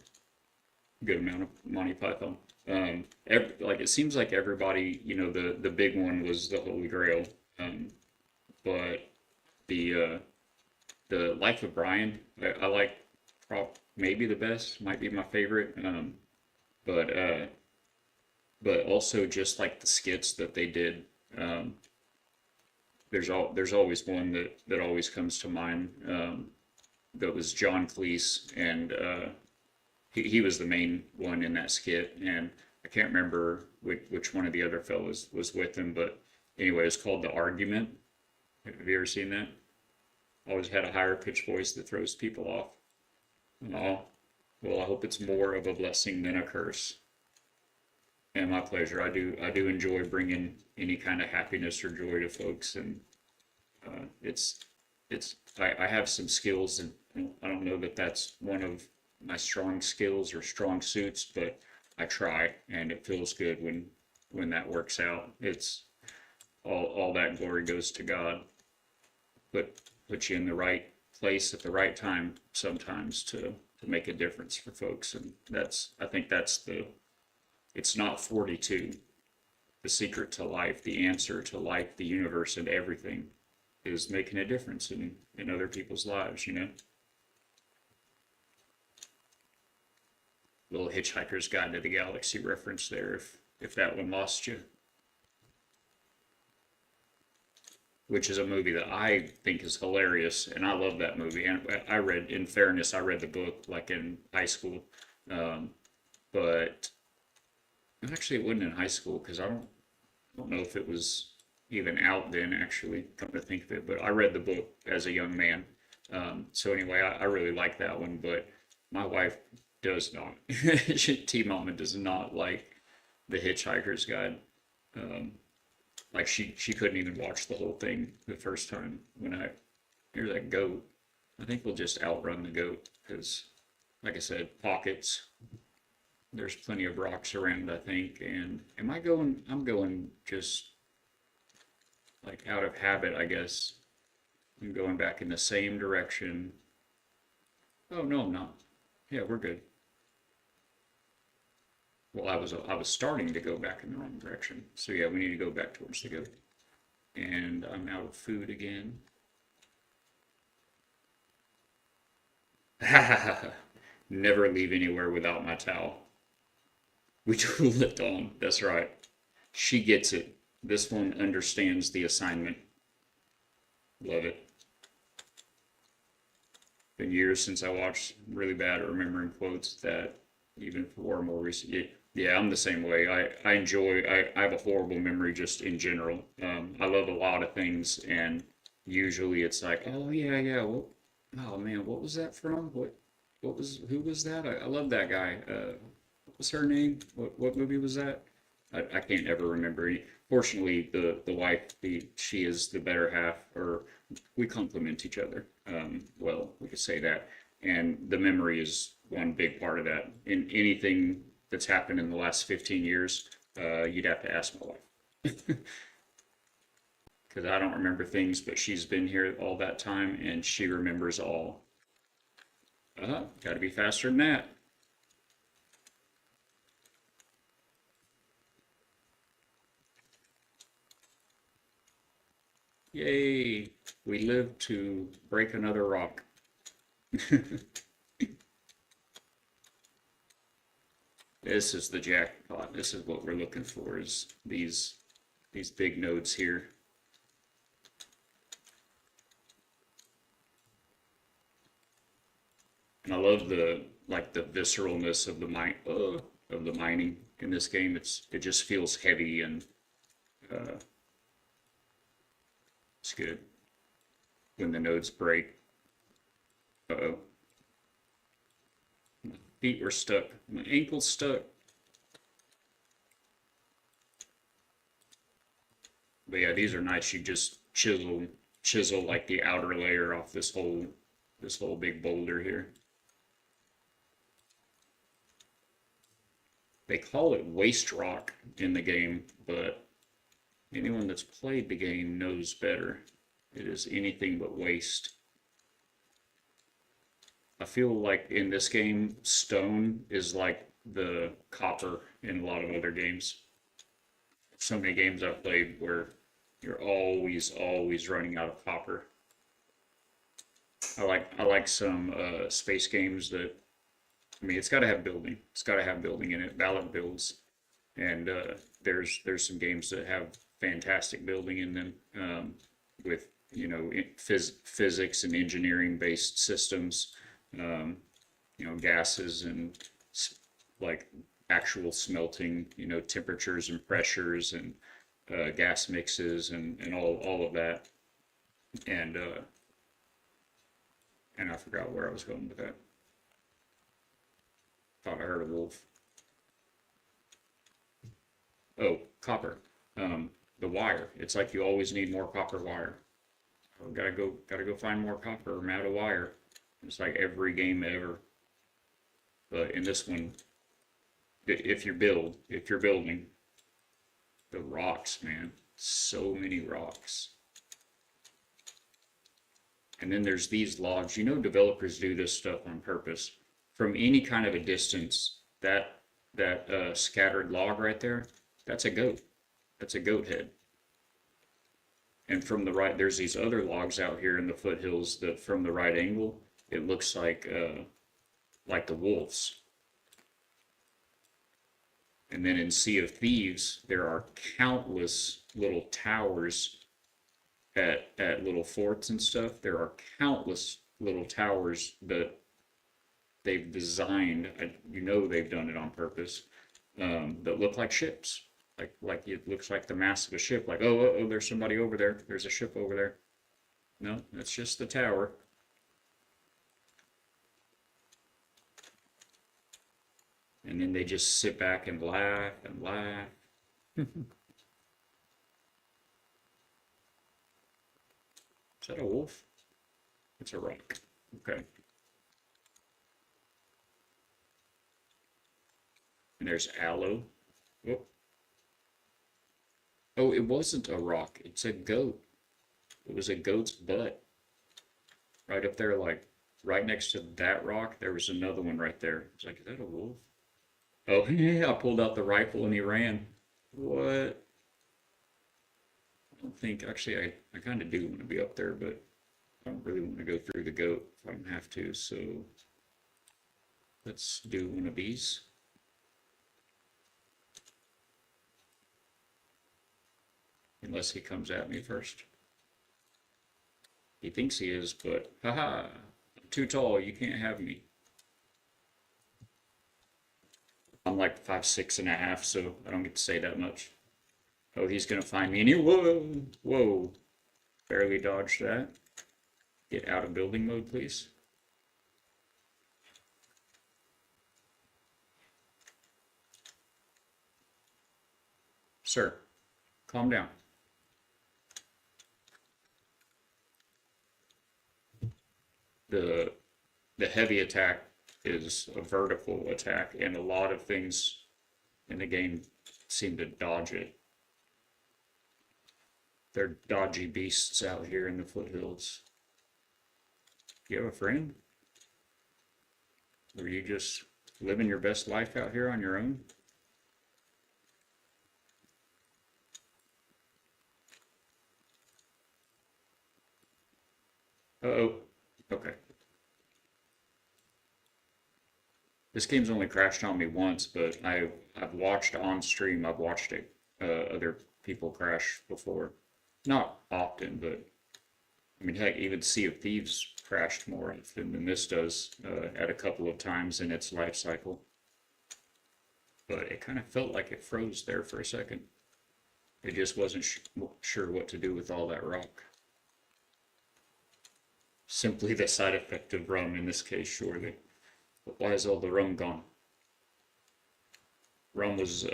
Good amount of Monty Python. Like it seems like everybody, the big one was the Holy Grail, but the Life of Brian, I like, maybe the best, might be my favorite. But but also just like the skits that they did. There's always one that always comes to mind. That was John Cleese, and he was the main one in that skit, and I can't remember which one of the other fellows was with him, but anyway, it's called The Argument. Have you ever seen that? Always had a higher pitched voice that throws people off. Oh, well, I hope it's more of a blessing than a curse. And my pleasure. I do enjoy bringing any kind of happiness or joy to folks, and it's I have some skills, and I don't know that that's one of my strong skills or strong suits, but I try, and it feels good when that works out. It's all that glory goes to God. Put you in the right place at the right time sometimes to make a difference for folks, and I think that's the it's not 42. The secret to life, the answer to life, the universe, and everything is making a difference in other people's lives, you know? Little Hitchhiker's Guide to the Galaxy reference there, if that one lost you. Which is a movie that I think is hilarious, and I love that movie. And in fairness, I read the book like in high school, but actually it wasn't in high school because I don't know if it was even out then, actually, come to think of it, but I read the book as a young man. So anyway, I really like that one, but my wife does not. T-Mama does not like The Hitchhiker's Guide. Like she couldn't even watch the whole thing the first time here's that goat. I think we'll just outrun the goat because, like I said, pockets. There's plenty of rocks around, I think. And I'm going just like out of habit, I guess. I'm going back in the same direction. Oh, no, I'm not. Yeah, we're good. Well, I was starting to go back in the wrong direction. So yeah, we need to go back towards the goat. And I'm out of food again. Never leave anywhere without my towel. We tool it on. That's right. She gets it. This one understands the assignment. Love it. Been years since I watched. Really bad at remembering quotes that even for more recent. Yeah, I'm the same way. I have a horrible memory just in general. I love a lot of things, and usually it's like, oh yeah, yeah. Oh man, what was that from? Who was that? I love that guy. What was her name? What movie was that? I can't ever remember. Fortunately, the wife, she is the better half, or we complement each other. Well, we could say that. And the memory is one big part of that. In anything that's happened in the last 15 years, you'd have to ask my wife. Because I don't remember things, but she's been here all that time and she remembers all. Got to be faster than that. Yay! We live to break another rock. This is the jackpot. This is what we're looking for, is these big nodes here. And I love the visceralness of the mining in this game. It just feels heavy and it's good when the nodes break. Uh-oh. My feet were stuck. My ankle's stuck. But yeah, these are nice. You just chisel like the outer layer off this whole big boulder here. They call it waste rock in the game, but anyone that's played the game knows better. It is anything but waste. I feel like in this game, stone is like the copper in a lot of other games. So many games I've played where you're always running out of copper. I like some space games that, I mean, it's got to have building. It's got to have building in it. Valid builds, and there's some games that have fantastic building in them, with physics and engineering based systems, gases and like actual smelting, temperatures and pressures and gas mixes and all of that, and I forgot where I was going with that. Thought I heard a wolf. Oh, copper. The wire. It's like you always need more copper wire. Oh, gotta go find more copper. I'm out of wire. It's like every game ever. But in this one, if you're building, the rocks, man, so many rocks. And then there's these logs. You know, developers do this stuff on purpose. From any kind of a distance, that scattered log right there, that's a goat. That's a goat head. And from the right, there's these other logs out here in the foothills that, from the right angle, it looks like the wolves. And then in Sea of Thieves, there are countless little towers at little forts and stuff. There are countless little towers that they've designed. You know they've done it on purpose. That look like ships. Like it looks like the mass of a ship. Like oh, there's somebody over there. There's a ship over there. No, that's just the tower. And then they just sit back and laugh and laugh. Is that a wolf? It's a rock. Okay. And there's aloe. Oh. Oh, it wasn't a rock. It's a goat. It was a goat's butt. Right up there, like right next to that rock, there was another one right there. It's like, is that a wolf? Oh, yeah, I pulled out the rifle and he ran. What? I don't think, actually, I kind of do want to be up there, but I don't really want to go through the goat if I don't have to, so let's do one of these. Unless he comes at me first. He thinks he is, but haha, I'm too tall, you can't have me. I'm like 5'6.5", so I don't get to say that much. Oh, he's gonna find me and he, whoa, barely dodged that. Get out of building mode, please. Sir, calm down. The heavy attack is a vertical attack, and a lot of things in the game seem to dodge it. They're dodgy beasts out here in the foothills. You have a friend? Or are you just living your best life out here on your own? Uh-oh. Okay. This game's only crashed on me once, but I've watched on stream. I've watched it, other people crash before. Not often, but I mean, heck, even Sea of Thieves crashed more often than this does at a couple of times in its life cycle. But it kind of felt like it froze there for a second. It just wasn't sure what to do with all that rock. Simply the side effect of rum in this case, surely. But why is all the rum gone? Rum was,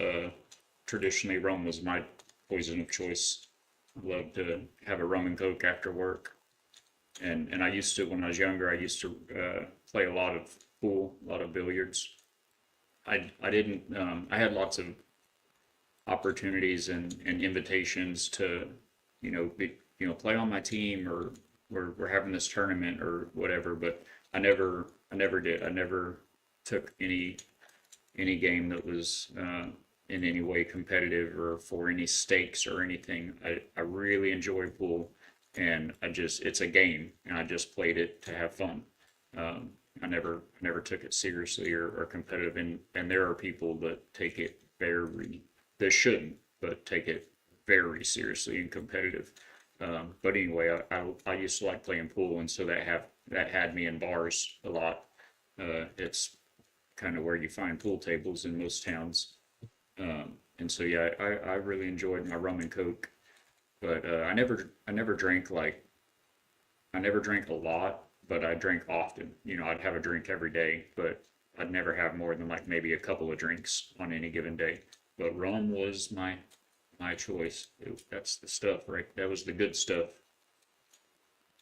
traditionally rum was my poison of choice. I loved to have a rum and coke after work. And I used to, when I was younger, I used to play a lot of pool, a lot of billiards. I didn't, I had lots of opportunities and invitations to, play on my team, or we're having this tournament or whatever, but I never did. I never took any game that was in any way competitive or for any stakes or anything. I really enjoy pool, and it's a game, and I just played it to have fun. I never took it seriously or competitive, and there are people that take it that shouldn't, but take it very seriously and competitive. But anyway, I used to like playing pool, and so that had me in bars a lot. It's kind of where you find pool tables in most towns. And so yeah, I really enjoyed my rum and coke, but I never drank I never drank a lot, but I drank often. I'd have a drink every day, but I'd never have more than like maybe a couple of drinks on any given day. but rum was my choice. That's the stuff, right? That was the good stuff.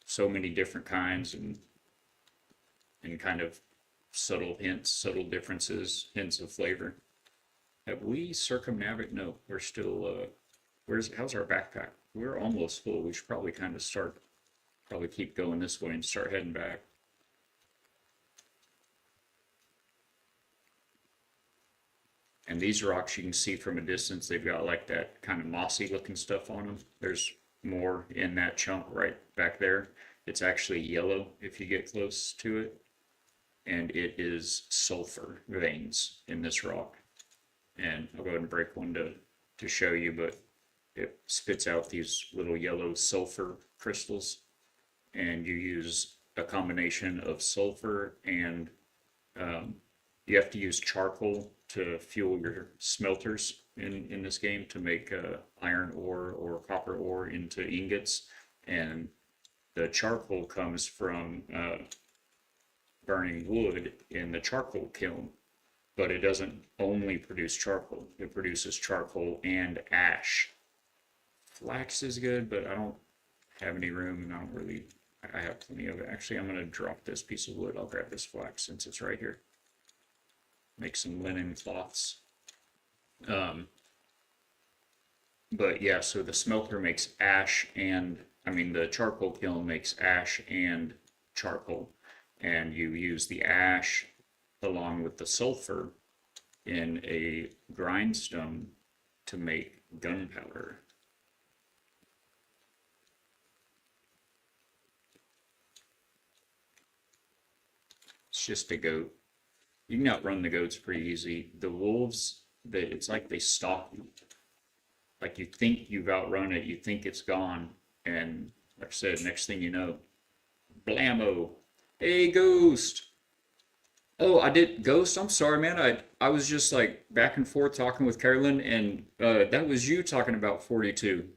So many different kinds and kind of subtle hints, subtle differences, hints of flavor. Have we circumnavigated? No, we're still. How's our backpack? We're almost full. We should probably kind of probably keep going this way and start heading back. And these rocks you can see from a distance, they've got like that kind of mossy looking stuff on them. There's more in that chunk right back there. It's actually yellow if you get close to it. And it is sulfur veins in this rock. And I'll go ahead and break one to show you, but it spits out these little yellow sulfur crystals. And you use a combination of sulfur and you have to use charcoal to fuel your smelters in this game to make iron ore or copper ore into ingots. And the charcoal comes from burning wood in the charcoal kiln, but it doesn't only produce charcoal. It produces charcoal and ash. Flax is good, but I don't have any room and I have plenty of it. Actually, I'm going to drop this piece of wood. I'll grab this flax since it's right here. Make some linen cloths. But yeah, so the smelter makes ash the charcoal kiln makes ash and charcoal. And you use the ash along with the sulfur in a grindstone to make gunpowder. It's just a goat. You can outrun the goats pretty easy. The wolves, it's like they stalk you. Like you think you've outrun it, you think it's gone, and like I said, next thing you know, blammo. Hey, Ghost. Oh, I did Ghost. I'm sorry, man. I was just like back and forth talking with Carolyn, and that was you talking about 42.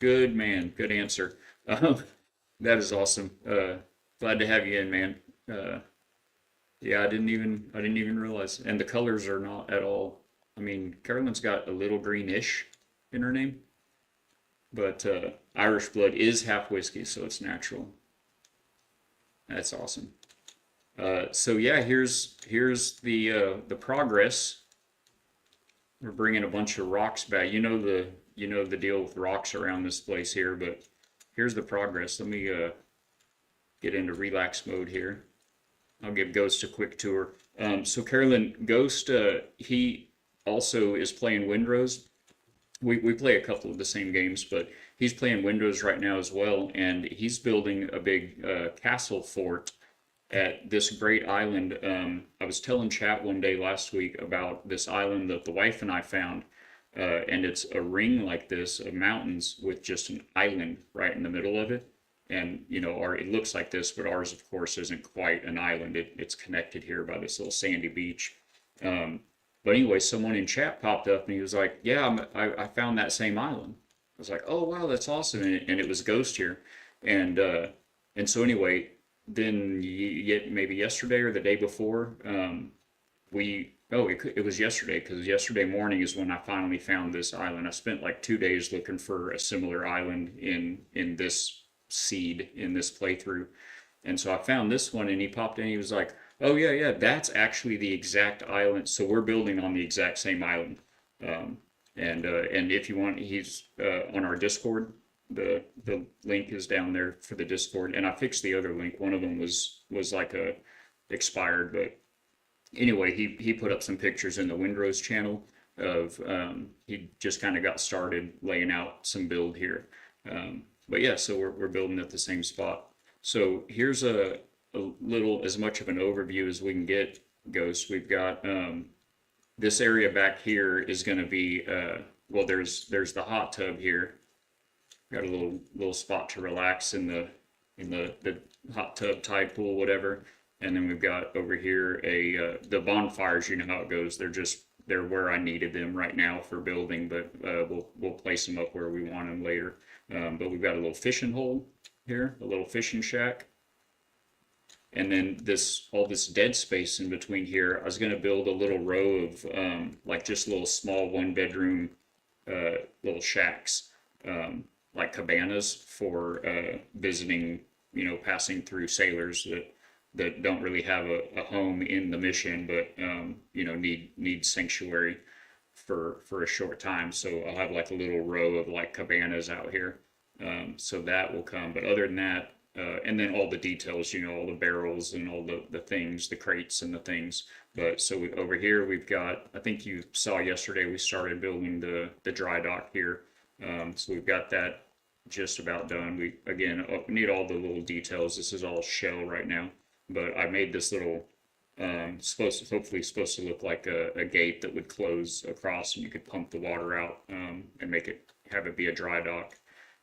Good man. Good answer. That is awesome. Glad to have you in, man. Yeah, I didn't even realize. And the colors are not at all. I mean, Carolyn's got a little greenish in her name, but Irish blood is half whiskey, so it's natural. That's awesome. So yeah, here's the progress. We're bringing a bunch of rocks back. You know the deal with rocks around this place here, but here's the progress. Let me get into relax mode here. I'll give Ghost a quick tour. So Carolyn, Ghost, he also is playing Windrose. We play a couple of the same games, but he's playing Windrose right now as well, and he's building a big castle fort at this great island. I was telling chat one day last week about this island that the wife and I found, and it's a ring like this of mountains with just an island right in the middle of it. And it looks like this, but ours, of course, isn't quite an island. It's connected here by this little sandy beach. But anyway, someone in chat popped up and he was like, "Yeah, I found that same island." I was like, "Oh wow, that's awesome!" And it was Ghost here, and so anyway, then maybe yesterday or the day before, it was yesterday because yesterday morning is when I finally found this island. I spent like 2 days looking for a similar island in this seed in this playthrough, and so I found this one, and he popped in. He was like, "Oh yeah, that's actually the exact island. So we're building on the exact same island." And if you want, he's on our Discord. The link is down there for the Discord, and I fixed the other link. One of them was like expired, but anyway, he put up some pictures in the Windrose channel of he just kind of got started laying out some build here. But yeah, so we're building at the same spot. So here's a little, as much of an overview as we can get, Ghost. We've got this area back here is going to be well, there's the hot tub here. Got a little spot to relax in the hot tub, tide pool, whatever. And then we've got over here the bonfires. You know how it goes. They're where I needed them right now for building, but we'll place them up where we want them later. But we've got a little fishing hole here, a little fishing shack. And then all this dead space in between here, I was going to build a little row of like just little small 1 bedroom little shacks, like cabanas for visiting, passing through sailors that don't really have a home in the mission, but need sanctuary for a short time. So I'll have like a little row of like cabanas out here. So that will come. But other than that, and then all the details, all the barrels and all the things, the crates and the things. But so over here we've got, I think you saw yesterday, we started building the dry dock here. So we've got that just about done. We again need all the little details. This is all shell right now, but I made this little hopefully supposed to look like a gate that would close across and you could pump the water out and have it be a dry dock.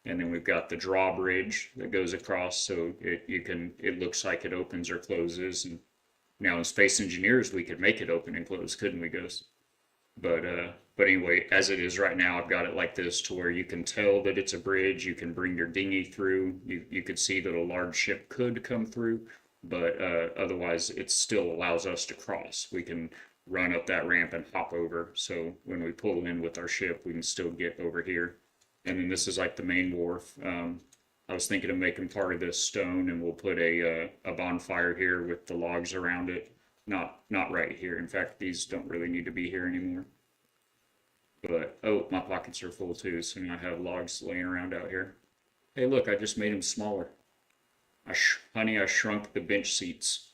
And then we've got the drawbridge that goes across, so it looks like it opens or closes. And now in Space Engineers we could make it open and close, couldn't we, Ghost? But anyway, as it is right now, I've got it like this to where you can tell that it's a bridge. You can bring your dinghy through. You could see that a large ship could come through, but otherwise it still allows us to cross. We can run up that ramp and hop over. So when we pull in with our ship, we can still get over here. And then this is like the main wharf. I was thinking of making part of this stone, and we'll put a bonfire here with the logs around it. Not right here. In fact, these don't really need to be here anymore. But oh, my pockets are full too, so now I have logs laying around out here. Hey, look, I just made them smaller. Honey, I shrunk the bench seats.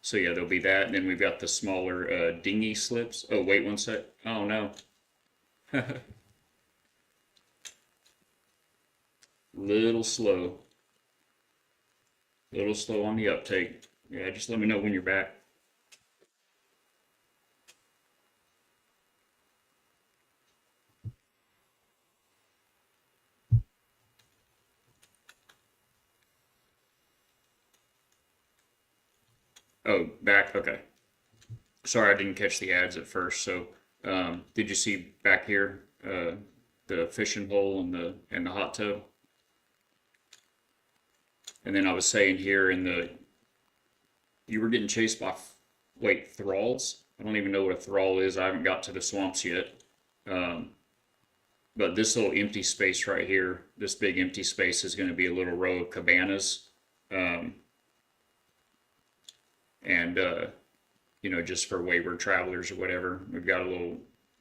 So yeah, there'll be that, and then we've got the smaller dinghy slips. Oh, wait one sec. Oh no. Little slow on the uptake. Yeah, just let me know when you're back. Oh, back. Okay. Sorry, I didn't catch the ads at first. So, did you see back here the fishing hole and the hot tub? And then I was saying here you were getting chased by, wait, thralls? I don't even know what a thrall is. I haven't got to the swamps yet. But this little empty space right here, this big empty space is going to be a little row of cabanas. And just for wayward travelers or whatever. We've got a little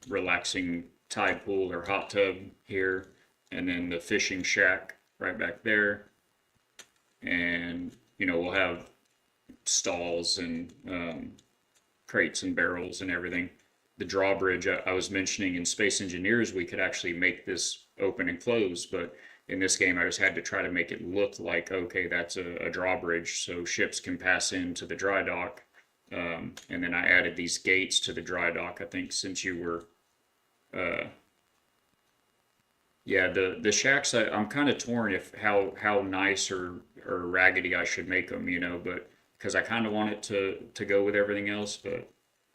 relaxing tide pool or hot tub here, and then the fishing shack right back there. And we'll have stalls and crates and barrels and everything. The drawbridge I was mentioning in Space Engineers, we could actually make this open and close, but in this game I just had to try to make it look like, okay, that's a drawbridge so ships can pass into the dry dock. And then I added these gates to the dry dock, I think, since you were yeah, the shacks, I'm kind of torn if how nice or raggedy I should make them, but because I kind of want it to go with everything else. But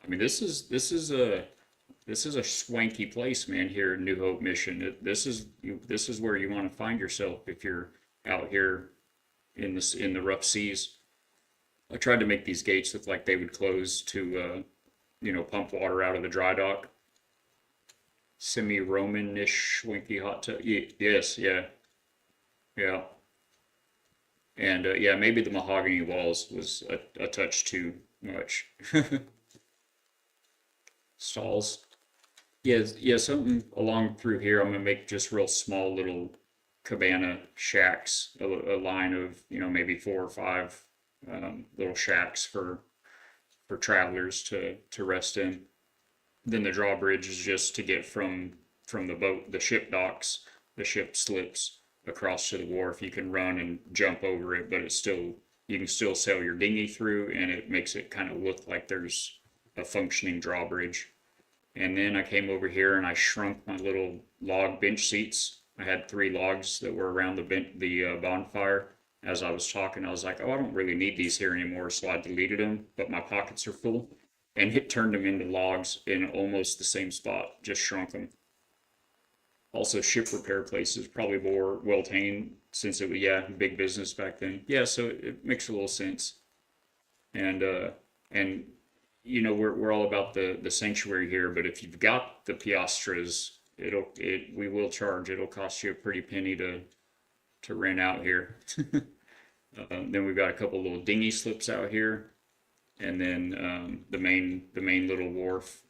I mean, this is a swanky place, man. Here in New Hope Mission, this is where you want to find yourself if you're out here in the rough seas. I tried to make these gates look like they would close to pump water out of the dry dock. Semi-Roman-ish swanky hot tub. Yes, yeah, yeah. And yeah, maybe the mahogany walls was a touch too much. Stalls. Yeah, yeah, something along through here. I'm gonna make just real small little cabana shacks, a line of maybe 4 or 5 little shacks for travelers to rest in. Then the drawbridge is just to get from the ship docks, the ship slips across to the wharf. You can run and jump over it, but you can still sail your dinghy through, and it makes it kind of look like there's a functioning drawbridge. And then I came over here and I shrunk my little log bench seats. I had 3 logs that were around the bonfire. As I was talking, I was like, oh, I don't really need these here anymore, so I deleted them, but my pockets are full. And it turned them into logs in almost the same spot, just shrunk them. Also, ship repair places, probably more well-maintained since it was, yeah, big business back then. Yeah, so it makes a little sense. And and we're all about the sanctuary here, but if you've got the piastras, we will charge. It'll cost you a pretty penny to rent out here. Then we've got a couple little dinghy slips out here, and then the main little wharf.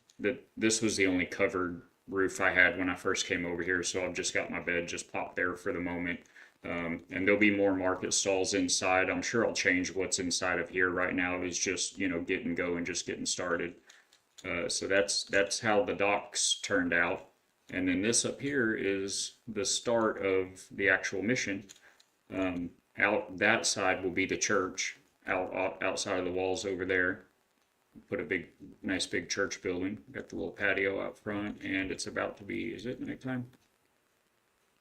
This was the only covered roof I had when I first came over here, so I've just got my bed just popped there for the moment. And there'll be more market stalls inside. I'm sure I'll change what's inside of here. Right now is just getting going, just getting started. So that's how the docks turned out. And then this up here is the start of the actual mission. Out that side will be the church. Outside of the walls over there, put a nice big church building. Got the little patio out front, and it's about to be. Is it nighttime?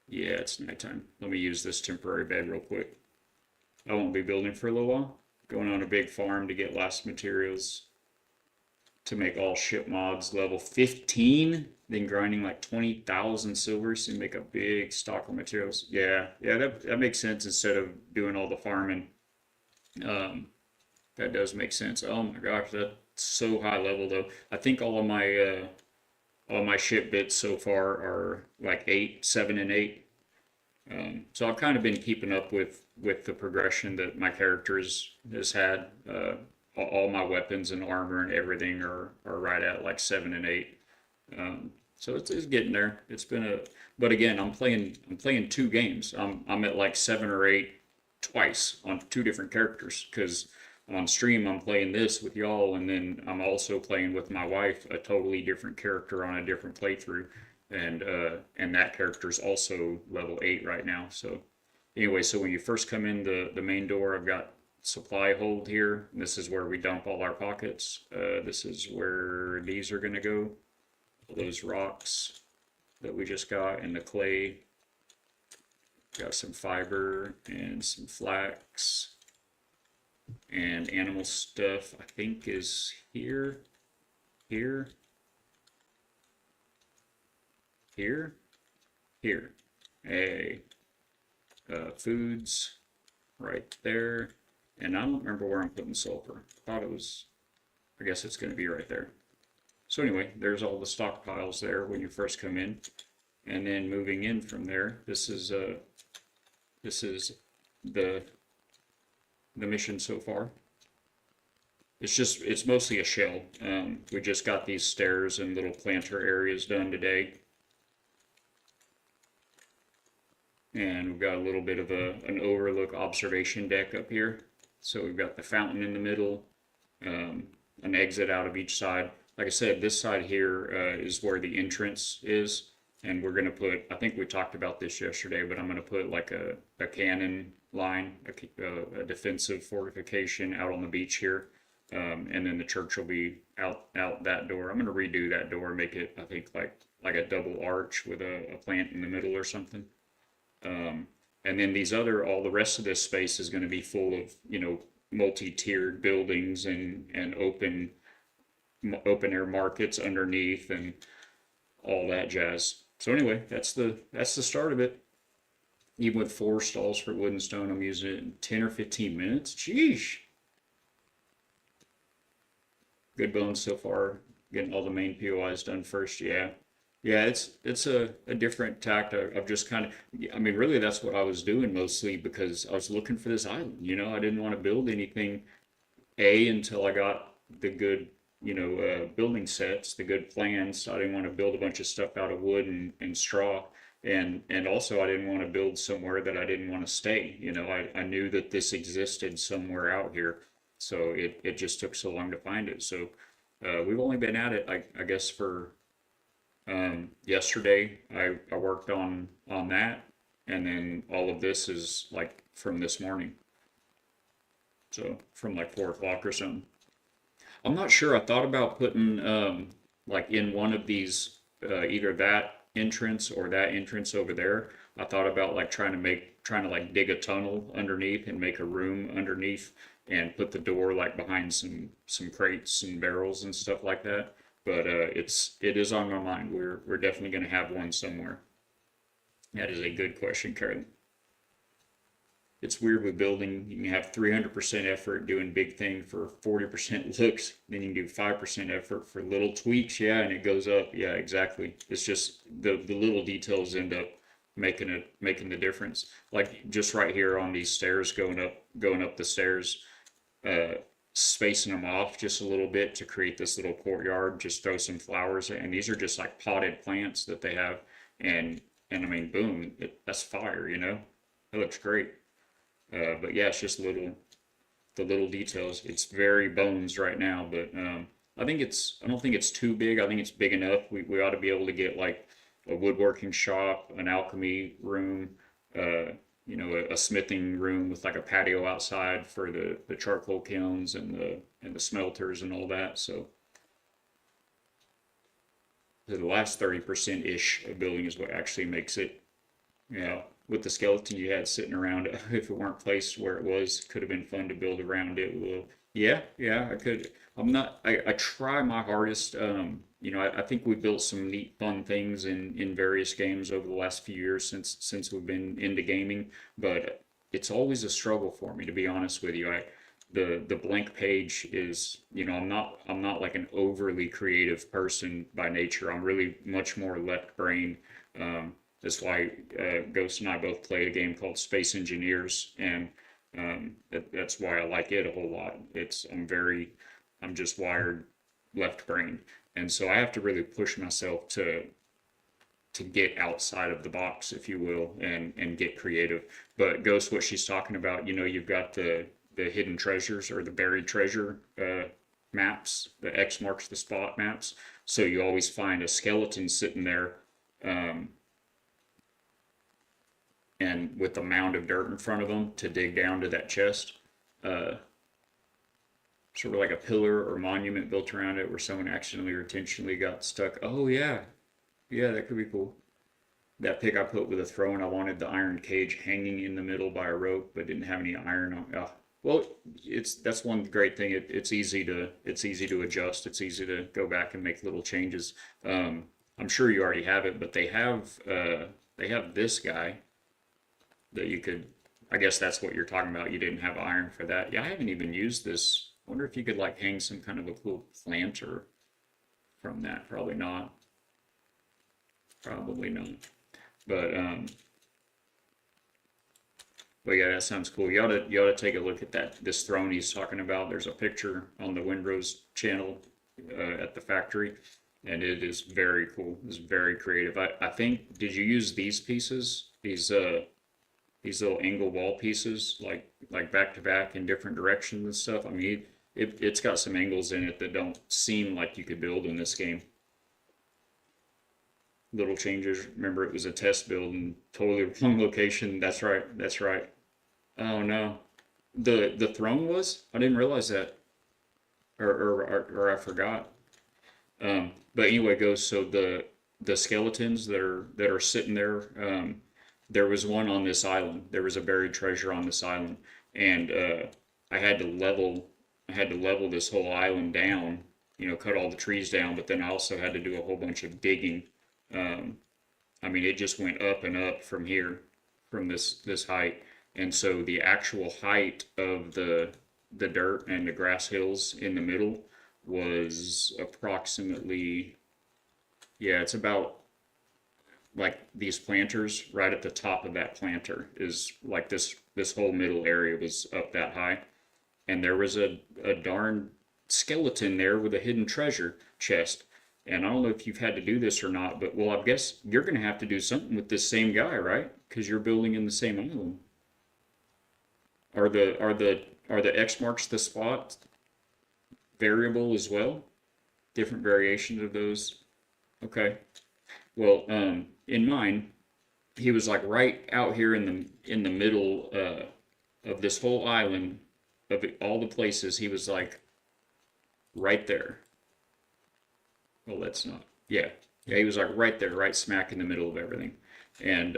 Yeah, it's nighttime. Let me use this temporary bed real quick. I won't be building for a little while. Going on a big farm to get last materials to make all ship mods level 15, then grinding like 20,000 silvers to make a big stock of materials. Yeah, that makes sense instead of doing all the farming. That does make sense. Oh my gosh, that's so high level though. I think all my ship bits so far are like 8, 7, and 8. So I've kind of been keeping up with the progression that my character has had. All my weapons and armor and everything are right at like 7 and 8. So it's getting there. But again, I'm playing 2 games. I'm at like 7 or 8 twice on 2 different characters because on stream I'm playing this with y'all, and then I'm also playing with my wife a totally different character on a different playthrough, and that character's also level 8 right now. So anyway, so when you first come in the main door, I've got supply hold here. This is where we dump all our pockets. This is where these are gonna go. Those rocks that we just got and the clay. Got some fiber and some flax. And animal stuff, I think, is here, here, here, here. Foods right there. And I don't remember where I'm putting sulfur. I thought it was, I guess it's going to be right there. So anyway, there's all the stockpiles there when you first come in. And then moving in from there, this is the mission so far. It's mostly a shell. We just got these stairs and little planter areas done today. And we've got a little bit of an overlook observation deck up here. So we've got the fountain in the middle, an exit out of each side. Like I said, this side here is where the entrance is. And we're going to put, I think we talked about this yesterday, but I'm going to put like a cannon line, a defensive fortification out on the beach here. And then the church will be out that door. I'm going to redo that door, make it, I think, like a double arch with a plant in the middle or something. And then all the rest of this space is going to be full of, multi-tiered buildings and open air markets underneath and all that jazz. So anyway, that's the start of it. Even with 4 stalls for wood and stone, I'm using it in 10 or 15 minutes. Sheesh. Good bones so far. Getting all the main POIs done first. Yeah. It's a different tact. I've just kind of, I mean, really that's what I was doing mostly because I was looking for this island. I didn't want to build anything until I got the good building sets, the good plans. I didn't want to build a bunch of stuff out of wood and straw. And also I didn't want to build somewhere that I didn't want to stay. I knew that this existed somewhere out here. So it just took so long to find it. So we've only been at it, I guess, for yesterday. I worked on that. And then all of this is like from this morning. So from like 4 o'clock or something. I'm not sure. I thought about putting like in one of these either that entrance or that entrance over there. I thought about like trying to like dig a tunnel underneath and make a room underneath and put the door like behind some crates and barrels and stuff like that. But it is on my mind. We're definitely going to have one somewhere. That is a good question, Karen. it's weird with building. You can have 300% effort doing big thing for 40% looks. Then you can do 5% effort for little tweaks. Yeah, and it goes up. Yeah, exactly. It's just the little details end up making the difference. Like just right here on these stairs going up the stairs, uh, spacing them off just a little bit to create this little courtyard. Just throw some flowers in. And these are just like potted plants that they have, and I mean, boom, that's fire. It looks great. But yeah, it's just the little details. It's very bones right now, but I don't think it's too big. I think it's big enough. We ought to be able to get like a woodworking shop, an alchemy room, uh, a smithing room with like a patio outside for the charcoal kilns and the smelters and all that. So the last 30% ish of building is what actually makes it, with the skeleton you had sitting around, if it weren't placed where it was, could have been fun to build around it. Well, yeah, I could. I try my hardest. I think we built some neat, fun things in various games over the last few years since we've been into gaming, but it's always a struggle for me, to be honest with you. The blank page is, I'm not like an overly creative person by nature. I'm really much more left brain. That's why Ghost and I both play a game called Space Engineers, and that's why I like it a whole lot. I'm just wired left brain, and so I have to really push myself to get outside of the box, if you will, and get creative. But Ghost, what she's talking about, you've got the hidden treasures or the buried treasure maps, the X marks the spot maps. So you always find a skeleton sitting there. And with a mound of dirt in front of them to dig down to that chest. Sort of like a pillar or monument built around it where someone accidentally or intentionally got stuck. Oh, yeah. Yeah, that could be cool. That pig I put with a throne, I wanted the iron cage hanging in the middle by a rope, but didn't have any iron on. Well, that's one great thing. It's easy to adjust. It's easy to go back and make little changes. I'm sure you already have it, but they have this guy that you could. I guess that's what you're talking about. You didn't have iron for that. Yeah, I haven't even used this. I wonder if you could like hang some kind of a cool planter from that. Probably not. Probably not. But yeah, that sounds cool. You ought to take a look at this throne he's talking about. There's a picture on the Windrose channel at the factory, and it is very cool. It's very creative. I think, did you use these pieces? These little angle wall pieces, like back to back in different directions and stuff. I mean, it's got some angles in it that don't seem like you could build in this game. Little changes. Remember, it was a test build and totally wrong location. That's right. That's right. Oh no, the throne was? I didn't realize that, or I forgot. But anyway, goes so the skeletons that are sitting there. There was one on this island. There was a buried treasure on this island, and I had to level this whole island down. Cut all the trees down, but then I also had to do a whole bunch of digging. I mean, it just went up and up from here, from this height, and so the actual height of the dirt and the grass hills in the middle was approximately, yeah, it's about like these planters. Right at the top of that planter is like this whole middle area was up that high, and there was a darn skeleton there with a hidden treasure chest. And I don't know if you've had to do this or not, but well, I guess you're going to have to do something with this same guy, right? Because you're building in the same island. Are the X marks the spot variable as well? Different variations of those. Okay. Well, in mine, he was like right out here in the middle of this whole island of all the places. He was like right there. Well, that's not. Yeah, yeah. He was like right there, right smack in the middle of everything. And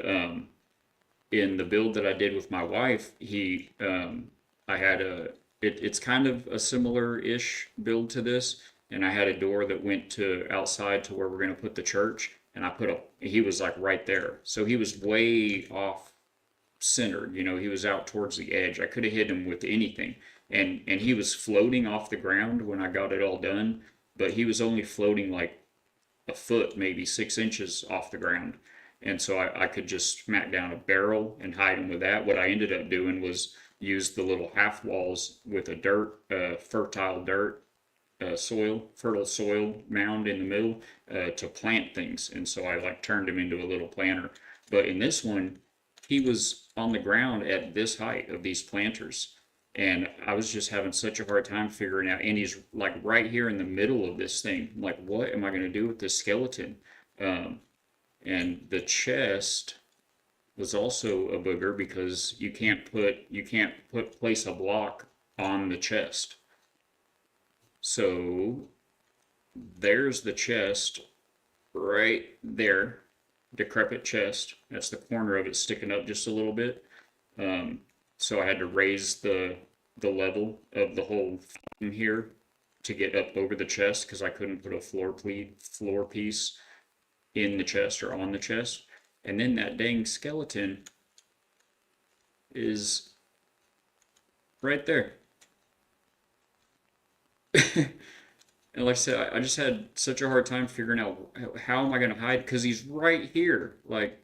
in the build that I did with my wife, I had it's kind of a similar-ish build to this, and I had a door that went to outside to where we're going to put the church, and he was like right there, so he was way off centered. You know, he was out towards the edge. I could have hit him with anything, and he was floating off the ground when I got it all done, but he was only floating like a foot, maybe 6 inches off the ground. And so I could just smack down a barrel and hide him with that. What I ended up doing was use the little half walls with a fertile dirt fertile soil mound in the middle to plant things. And so I like turned him into a little planter. But in this one, he was on the ground at this height of these planters. And I was just having such a hard time figuring out. And he's like right here in the middle of this thing. I'm like, what am I going to do with this skeleton? And the chest was also a booger because you can't place a block on the chest. So there's the chest right there, decrepit chest. That's the corner of it sticking up just a little bit. So I had to raise the level of the whole thing here to get up over the chest because I couldn't put a floor piece in the chest or on the chest. And then that dang skeleton is right there. And like I said, I just had such a hard time figuring out how am I going to hide because he's right here. Like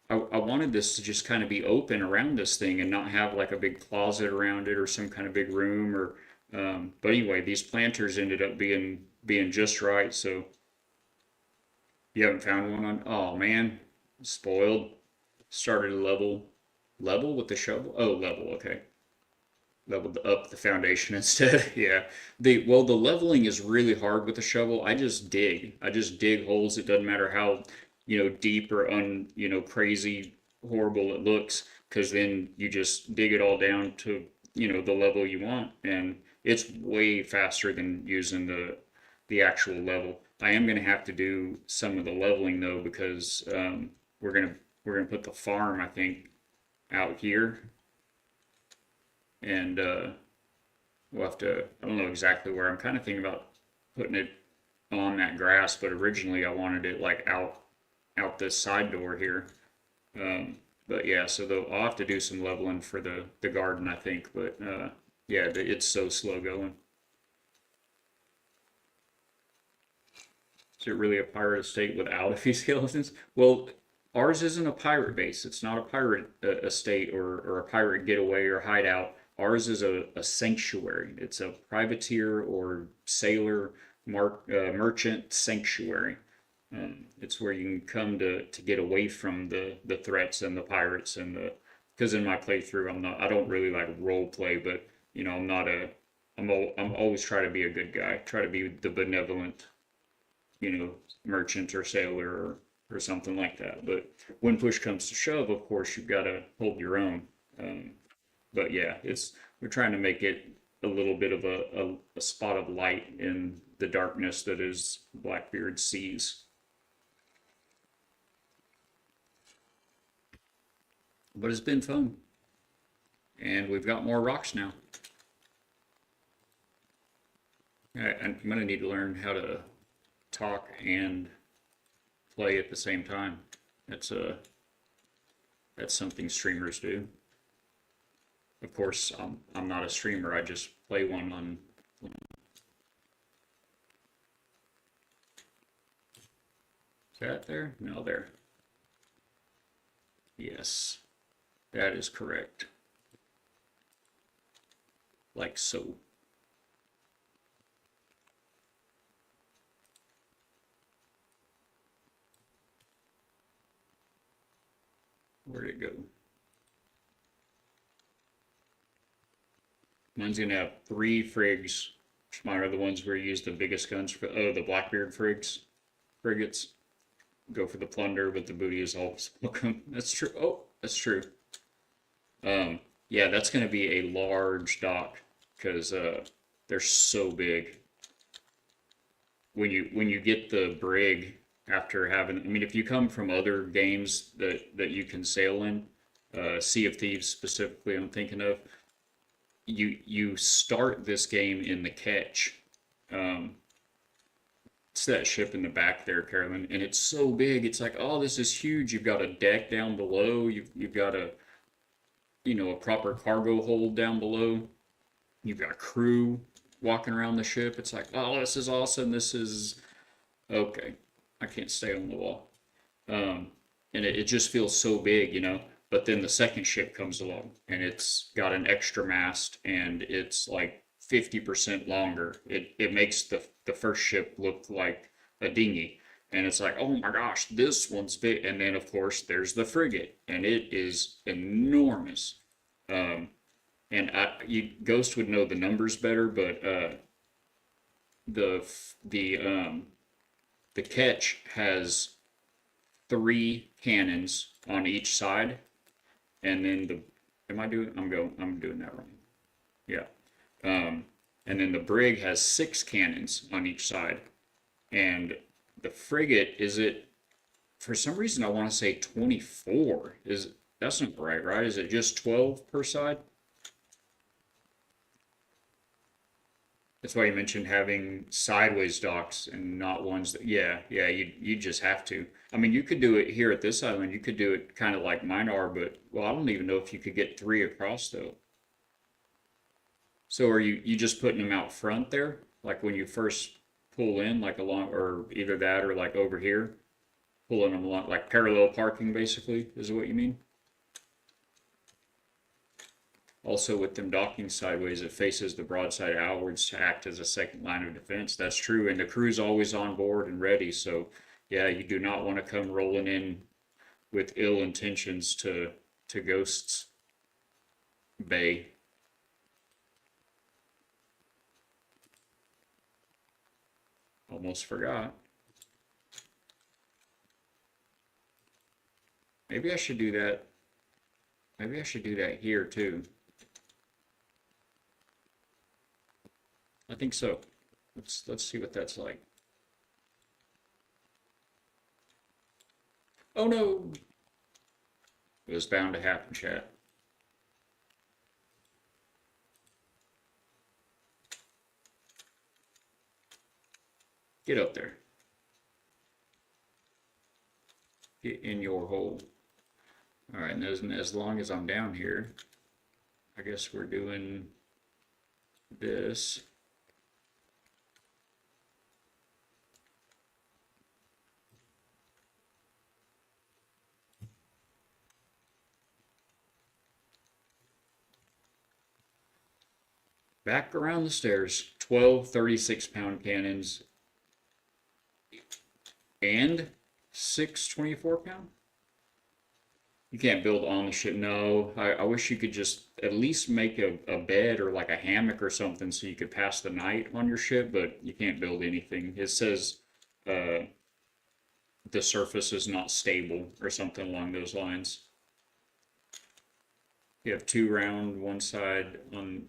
I wanted this to just kind of be open around this thing and not have like a big closet around it or some kind of big room or but anyway, these planters ended up being just right. So you haven't found one on, oh man, spoiled. Started a level with the shovel. Oh, level, okay. Leveled up the foundation instead. Yeah. The leveling is really hard with the shovel. I just dig holes. It doesn't matter how, deep or crazy horrible it looks, because then you just dig it all down to, the level you want, and it's way faster than using the actual level. I am gonna have to do some of the leveling though, because we're gonna put the farm, I think, out here, and we'll have to. I don't know exactly where. I'm kind of thinking about putting it on that grass, but originally I wanted it like out this side door here. But yeah, so I'll have to do some leveling for the garden, I think. But yeah, it's so slow going. Is it really a pirate estate without a few skeletons? Well, ours isn't a pirate base. It's not a pirate estate or a pirate getaway or hideout. Ours is a sanctuary. It's a privateer or sailor merchant sanctuary. It's where you can come to get away from the threats and the pirates and because in my playthrough I don't really like role play, but I'm always trying to be a good guy, try to be the benevolent, merchant or sailor or something like that. But when push comes to shove, of course, you've got to hold your own. But yeah, we're trying to make it a little bit of a spot of light in the darkness that is Blackbeard's seas. But it's been fun. And we've got more rocks now. I'm going to need to learn how to talk and play at the same time. That's something streamers do. Of course, I'm not a streamer. I just play one on. Is that there? No, there. Yes, that is correct. Like so. Where'd it go? Mine's gonna have 3 frigs. Mine are the ones where you use the biggest guns for. Oh, the Blackbeard frigates. Go for the plunder, but the booty is always welcome. That's true. Oh, that's true. Yeah, that's gonna be a large dock because they're so big. When you get the brig after having, I mean, if you come from other games that you can sail in, Sea of Thieves specifically, I'm thinking of. You start this game in the Ketch. It's that ship in the back there, Carolyn, and it's so big. It's like, oh, this is huge. You've got a deck down below. You've got a proper cargo hold down below. You've got a crew walking around the ship. It's like, oh, this is awesome. This is okay. I can't stay on the wall. Um, and it just feels so big. But then the second ship comes along and it's got an extra mast and it's like 50% longer. It makes the first ship look like a dinghy. And it's like, oh my gosh, this one's big. And then, of course, there's the frigate, and it is enormous. Um, and Ghost would know the numbers better, but the the the ketch has three cannons on each side, and then I'm doing that wrong. Yeah. Um, and then the brig has six cannons on each side, and the frigate is it for some reason I want to say 24. That's not right, right? Is it just 12 per side? That's why you mentioned having sideways docks and not ones that, yeah, you just have to. I mean, you could do it here at this island. You could do it kind of like mine are, but well, I don't even know if you could get three across though. So are you just putting them out front there, like when you first pull in, like along, or either that or like over here, pulling them along, like parallel parking, basically, is what you mean? Also, with them docking sideways, it faces the broadside outwards to act as a second line of defense. That's true, and the crew's always on board and ready. So, yeah, you do not want to come rolling in with ill intentions to Ghost's Bay. Almost forgot. Maybe I should do that. Maybe I should do that here too. I think so. Let's see what that's like. Oh no! It was bound to happen, chat. Get up there. Get in your hole. All right, and as long as I'm down here, I guess we're doing this. Back around the stairs, 12 36-pound cannons and 6 24-pound. You can't build on the ship. No, I wish you could just at least make a bed or like a hammock or something so you could pass the night on your ship, but you can't build anything. It says uh, the surface is not stable or something along those lines. You have two round one side on,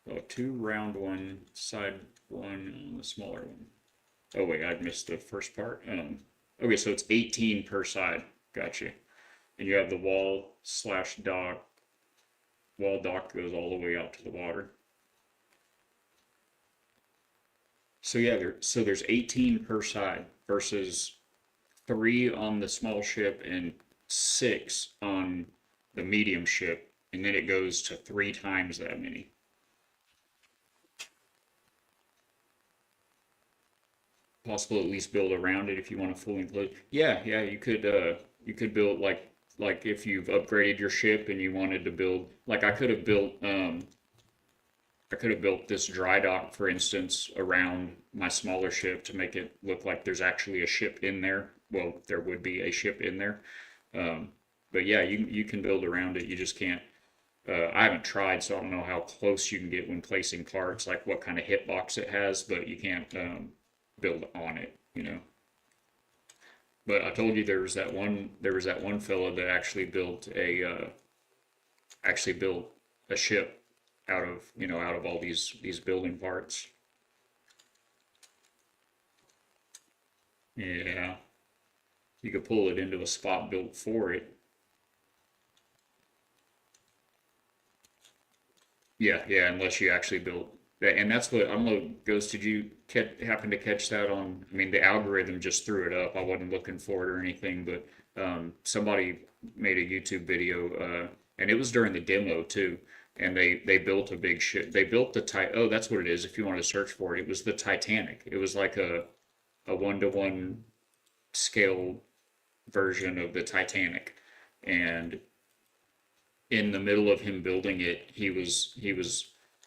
oh, two round one side one on the smaller one. Oh wait, I missed the first part. Okay, so it's 18 per side. Gotcha. And you have the wall/dock. Wall dock goes all the way out to the water. So yeah, there's 18 per side versus 3 on the small ship and 6 on the medium ship, and then it goes to 3 times that many. Possible at least build around it if you want to fully include. Yeah, you could build like if you've upgraded your ship and you wanted to build like I could have built this dry dock, for instance, around my smaller ship to make it look like there's actually a ship in there. Well, there would be a ship in there. Um, but yeah, you can build around it. You just can't. I haven't tried, so I don't know how close you can get when placing parts, like what kind of hitbox it has, but you can't build on it. But I told you there was that one fella that actually built a ship out of all these building parts. Yeah, you could pull it into a spot built for it. Yeah, unless you actually build that, and that's what I don't know. Ghost, did you happen to catch that on? I mean, the algorithm just threw it up. I wasn't looking for it or anything, but Somebody made a YouTube video, and it was during the demo too. And they built a big ship. They built the. Oh, that's what it is. If you want to search for it, it was the Titanic. It was like a 1-to-1 scale version of the Titanic, and in the middle of him building it, he was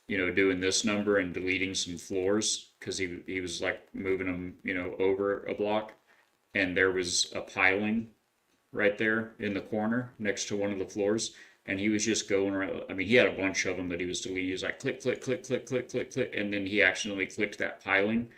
doing this number and deleting some floors because he was like moving them over a block, and there was a piling right there in the corner next to one of the floors. And he was just going around. I mean, he had a bunch of them that he was deleting. He was like click, click, click, click, click, click, click, and then he accidentally clicked that piling,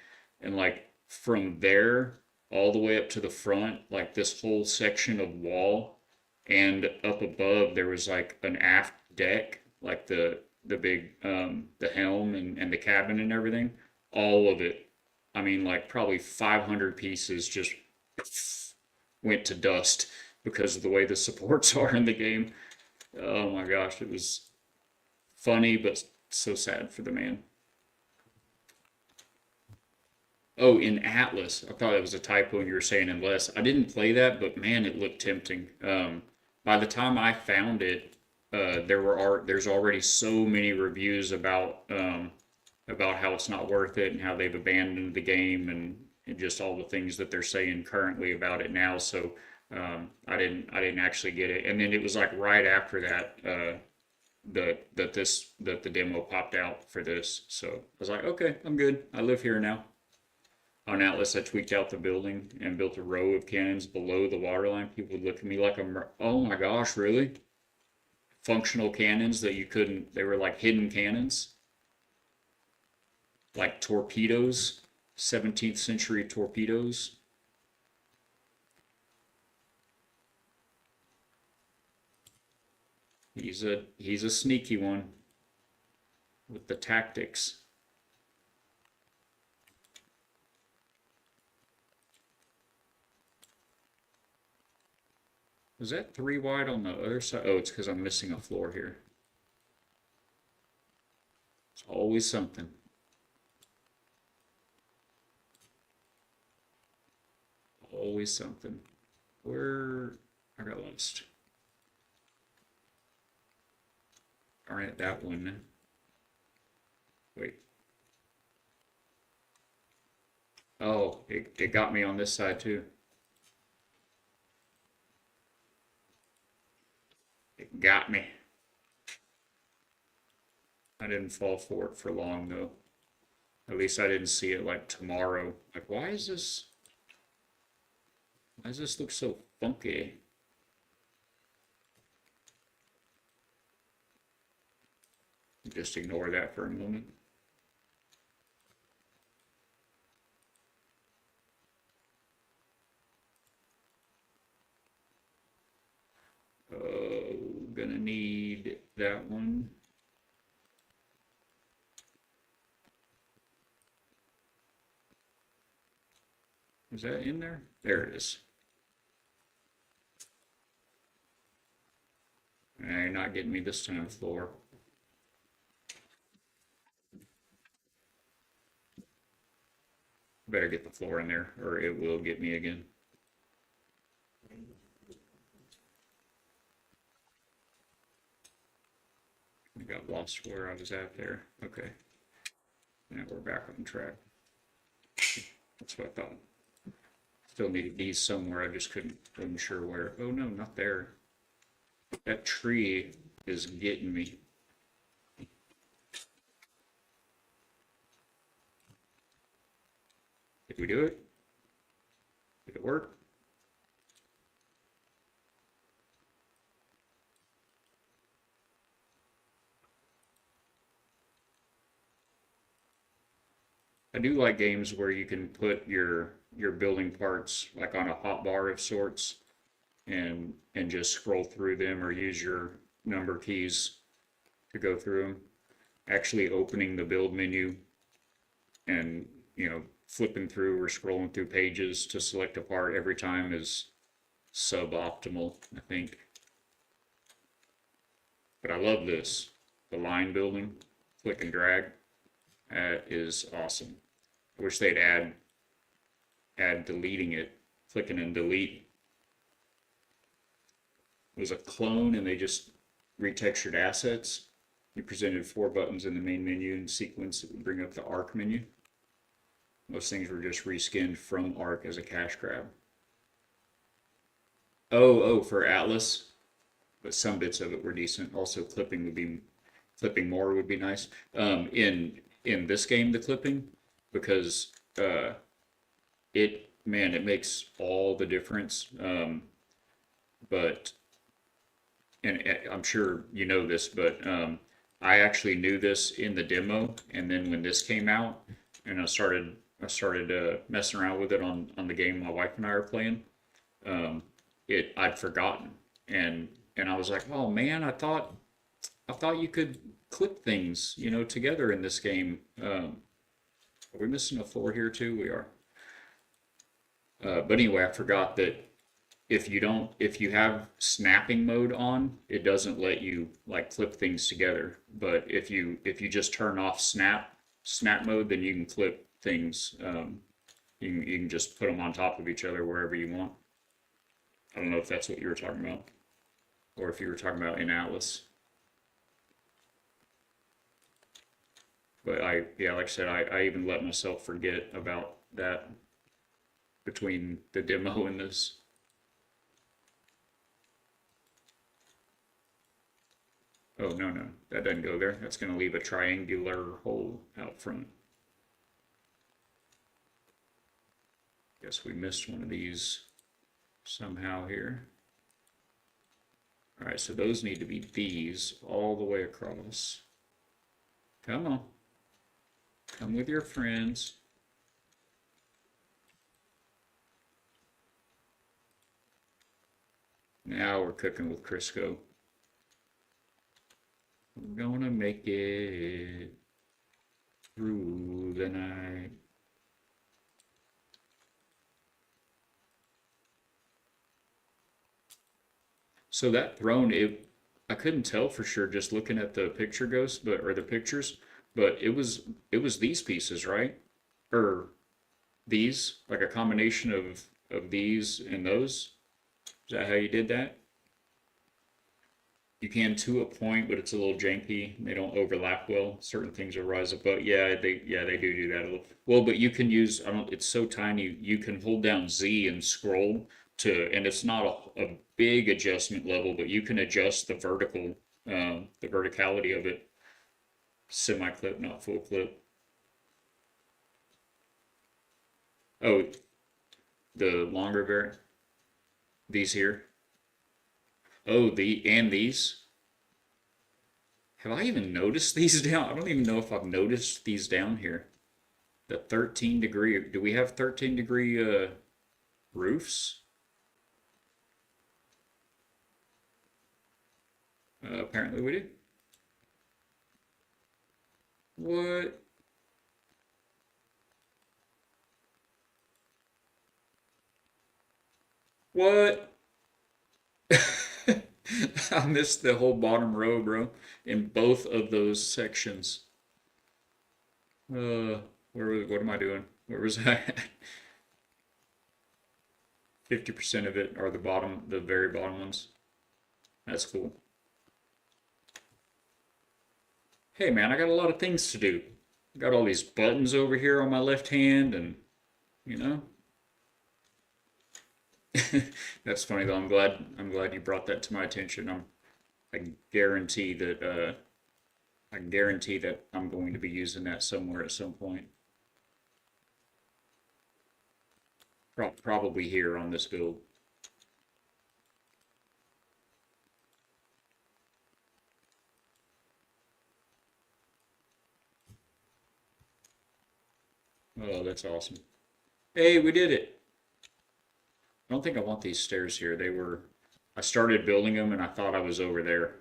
and like from there all the way up to the front, like this whole section of wall, and up above there was like an aft deck, like the big the helm and the cabin and everything. All of it. I mean, like probably 500 pieces just went to dust because of the way the supports are in the game. Oh my gosh, it was funny, but so sad for the man. Oh, in Atlas. I thought it was a typo and you were saying unless. I didn't play that, but man, it looked tempting. By the time I found it, there's already so many reviews about how it's not worth it and how they've abandoned the game and just all the things that they're saying currently about it now. So I didn't actually get it. And then it was like right after that that the demo popped out for this. So I was like, okay, I'm good. I live here now. On Atlas, I tweaked out the building and built a row of cannons below the waterline. People would look at me like oh my gosh, really? Functional cannons that you couldn't, they were like hidden cannons, like torpedoes, 17th century torpedoes. He's a sneaky one with the tactics. Is that 3 wide on the other side? Oh, it's because I'm missing a floor here. It's always something. Always something. Where I got lost. Alright, that one. Wait. Oh, it got me on this side too. It got me. I didn't fall for it for long though. At least I didn't see it like tomorrow. Like, why does this look so funky? Just ignore that for a moment. Gonna need that one. Is that in there? There it is. You're not getting me this time, floor. Better get the floor in there, or it will get me again. I got lost where I was at there. Okay. Now we're back on track. That's what I thought. Still needed these somewhere. I just wasn't sure where. Oh no, not there. That tree is getting me. Did we do it? Did it work? I do like games where you can put your building parts like on a hotbar of sorts and just scroll through them or use your number keys to go through them. Actually opening the build menu and flipping through or scrolling through pages to select a part every time is suboptimal, I think. But I love this. The line building, click and drag. That is awesome. I wish they'd add deleting it, clicking and delete was a clone, and they just retextured assets. You presented 4 buttons in the main menu in sequence that would bring up the Arc menu. Most things were just reskinned from Arc as a cash grab. Oh, for Atlas, but some bits of it were decent. Also, clipping more would be nice. In this game, the clipping, because it makes all the difference. But and I'm sure you know this, but I actually knew this in the demo, and then when this came out, and I started messing around with it on the game my wife and I are playing. I'd forgotten, and I was like, oh man, I thought you could clip things, together in this game. Are we missing a 4 here too? We are. But anyway, I forgot that if you have snapping mode on, it doesn't let you like clip things together. But if you just turn off snap mode, then you can clip things. You can just put them on top of each other wherever you want. I don't know if that's what you were talking about, or if you were talking about in Atlas. But like I said, I even let myself forget about that between the demo and this. Oh, no, that doesn't go there. That's going to leave a triangular hole out front. Guess we missed one of these somehow here. All right, so those need to be these all the way across. Come on. Come with your friends. Now we're cooking with Crisco. We're gonna make it through the night. So that throne, I couldn't tell for sure just looking at the picture ghost, or the pictures, but it was these pieces, right? Or these, like a combination of these and those. Is that how you did that? You can to a point, but it's a little janky. They don't overlap well. Certain things will rise up, but yeah, they do that a little. Well, but you can use, I don't. It's so tiny. You can hold down Z and scroll and it's not a big adjustment level, but you can adjust the verticality of it. Semi clip, not full clip. Oh, the longer variant. These here. Oh, these. Have I even noticed these down? I don't even know if I've noticed these down here. The 13 degree. Do we have 13 degree roofs? Apparently we do. What? What? I missed the whole bottom row, bro, in both of those sections. What am I doing? Where was I at? 50% of it are the very bottom ones. That's cool. Hey man, I got a lot of things to do. I got all these buttons over here on my left hand, and you know. That's funny though. I'm glad you brought that to my attention. I guarantee that I'm going to be using that somewhere at some point. Probably here on this build. Oh, that's awesome. Hey, we did it. I don't think I want these stairs here. I started building them and I thought I was over there.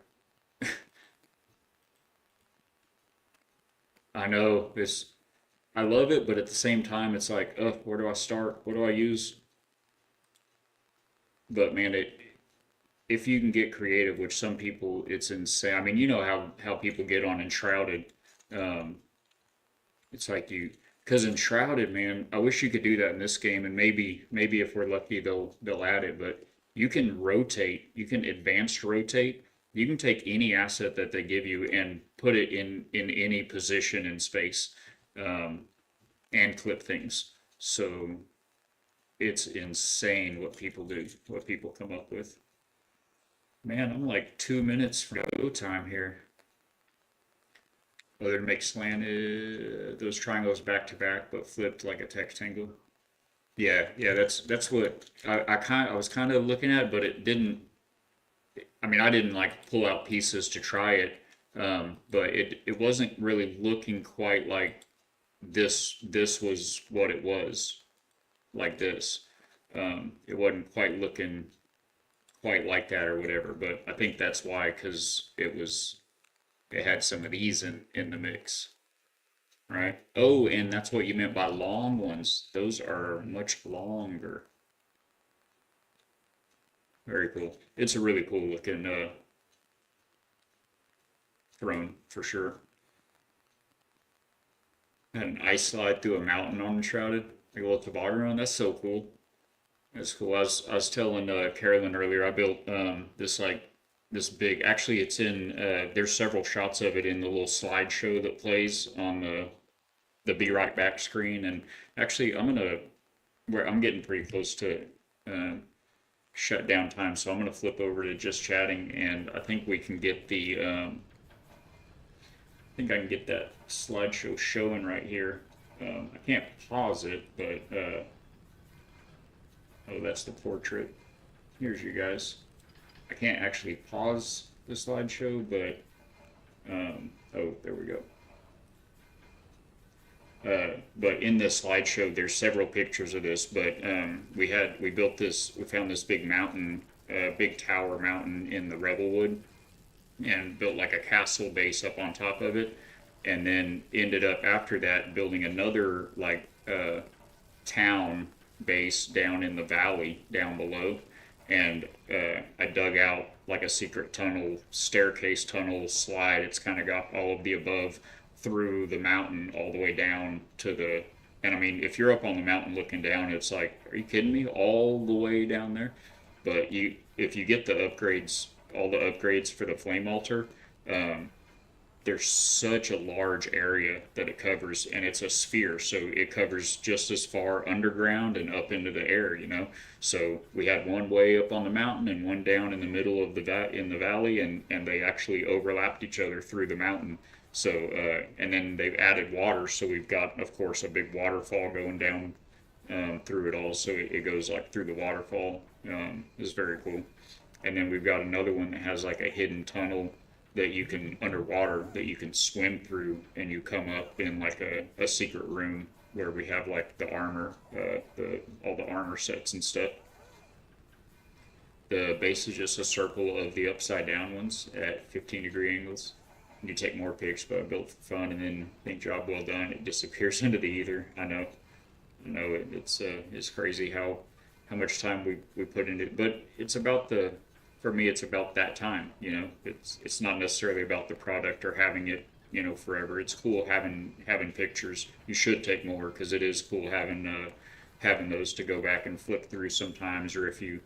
I know I love it, but at the same time, it's like, oh, where do I start? What do I use? But man, if you can get creative, which some people, it's insane. I mean, you know how people get on Enshrouded. Um, it's like because Enshrouded, man, I wish you could do that in this game, and maybe if we're lucky, they'll add it. But you can rotate, you can advanced rotate. You can take any asset that they give you and put it in any position in space, um, and clip things. So it's insane what people do, what people come up with. Man, I'm like 2 minutes from go time here. Whether to make slanted those triangles back to back, but flipped like a rectangle. Yeah, yeah, that's what I was kind of looking at, but it didn't. I mean, I didn't like pull out pieces to try it, but it wasn't really looking quite like this. This was what it was, like this. It wasn't quite looking quite like that or whatever. But I think that's why, because it had some of these in the mix, right? Oh, and that's what you meant by long ones. Those are much longer. Very cool. It's a really cool looking throne for sure. Had an ice slide through a mountain on Enshrouded, like a little toboggan run. That's so cool. That's cool. I was telling Carolyn earlier. I built this like this big. Actually, it's in. There's several shots of it in the little slideshow that plays on the Be Right Back screen. And actually, where I'm getting pretty close to uh, shut down time, so I'm gonna flip over to just chatting, and I think we can get the. I think I can get that slideshow showing right here. I can't pause it, but oh, that's the portrait. Here's you guys. I can't actually pause the slideshow, but oh, there we go. But in this slideshow, there's several pictures of this. But we built this. We found this big mountain, big tower mountain in the Rebelwood, and built like a castle base up on top of it, and then ended up after that building another like town base down in the valley down below, and I dug out like a secret tunnel, staircase tunnel slide. It's kind of got all of the above through the mountain all the way down to the. And I mean, if you're up on the mountain looking down, it's like, are you kidding me? All the way down there. But if you get the upgrades, all the upgrades for the flame altar, um, there's such a large area that it covers, and it's a sphere, so it covers just as far underground and up into the air, you know. So we had one way up on the mountain and one down in the middle of in the valley, and they actually overlapped each other through the mountain. So and then they've added water, so we've got, of course, a big waterfall going down through it all. So it goes like through the waterfall. It's very cool. And then we've got another one that has like a hidden tunnel that you can underwater that you can swim through, and you come up in like a secret room where we have like the armor, all the armor sets and stuff. The base is just a circle of the upside down ones at 15-degree angles. You take more pics, but I built for fun, and then think job well done. It disappears into the ether. I know it's crazy how much time we put into it, but it's about the. For me, it's about that time. You know, it's not necessarily about the product or having it, you know, forever. It's cool having pictures. You should take more, because it is cool having those to go back and flip through sometimes, or if you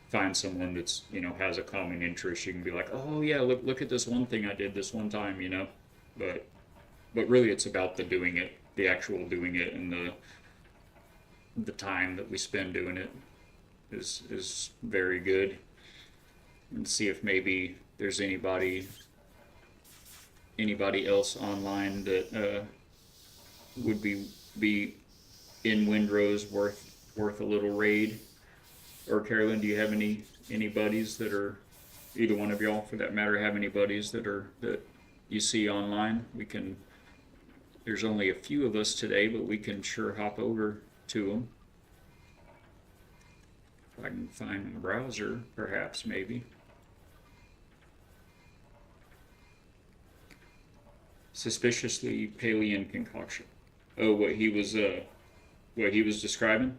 find someone that's, you know, has a common interest, you can be like, oh yeah, look at this one thing I did this one time, you know. But really, it's about the doing it, the actual doing it, and the time that we spend doing it is very good. And see if maybe there's anybody else online that would be in Windrose worth a little raid. Or Carolyn, do you have any buddies that are, either one of y'all for that matter, have any buddies that you see online? There's only a few of us today, but we can sure hop over to them. If I can find a browser, perhaps, maybe. Suspiciously Palean concoction. Oh, what he was describing?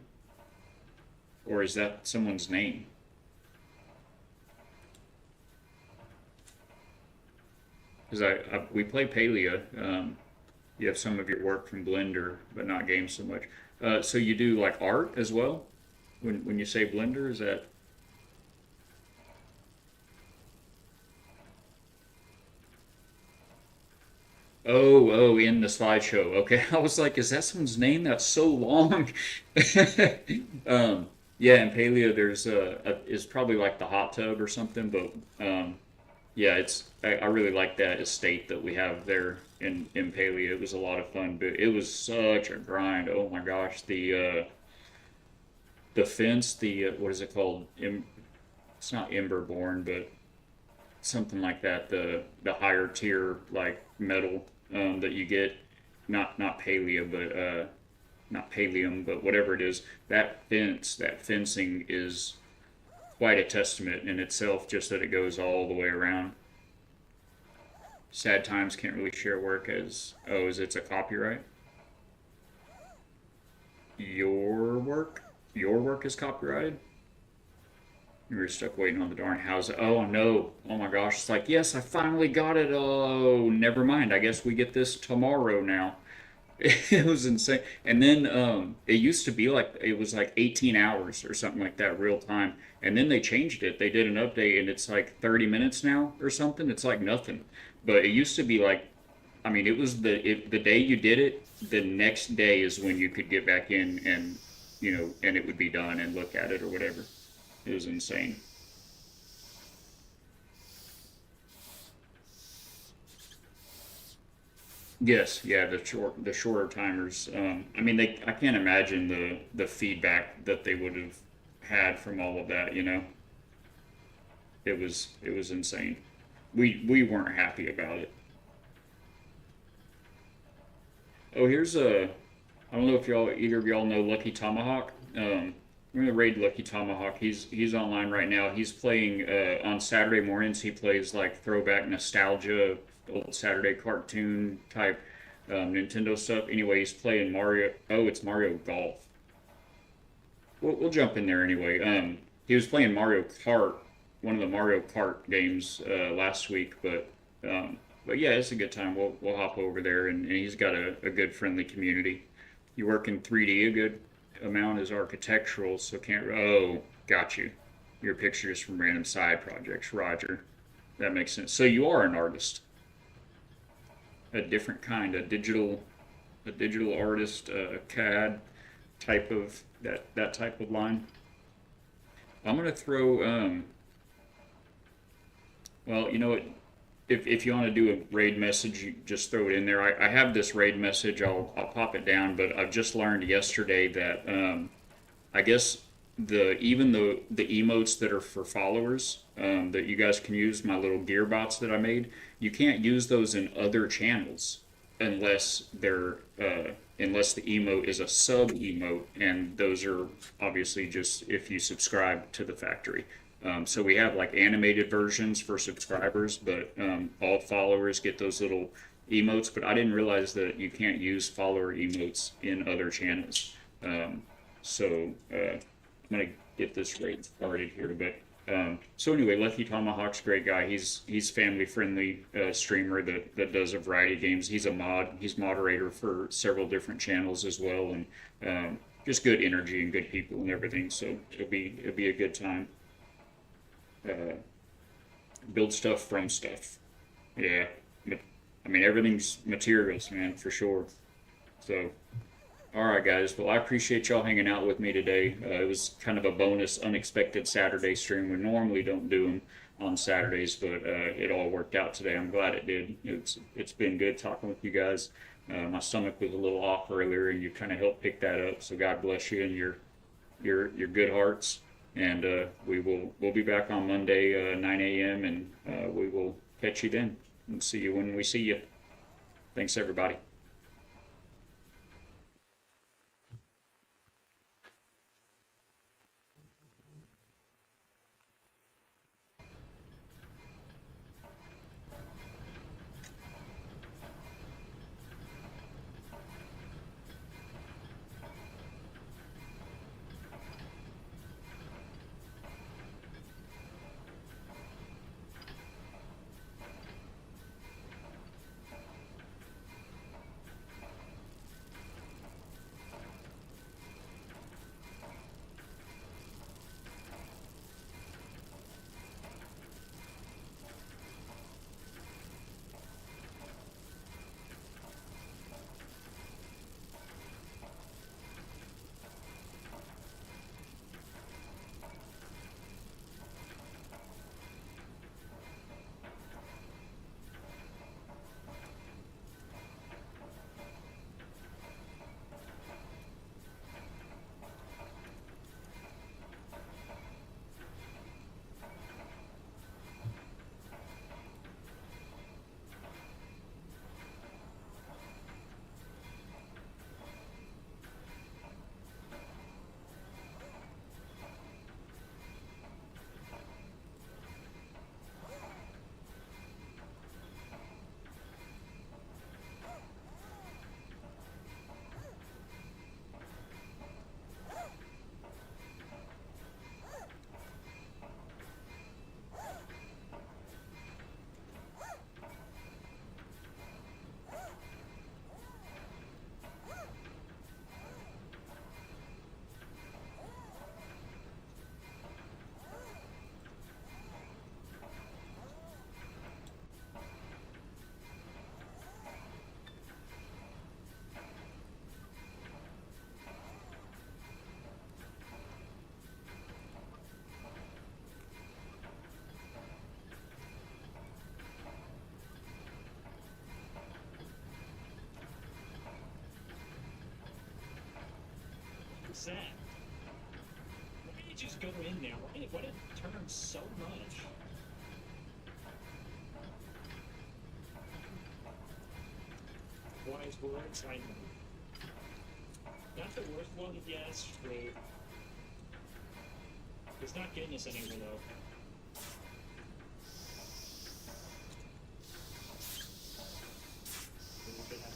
Or is that someone's name? Because we play Palea. You have some of your work from Blender, but not games so much. So you do like art as well? When you say Blender, is that Oh, in the slideshow. Okay, I was like, is that someone's name? That's so long. Um, yeah, in Paleo, there's is probably like the hot tub or something, but yeah, I really like that estate that we have there in Paleo. It was a lot of fun, but it was such a grind. Oh my gosh, the fence, the what is it called? It's not Emberborn, but something like that. The higher tier like metal that you get, not paleo, but not pallium, but whatever it is. That fencing is quite a testament in itself, just that it goes all the way around. Sad times can't really share work as oh, is it's a copyright? Your work? Your work is copyrighted? You were stuck waiting on the darn house. Oh no. Oh my gosh. It's like, yes, I finally got it. Oh, never mind. I guess we get this tomorrow now. It was insane. And then it used to be like it was like 18 hours or something like that, real time. And then they changed it. They did an update and it's like 30 minutes now or something. It's like nothing. But it used to be like, I mean, it was the day you did it, the next day is when you could get back in and and it would be done and look at it or whatever. It was insane. Yes, yeah, the shorter timers. I mean, I can't imagine the feedback that they would have had from all of that. It was insane. We weren't happy about it. Oh, here's a. I don't know if either of y'all know Lucky Tomahawk. We're gonna raid Lucky Tomahawk. He's online right now. He's playing on Saturday mornings. He plays like throwback nostalgia, old Saturday cartoon type Nintendo stuff. Anyway, he's playing Mario. Oh, it's Mario Golf. We'll jump in there anyway. He was playing Mario Kart, one of the Mario Kart games last week, but yeah, it's a good time. We'll hop over there, and he's got a good friendly community. You work in 3D a good amount is architectural, so can't. Oh, got you. Your pictures from random side projects, Roger. That makes sense. So you are an artist, a different kind, a digital artist, CAD type of that type of line. I'm gonna throw. Well, you know what? If you want to do a raid message, you just throw it in there. I have this raid message. I'll pop it down, but I've just learned yesterday that I guess the emotes that are for followers that you guys can use, my little gear bots that I made, you can't use those in other channels unless unless the emote is a sub emote, and those are obviously just if you subscribe to the factory. So we have like animated versions for subscribers, but all followers get those little emotes. But I didn't realize that you can't use follower emotes in other channels. So I'm gonna get this raid started here a bit. So anyway, Lucky Tomahawk's a great guy. He's family friendly streamer that does a variety of games. He's a mod. He's moderator for several different channels as well, and just good energy and good people and everything. So it'll be a good time. Uh, Build stuff from stuff. Yeah, but I mean everything's materials, man, for sure. So, all right, guys. Well, I appreciate y'all hanging out with me today. It was kind of a bonus, unexpected Saturday stream. We normally don't do them on Saturdays, but it all worked out today. I'm glad it did. It's been good talking with you guys. My stomach was a little off earlier, and you kind of helped pick that up. So God bless you and your good hearts. And we'll be back on Monday 9 a.m. and we will catch you then and see you when we see you. Thanks everybody. was that? Why did you just go in there? Why did it turn so much? Wise words, I know. Not the worst one, yes, true. It's not getting us anywhere, though. What could happen?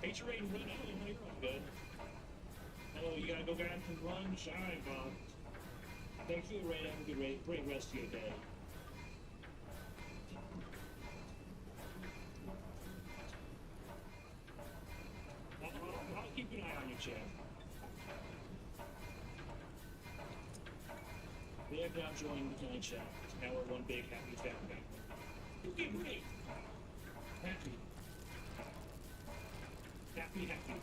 Feature rate and run out, you're all good. Oh, you gotta go grab some lunch? Alright, Bob. Thanks for the raid, have a good raid. Great rest of your day. I'll keep an eye on your chat. They have now joined the chat. Now we're one big happy family. Okay, great. Happy. Happy, happy.